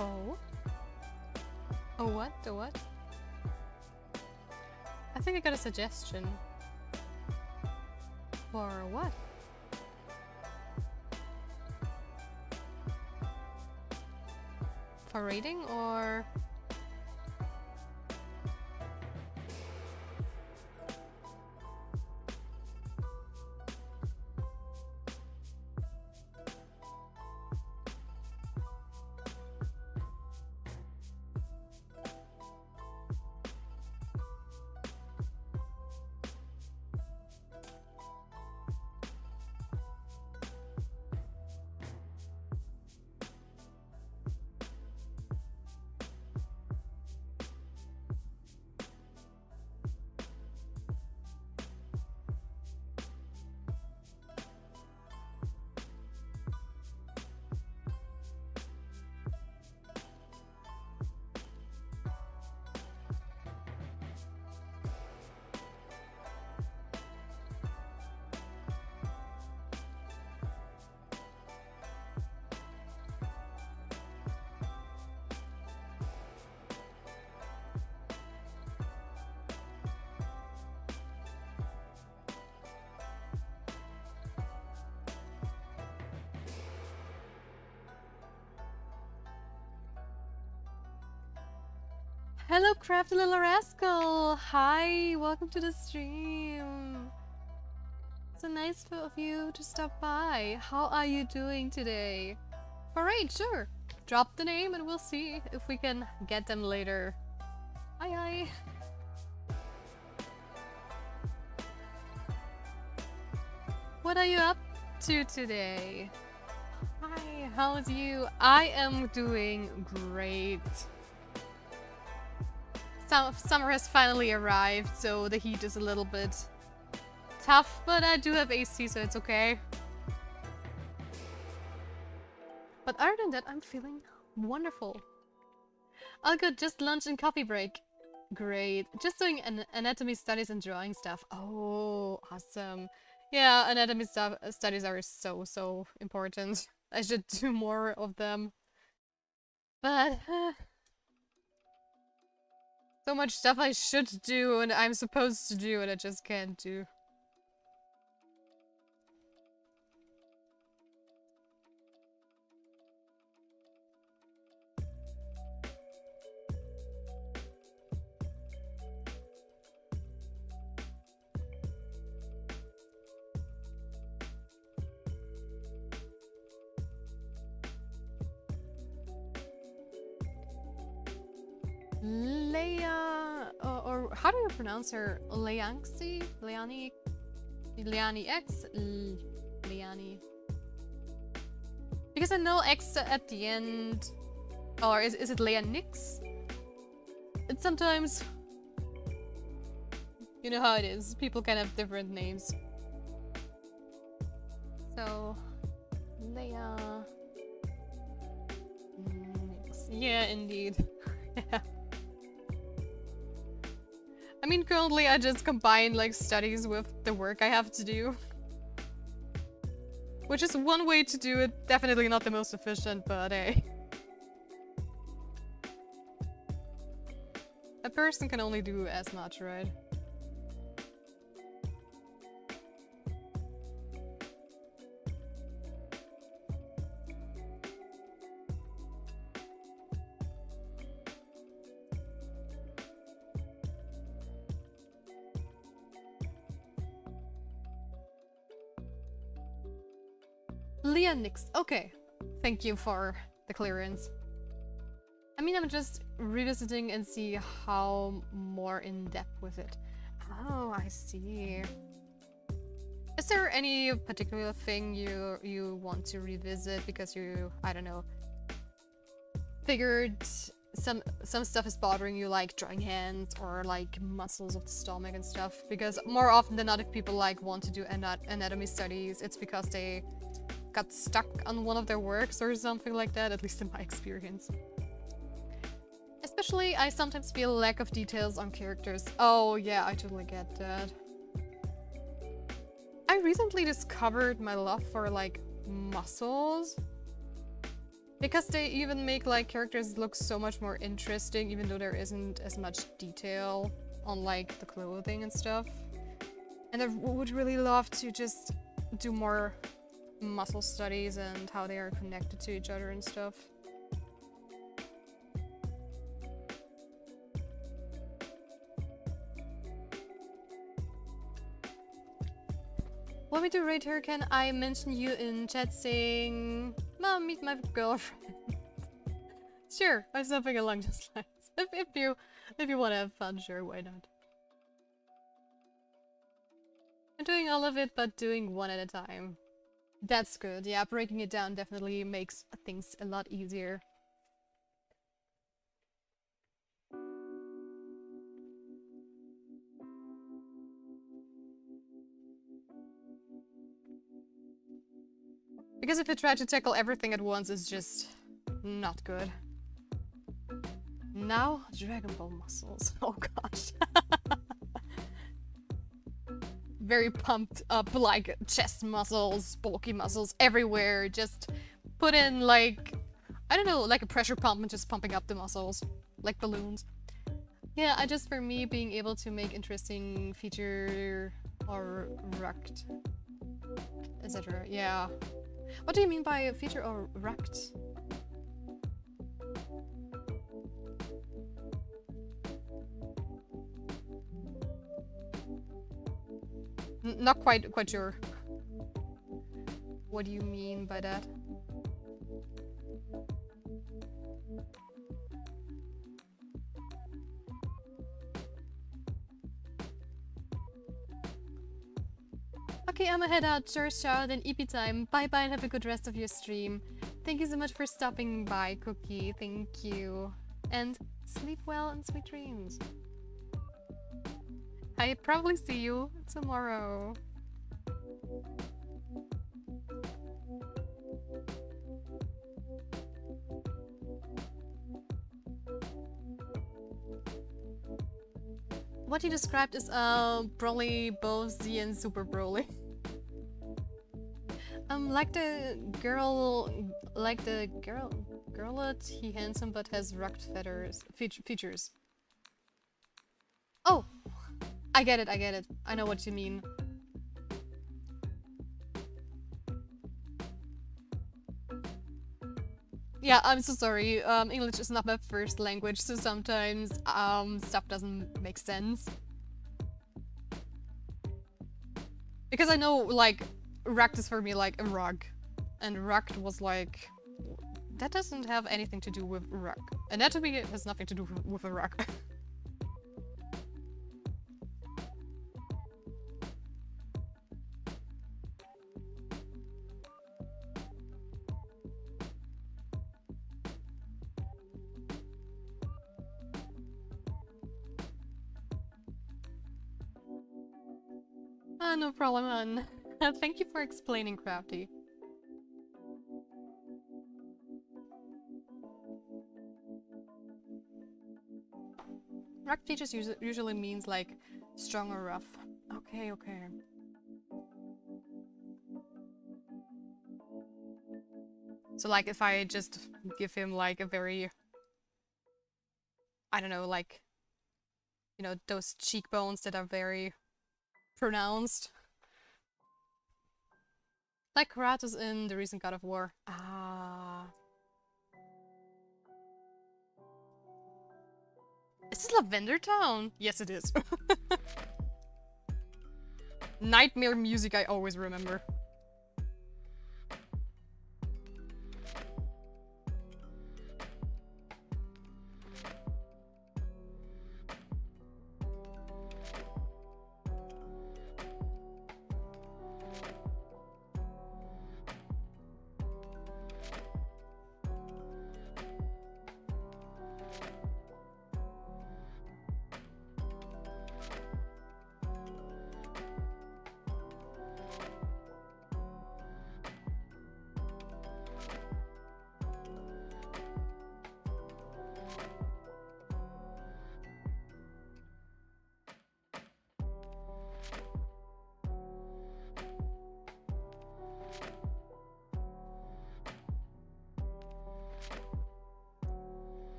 Oh. Oh, what? The what? I think I got a suggestion. For what? For rating or... Hello, Crafty Little Rascal! Hi, welcome to the stream. So nice of you to stop by. How are you doing today? Alright, sure. Drop the name and we'll see if we can get them later. Hi, hi. What are you up to today? Hi, how's you? I am doing great. Summer has finally arrived, so the heat is a little bit tough, but I do have AC, so it's okay. But other than that, I'm feeling wonderful. All good, just lunch and coffee break. Great. Just doing anatomy studies and drawing stuff. Oh, awesome. Yeah, anatomy studies are so important. I should do more of them. But... so much stuff I should do and I'm supposed to do and I just can't do. Leia, or how do you pronounce her? Leanxi? Leani? Leani X? Leani. Because I know X at the end. Or is it Leanix? It's sometimes... you know how it is. People can have different names. So... Leia... yeah, indeed. Yeah. I mean, currently I just combine like studies with the work I have to do. Which is one way to do it, definitely not the most efficient, but hey. A person can only do as much, right? Leonix, okay. Thank you for the clearance. I mean, I'm just revisiting and see how more in depth with it. Oh, I see. Is there any particular thing you want to revisit because you, I don't know, figured some stuff is bothering you, like drawing hands or like muscles of the stomach and stuff? Because more often than not, if people like want to do anatomy studies, it's because they got stuck on one of their works or something like that, at least in my experience. Especially, I sometimes feel lack of details on characters. Oh yeah, I totally get that. I recently discovered my love for like muscles. Because they even make like characters look so much more interesting, even though there isn't as much detail on like the clothing and stuff. And I would really love to just do more muscle studies and how they are connected to each other and stuff. When we do Raid Her, can I mention you in chat saying, "Mom, meet my girlfriend"? Sure, or something along those lines. If you want to have fun, sure, why not? I'm doing all of it, but doing one at a time. That's good. Yeah, breaking it down definitely makes things a lot easier. Because if you try to tackle everything at once, it's just not good. Now, Dragon Ball muscles. Oh gosh. Very pumped up, like chest muscles, bulky muscles everywhere. Just put in like, I don't know, like a pressure pump and just pumping up the muscles. Like balloons. Yeah, I just, for me, being able to make interesting feature or rucked, etc. Yeah. What do you mean by feature or rucked? Not quite sure. What do you mean by that? Okay, I'ma head out. Church out and EP time. Bye bye and have a good rest of your stream. Thank you so much for stopping by, Cookie. Thank you. And sleep well and sweet dreams. I probably see you tomorrow. What you described is Broly, both Z and Super Broly. Like the girllet, he handsome but has rugged features. Oh! I get it. I know what you mean. Yeah, I'm so sorry. English is not my first language, so sometimes stuff doesn't make sense. Because I know, like, rugged is for me like a rug. And rugged was like... That doesn't have anything to do with rug. Anatomy has nothing to do with a rug. No problem, man. Thank you for explaining, Crafty. Rugged features usually means like strong or rough. Okay. So like if I just give him like a very, I don't know, like, you know, those cheekbones that are very pronounced. Like Kratos in the recent God of War. Ah. Is this Lavender Town? Yes, it is. Nightmare music I always remember.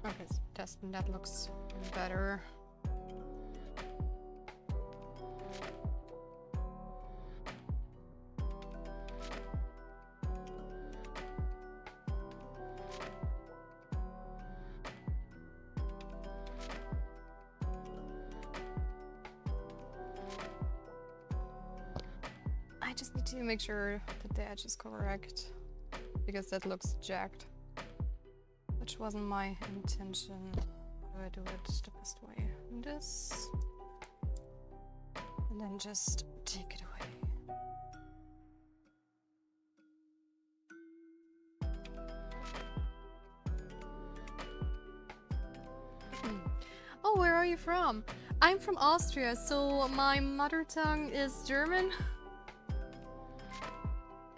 Okay, so testing that looks better. I just need to make sure that the edge is correct, because that looks jagged, which wasn't my intention. How do I do it the best way? This, and then just take it away. Oh, where are you from? I'm from Austria, so my mother tongue is German.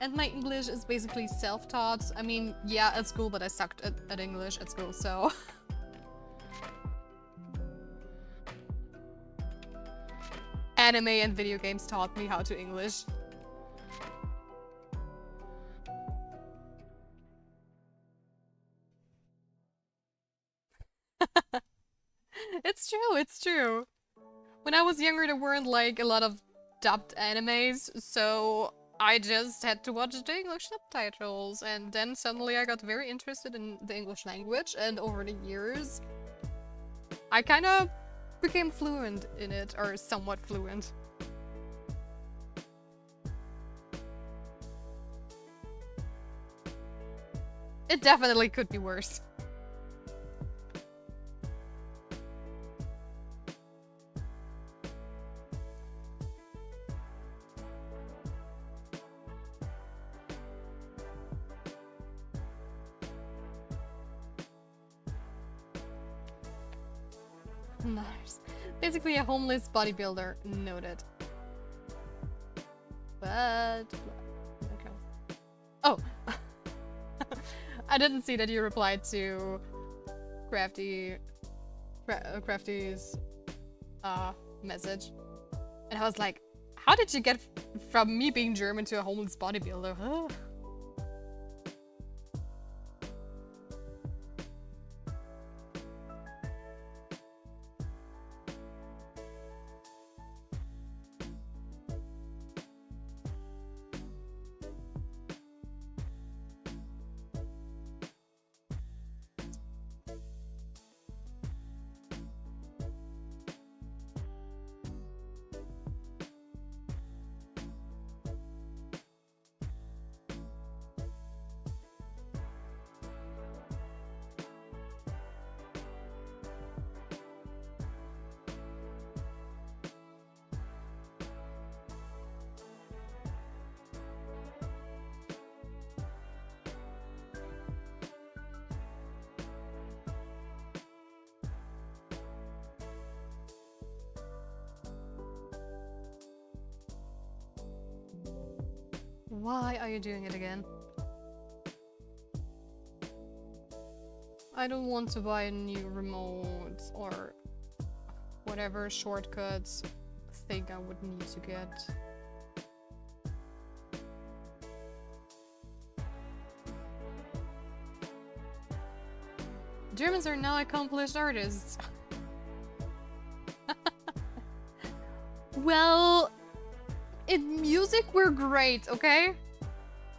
And my English is basically self-taught. I mean, yeah, at school, but I sucked at English at school, so... Anime and video games taught me how to English. It's true, it's true. When I was younger, there weren't like a lot of dubbed animes, so I just had to watch the English subtitles, and then suddenly I got very interested in the English language, and over the years, I kind of became fluent in it, or somewhat fluent. It definitely could be worse. Nice. Basically a homeless bodybuilder, noted. But... okay. Oh! I didn't see that you replied to Crafty's message. And I was like, how did you get from me being German to a homeless bodybuilder? Huh? Why are you doing it again? I don't want to buy a new remote or whatever shortcuts thing I would need to get. Germans are now accomplished artists. Well, in music we're great, okay?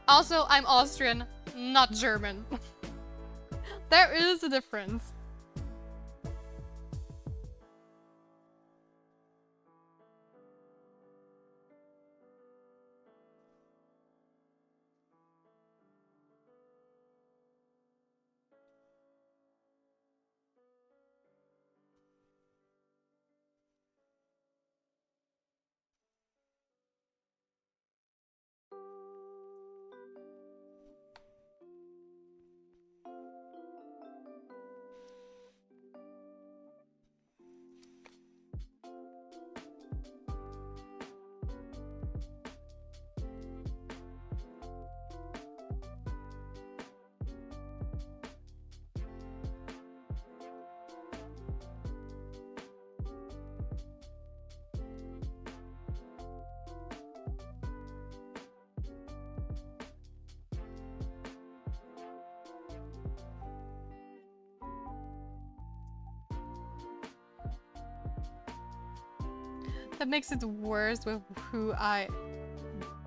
Also, I'm Austrian, not German. There is a difference. That makes it worse with who I...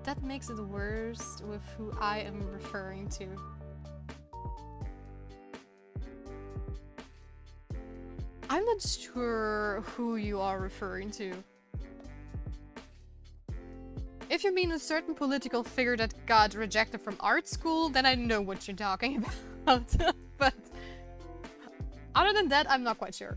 That makes it worse with who I am referring to. I'm not sure who you are referring to. If you mean a certain political figure that got rejected from art school, then I know what you're talking about. But other than that, I'm not quite sure.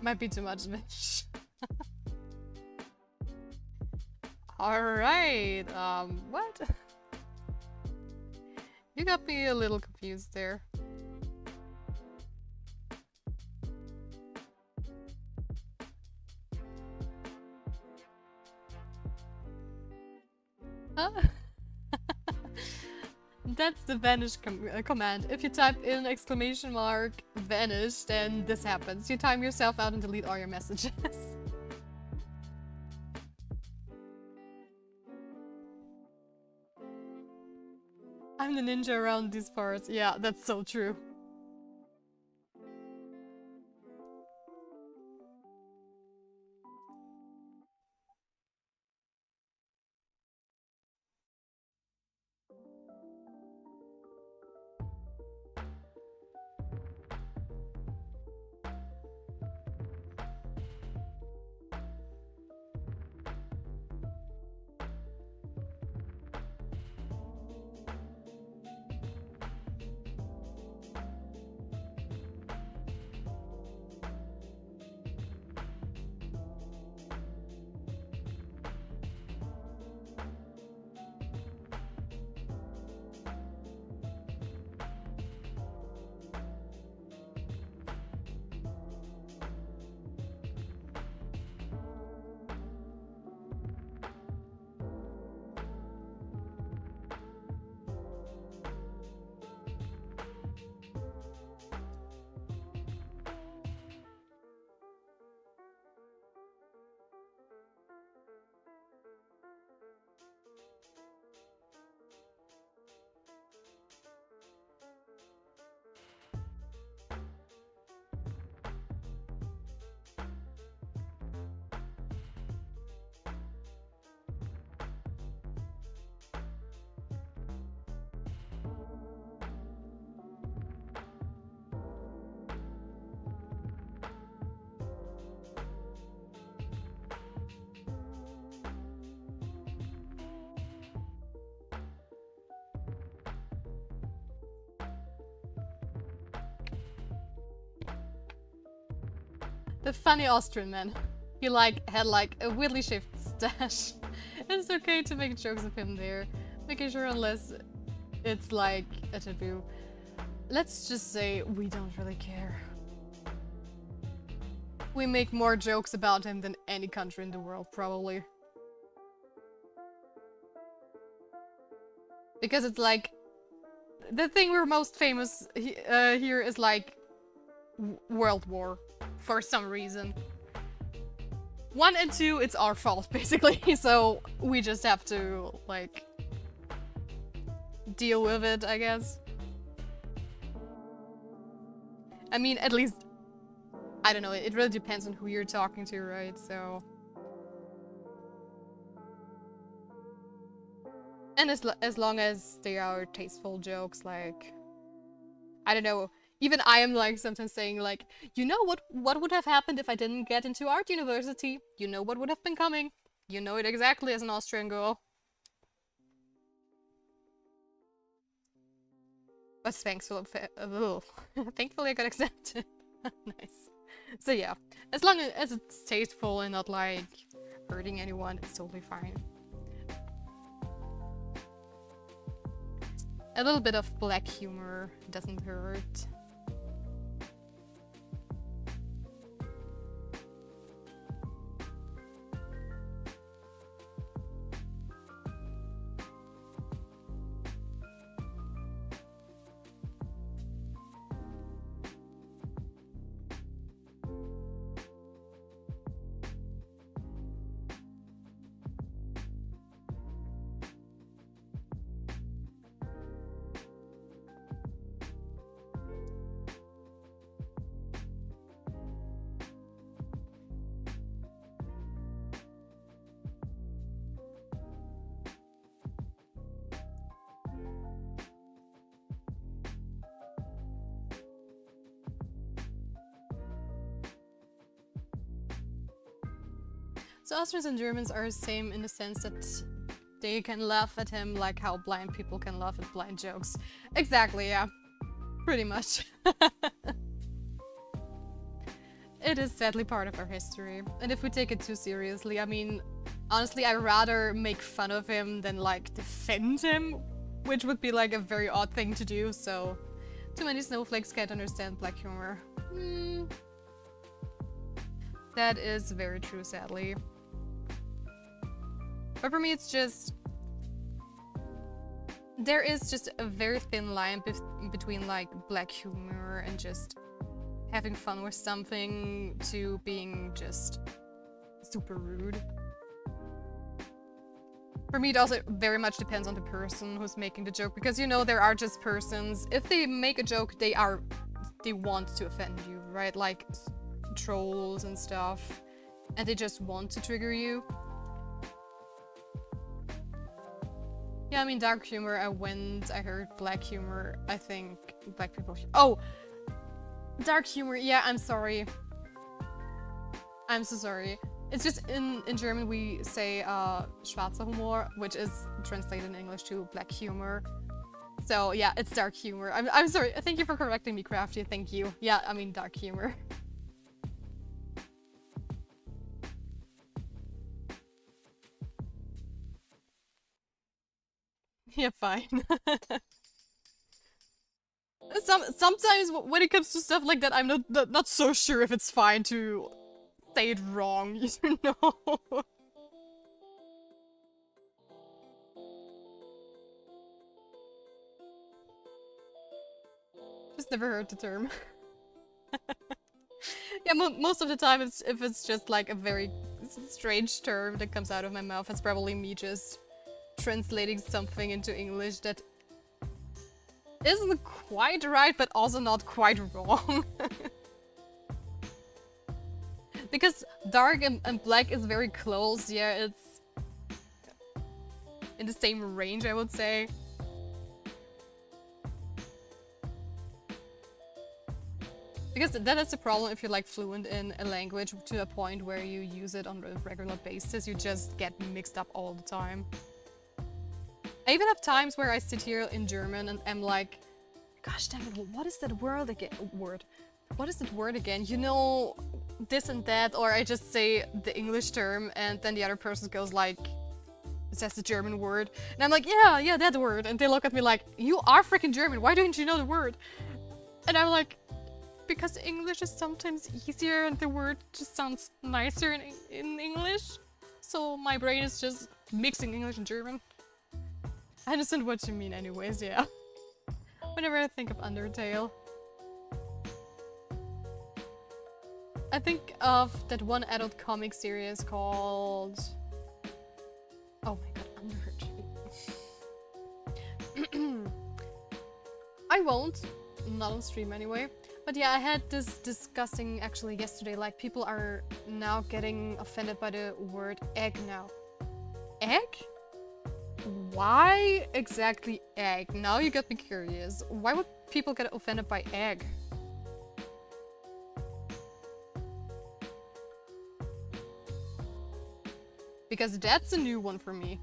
Might be too much, bitch. Alright, what? You got me a little confused there. Huh? That's the vanish command. If you type in exclamation mark vanish, then this happens. You time yourself out and delete all your messages. I'm the ninja around these parts. Yeah, that's so true. The funny Austrian man. He had a weirdly shifts. mustache. It's okay to make jokes of him there. Making sure unless it's like a taboo. Let's just say we don't really care. We make more jokes about him than any country in the world, probably. Because it's like... The thing we're most famous here is like... World War. For some reason. 1 and 2, it's our fault, basically. So we just have to, like... deal with it, I guess. I mean, at least... I don't know, it really depends on who you're talking to, right? So... And as long as they are tasteful jokes, like... I don't know, even I am like sometimes saying like, you know what would have happened if I didn't get into art university? You know what would have been coming? You know it exactly as an Austrian girl. But thankfully I got accepted. Nice. So yeah, as long as it's tasteful and not like hurting anyone, it's totally fine. A little bit of black humor doesn't hurt. So Austrians and Germans are the same in the sense that they can laugh at him like how blind people can laugh at blind jokes. Exactly, yeah. Pretty much. It is sadly part of our history. And if we take it too seriously, I mean, honestly, I'd rather make fun of him than like defend him, which would be like a very odd thing to do, so too many snowflakes can't understand black humor. That is very true, sadly. But for me, it's just... There is just a very thin line between like black humor and just having fun with something to being just super rude. For me, it also very much depends on the person who's making the joke, because you know there are just persons, if they make a joke, they want to offend you, right? Like trolls and stuff, and they just want to trigger you. Yeah, I mean, dark humor, I heard black humor, I think black people... Oh! Dark humor, yeah, I'm sorry. I'm so sorry. It's just in German we say schwarzer Humor, which is translated in English to black humor. So yeah, it's dark humor. I'm sorry, thank you for correcting me, Crafty, thank you. Yeah, I mean dark humor. Yeah, fine. Sometimes when it comes to stuff like that, I'm not so sure if it's fine to say it wrong, you know? Just never heard the term. Yeah, most of the time, if it's just like a very strange term that comes out of my mouth, it's probably me just translating something into English that isn't quite right, but also not quite wrong. Because dark and black is very close, yeah, it's in the same range, I would say. Because that is the problem if you're like fluent in a language to a point where you use it on a regular basis, you just get mixed up all the time. I even have times where I sit here in German and I'm like, gosh damn it, what is that word again? What is that word again? You know, this and that, or I just say the English term and then the other person goes like, says the German word, and I'm like, yeah, that word, and they look at me like, you are freaking German, why don't you know the word? And I'm like, because English is sometimes easier and the word just sounds nicer in English, so my brain is just mixing English and German. I understand what you mean anyways, yeah. Whenever I think of Undertale. I think of that one adult comic series called... Oh my god, Undertale. I won't. Not on stream anyway. But yeah, I had this discussing actually yesterday, like people are now getting offended by the word egg now. Egg? Why exactly egg? Now you got me curious. Why would people get offended by egg? Because that's a new one for me.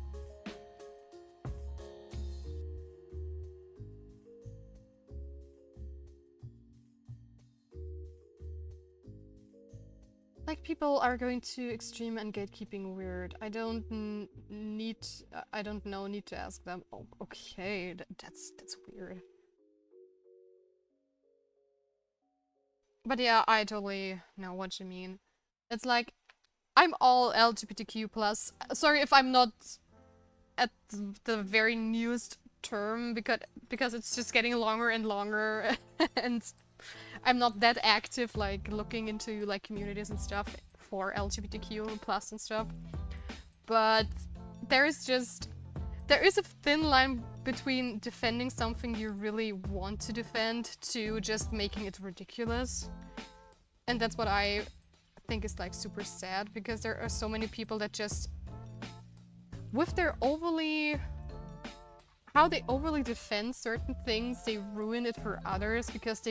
Like, people are going to extreme and gatekeeping weird. I don't need to ask them. Oh, okay, that's weird. But yeah, I totally know what you mean. It's like, I'm all LGBTQ+. Sorry if I'm not at the very newest term, because it's just getting longer and longer, and I'm not that active, like, looking into, like, communities and stuff for LGBTQ+ and stuff. But there is a thin line between defending something you really want to defend to just making it ridiculous. And that's what I think is, like, super sad, because there are so many people that just, with their how they overly defend certain things, they ruin it for others, because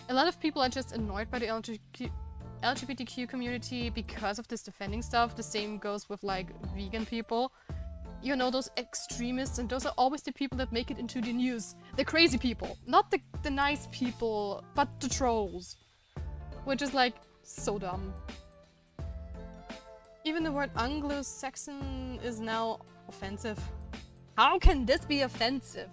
a lot of people are just annoyed by the LGBTQ community because of this defending stuff. The same goes with, like, vegan people. You know, those extremists, and those are always the people that make it into the news. The crazy people. Not the nice people, but the trolls. Which is, like, so dumb. Even the word Anglo-Saxon is now offensive. How can this be offensive?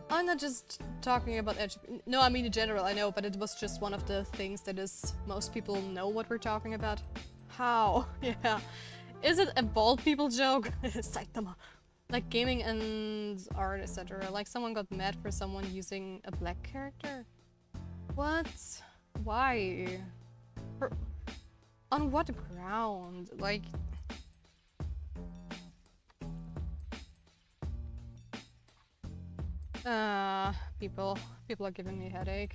I'm not just talking about LGBT. No, I mean in general, I know, but it was just one of the things that most people know what we're talking about. How? Yeah. Is it a bald people joke? Saitama. Like gaming and art, etc. Like someone got mad for someone using a black character? What? Why? On what ground? Like... People are giving me a headache.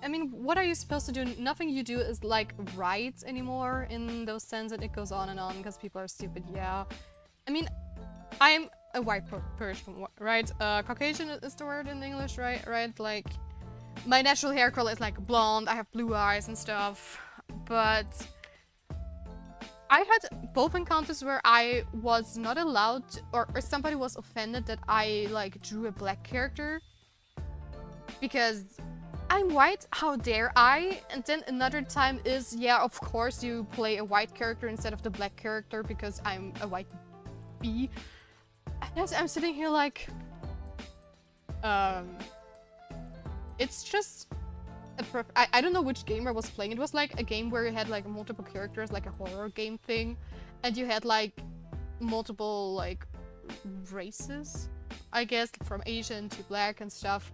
I mean, what are you supposed to do? Nothing you do is, like, right anymore in those sense, and it goes on and on because people are stupid, yeah. I mean, I'm a white person, right? Caucasian is the word in English, right? Like, my natural hair color is, like, blonde, I have blue eyes and stuff, but... I had both encounters where I was not allowed to, or somebody was offended that I, like, drew a black character. Because I'm white, how dare I? And then another time is, yeah, of course you play a white character instead of the black character because I'm a white bee. And I'm sitting here like... It's just... I don't know which game I was playing. It was like a game where you had like multiple characters, like a horror game thing, and you had like multiple like races, I guess, from Asian to black and stuff.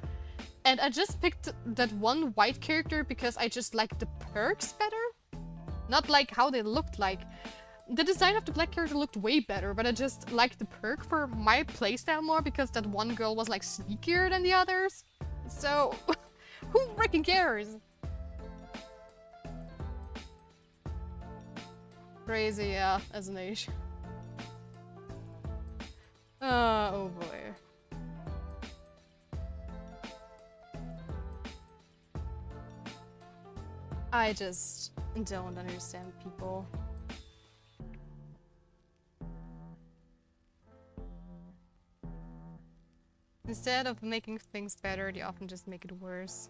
And I just picked that one white character because I just liked the perks better, not like how they looked like. The design of the black character looked way better, but I just liked the perk for my playstyle more because that one girl was like sneakier than the others. So... Who freaking cares? Crazy, yeah, as an age. Oh boy. I just don't understand people. Instead of making things better, they often just make it worse.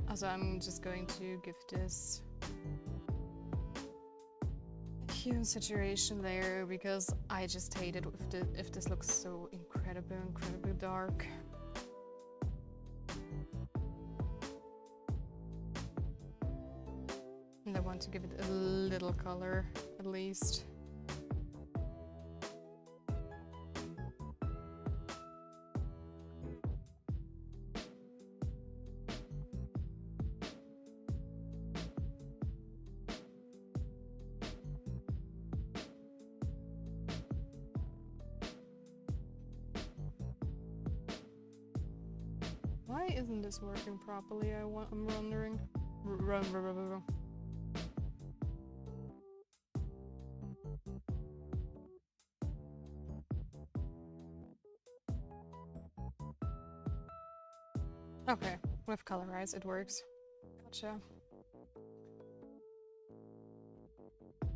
Also, I'm just going to give this a hue saturation layer because I just hate it if this looks so incredibly dark. And I want to give it a little color, at least. Why isn't this working properly? I'm wondering. Okay, with colorize it works. Gotcha.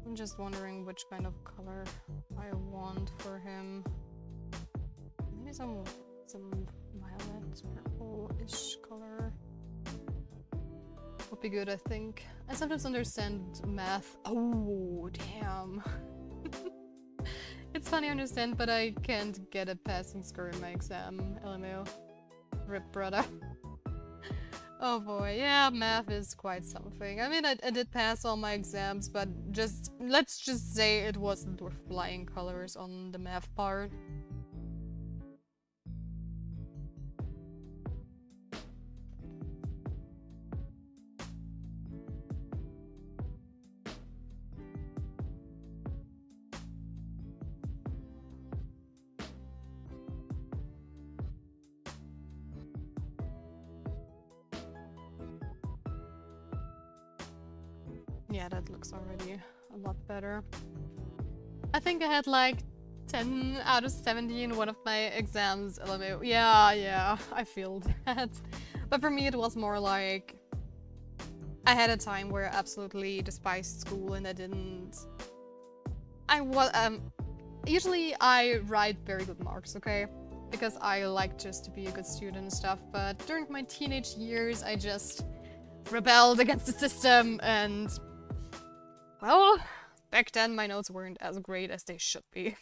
I'm just wondering which kind of color I want for him. Maybe some violet, purple-ish color would be good, I think. I sometimes understand math. Oh, damn. It's funny, I understand, but I can't get a passing score in my exam. LMAO. Rip, brother. Oh boy, yeah, math is quite something. I mean, I did pass all my exams, but let's just say it wasn't worth flying colors on the math part. Yeah, that looks already a lot better. I think I had like 10 out of 70 in one of my exams. LMAO. Yeah, I feel that. But for me it was more like I had a time where I absolutely despised school and usually I write very good marks, okay? Because I like just to be a good student and stuff, but during my teenage years I just rebelled against the system and well, back then my notes weren't as great as they should be.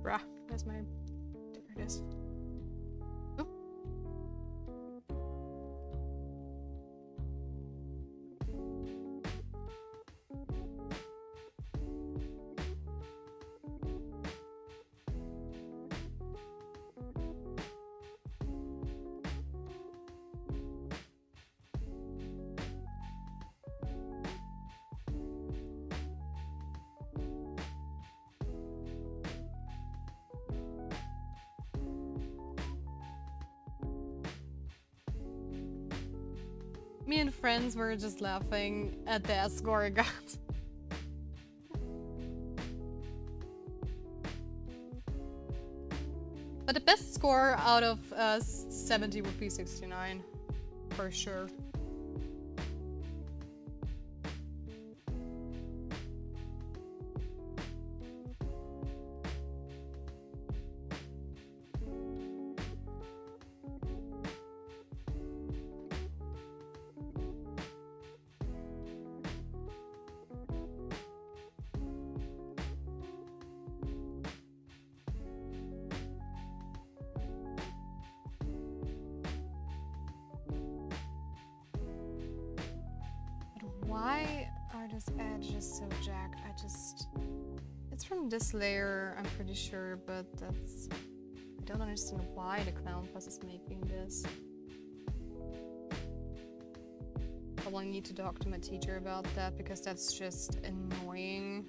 Bruh, where's my... There it is. Oop. Me and friends were just laughing at the score I got. But the best score out of 70 would be 69, for sure. Why are these edges so jagged? It's from this layer, I'm pretty sure, but I don't understand why the Clown Plus is making this. Probably need to talk to my teacher about that because that's just annoying.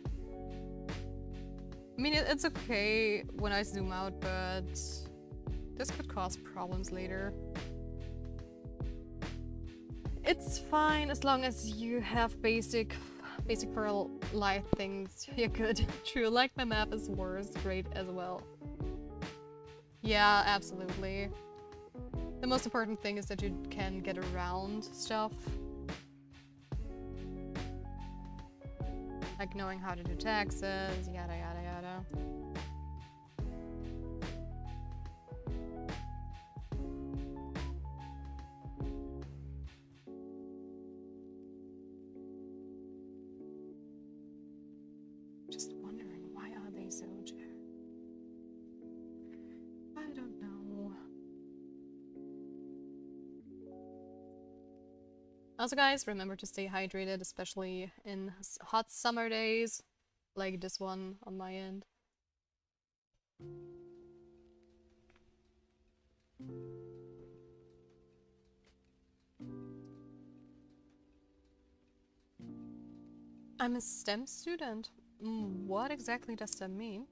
I mean, it's okay when I zoom out, but this could cause problems later. It's fine as long as you have basic for life things. You're good. True, like my map is worse, great as well. Yeah, absolutely. The most important thing is that you can get around stuff. Like knowing how to do taxes, yada yada yada. Just wondering, why are they so jacked? I don't know. Also guys, remember to stay hydrated, especially in hot summer days, like this one on my end. I'm a STEM student. What exactly does that mean?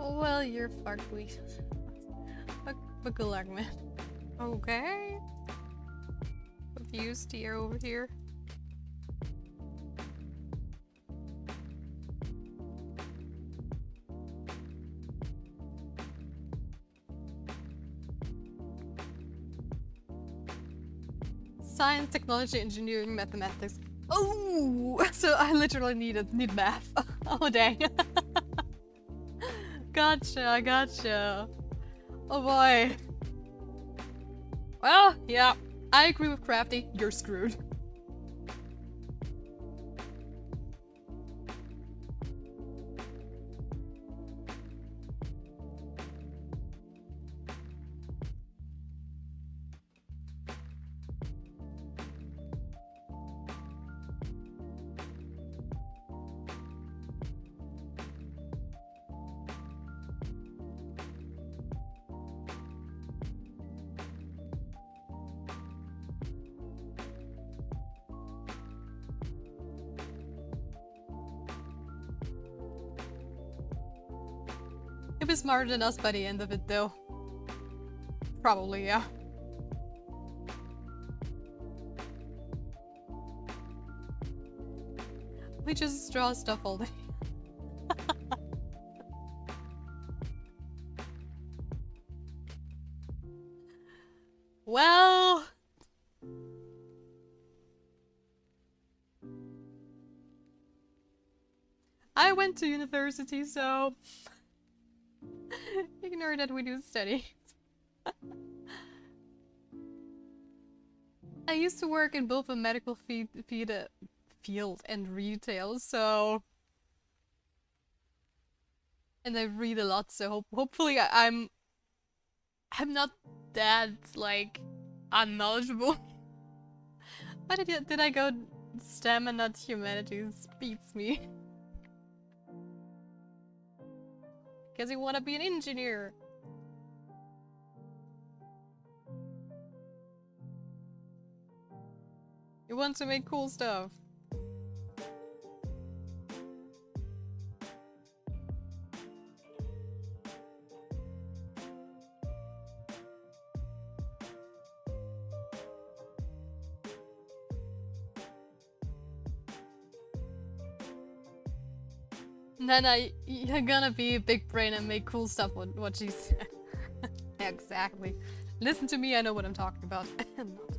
Well, you're fucked, but good luck, man. Okay. Confused here over here. Science, technology, engineering, mathematics. Oh, so I literally need math. Oh dang. Gotcha. Oh boy. Well, yeah, I agree with Crafty. You're screwed. He'll be smarter than us by the end of it, though. Probably, yeah. We just draw stuff all day. Well... I went to university, so... Ignore that we do studies. I used to work in both a medical field and retail, so... And I read a lot, so hopefully I'm not that, like, unknowledgeable. Why did I go STEM and not humanities? Beats me. Because you want to be an engineer. You want to make cool stuff. And then you're gonna be a big brain and make cool stuff, what she said. Exactly. Listen to me, I know what I'm talking about. I'm not.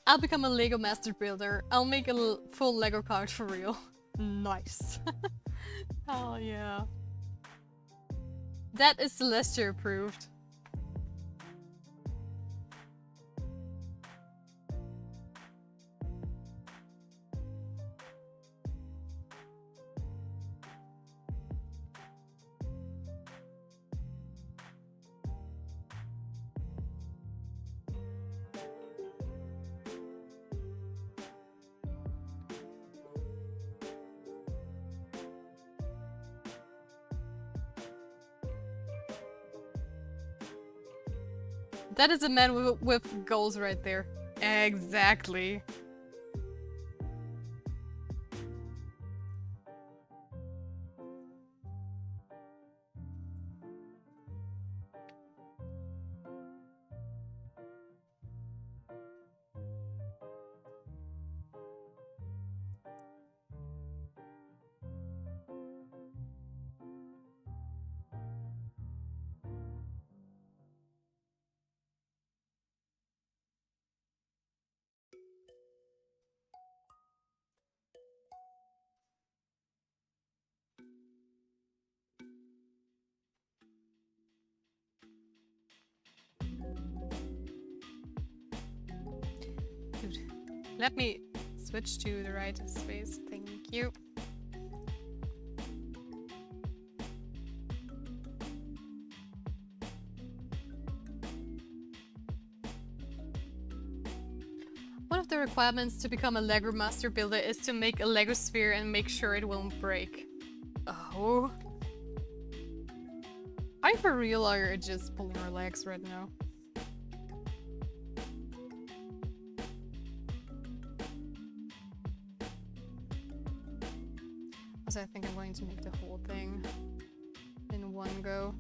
I'll become a Lego master builder. I'll make a full Lego card for real. Nice. Oh yeah. That is Celestia approved. That is a man with goals right there. Exactly. Dude, let me switch to the right space. Thank you. One of the requirements to become a Lego master builder is to make a Lego sphere and make sure it won't break. Oh. Are you for real or are you just pulling our legs right now? Also, I think I'm going to make the whole thing in one go.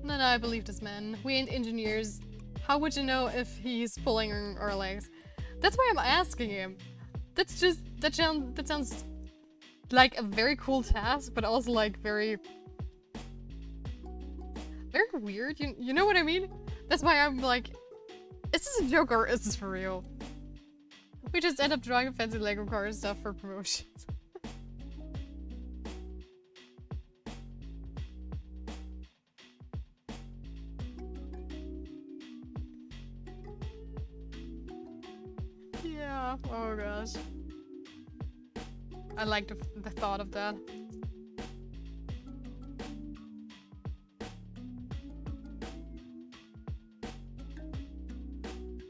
No, I believe this man. We ain't engineers. How would you know if he's pulling our legs? That's why I'm asking him. That's just that sounds like a very cool task, but also like very weird. You know what I mean? That's why I'm like, is this a joke or is this for real? We just end up drawing fancy Lego car stuff for promotions. Yeah, oh gosh. I like the thought of that.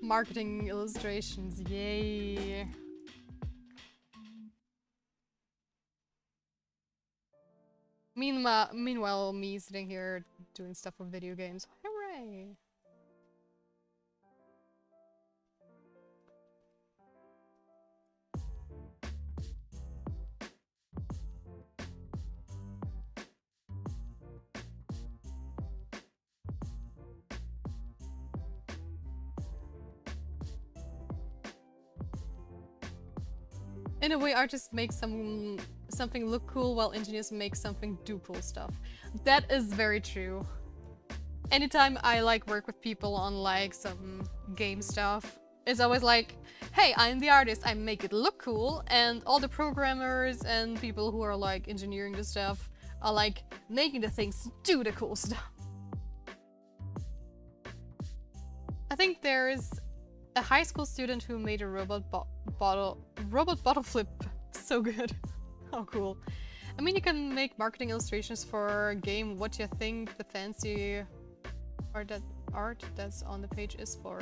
Marketing illustrations, yay. Meanwhile, me sitting here doing stuff with video games. Hooray! In a way, artists make something look cool while engineers make something do cool stuff. That is very true. Anytime I like work with people on like some game stuff, it's always like, hey, I'm the artist, I make it look cool, and all the programmers and people who are like engineering the stuff are like making the things do the cool stuff. I think there's a high school student who made a robot bottle flip. So good. Oh, cool. I mean, you can make marketing illustrations for a game. What do you think the fancy art that's on the page is for?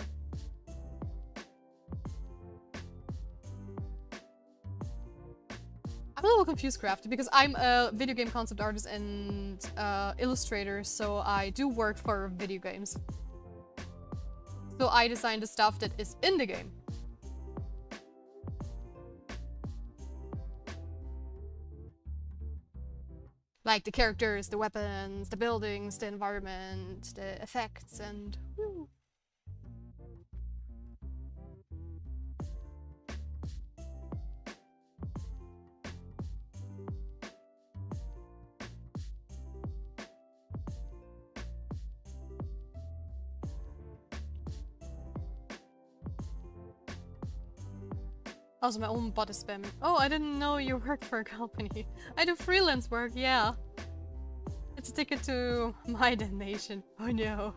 I'm a little confused, Crafty, because I'm a video game concept artist and illustrator, so I do work for video games. So I design the stuff that is in the game. Like the characters, the weapons, the buildings, the environment, the effects, and woo. Also, my own bot is spamming. Oh, I didn't know you worked for a company. I do freelance work, yeah. It's a ticket to my damnation. Oh no.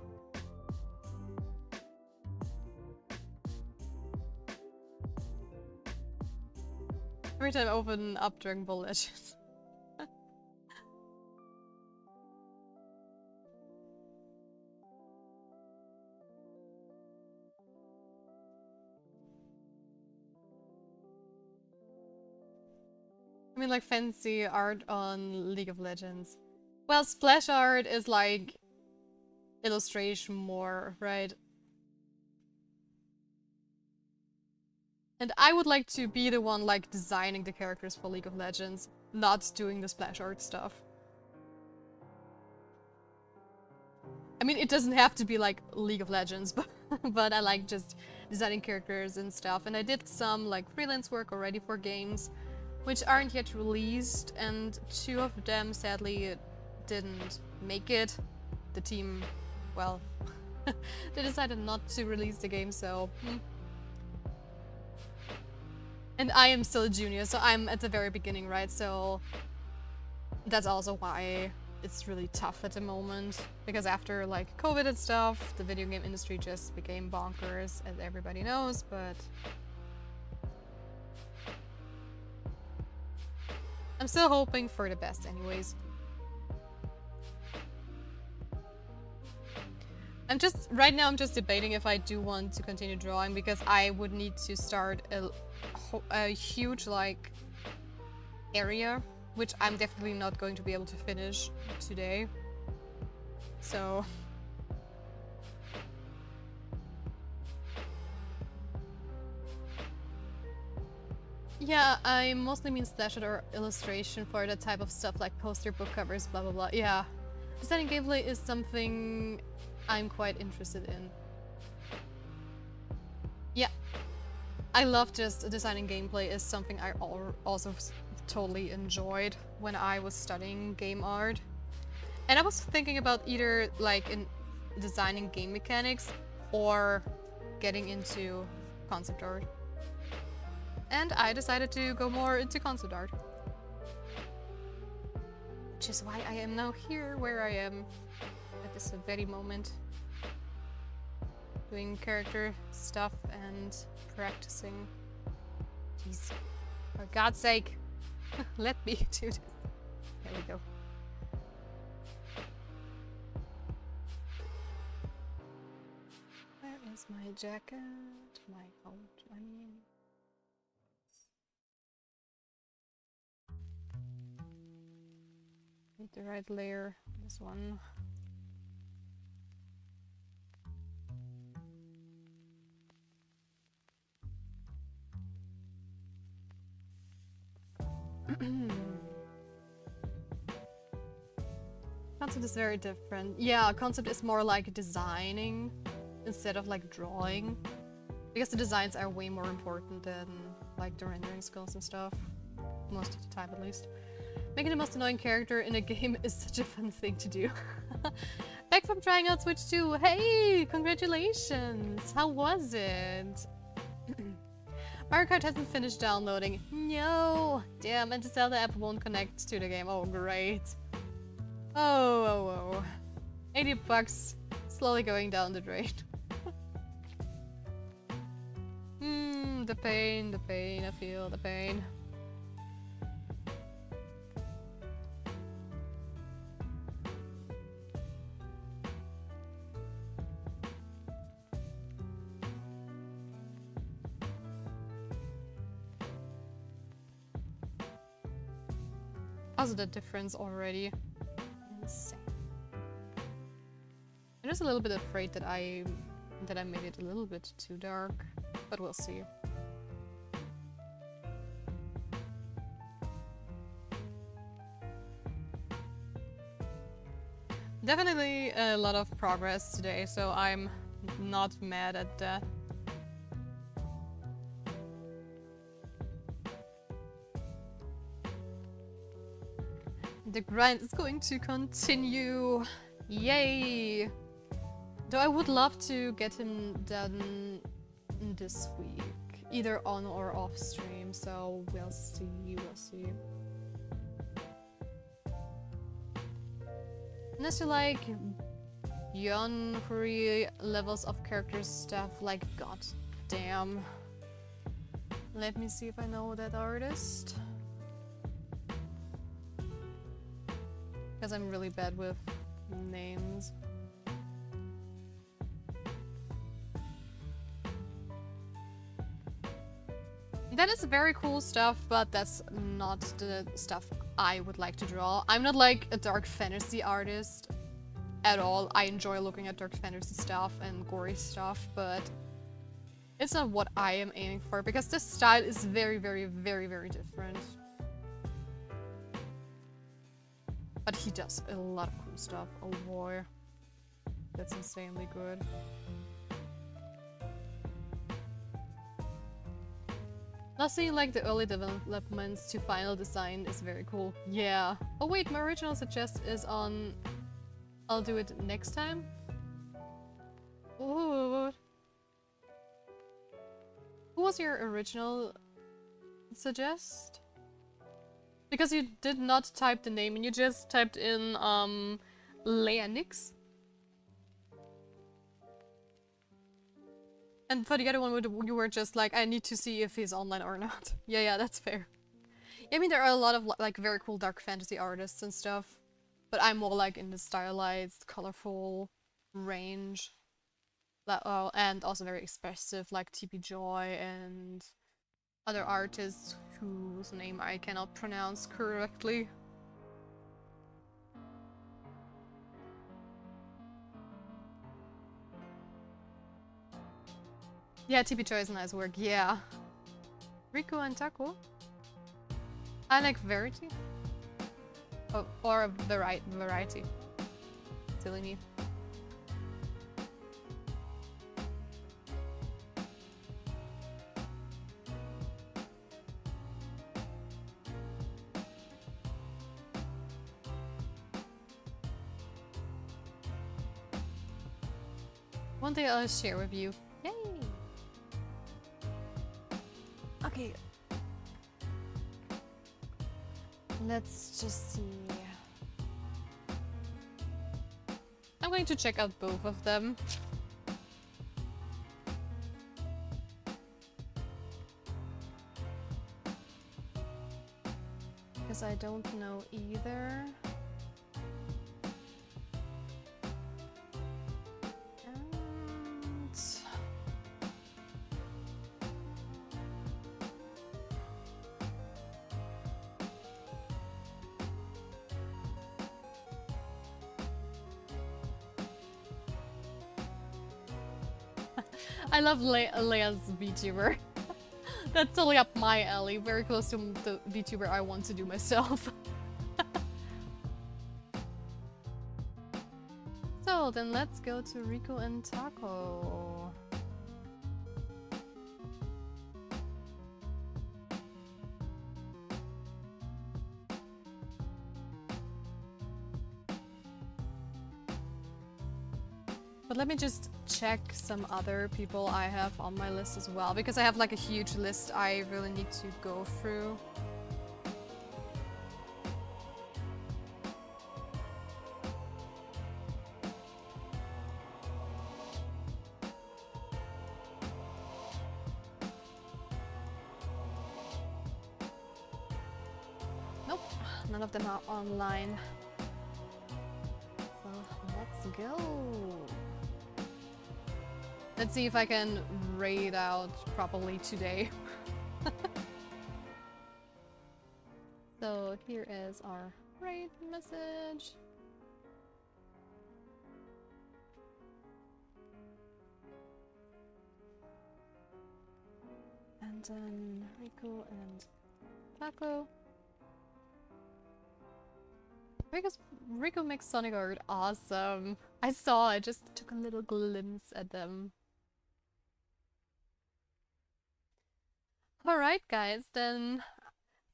Every time I open up Dragon Ball Legends. I mean, like fancy art on League of Legends. Well, splash art is like illustration more, right? And I would like to be the one like designing the characters for League of Legends, not doing the splash art stuff. I mean, it doesn't have to be like League of Legends, but I like just designing characters and stuff. And I did some like freelance work already for games, which aren't yet released, and 2 of them sadly didn't make it. The team, well, they decided not to release the game, so... And I am still a junior, so I'm at the very beginning, right? So that's also why it's really tough at the moment. Because after like COVID and stuff, the video game industry just became bonkers, as everybody knows, but... I'm still hoping for the best anyways. Right now I'm just debating if I do want to continue drawing, because I would need to start a huge like area, which I'm definitely not going to be able to finish today. So... Yeah, I mostly mean splash art or illustration for that type of stuff, like poster, book covers, blah blah blah. Yeah. Designing gameplay is something I'm quite interested in. Yeah. I love just designing gameplay is something I also totally enjoyed when I was studying game art. And I was thinking about either like in designing game mechanics or getting into concept art. And I decided to go more into concept art. Which is why I am now here where I am at this very moment. Doing character stuff and practicing. Jeez. For God's sake, let me do this. There we go. Where is my jacket? My coat, I mean. Need the right layer. This one. Concept is very different. Yeah, concept is more like designing instead of like drawing. Because the designs are way more important than like the rendering skills and stuff. Most of the time at least. Making the most annoying character in a game is such a fun thing to do. Back from trying out Switch 2. Hey, congratulations! How was it? Mario Kart hasn't finished downloading. No! Damn, and the Zelda app won't connect to the game. Oh, great. Oh. 80 bucks. Slowly going down the drain. The pain, I feel the pain. Also the difference already. Insane. I'm just a little bit afraid that I made it a little bit too dark, but we'll see. Definitely a lot of progress today, so I'm not mad at that. The grind is going to continue. Yay! Though I would love to get him done this week, either on or off stream, so we'll see, we'll see. Unless you like beyond 3 levels of character stuff, like god damn. Let me see if I know that artist. Because I'm really bad with names. That is very cool stuff, but that's not the stuff I would like to draw. I'm not like a dark fantasy artist at all. I enjoy looking at dark fantasy stuff and gory stuff, but it's not what I am aiming for because this style is very, very, very, very different. But he does a lot of cool stuff. Oh boy. That's insanely good. Not seeing like the early developments to final design is very cool. Yeah. Oh wait, my original suggest is on... I'll do it next time? Ooh. Who was your original suggest? Because you did not type the name and you just typed in Leonix. And for the other one, you were just like, I need to see if he's online or not. Yeah, that's fair. Yeah, I mean, there are a lot of like very cool dark fantasy artists and stuff, but I'm more like in the stylized, colorful range. And also very expressive, like TP Joy and other artists whose name I cannot pronounce correctly. Yeah, TP Joy is nice work, yeah. Rico and Taco? I like Verity. Oh, or a variety. Silly me. One day I'll share with you. Yay! Okay. Let's just see. I'm going to check out both of them. Because I don't know either. I love Leia's VTuber. That's totally up my alley, very close to the VTuber I want to do myself. So then let's go to Rico and Taco. But let me just check some other people I have on my list as well, because I have like a huge list I really need to go through. Nope, none of them are online. So let's go. Let's see if I can raid out properly today. So here is our raid message. And then Rico and Taco. Rico makes Sonic art awesome. I saw, I just took a little glimpse at them. Alright guys, then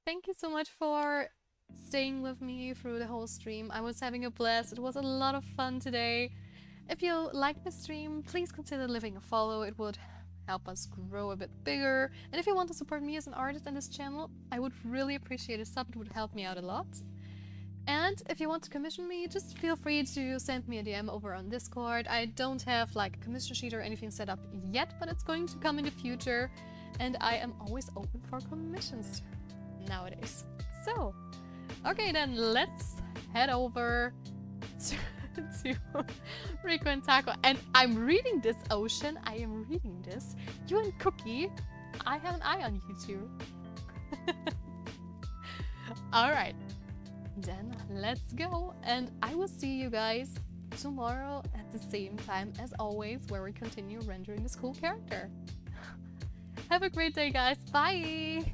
thank you so much for staying with me through the whole stream. I was having a blast. It was a lot of fun today. If you liked the stream, please consider leaving a follow. It would help us grow a bit bigger. And if you want to support me as an artist and this channel, I would really appreciate a sub. It would help me out a lot. And if you want to commission me, just feel free to send me a DM over on Discord. I don't have like a commission sheet or anything set up yet, but it's going to come in the future. And I am always open for commissions nowadays. So, okay then, let's head over to Rico and Taco. And I'm reading this, Ocean. I am reading this. You and Cookie, I have an eye on you two. Alright, then let's go. And I will see you guys tomorrow at the same time as always, where we continue rendering this cool character. Have a great day, guys. Bye!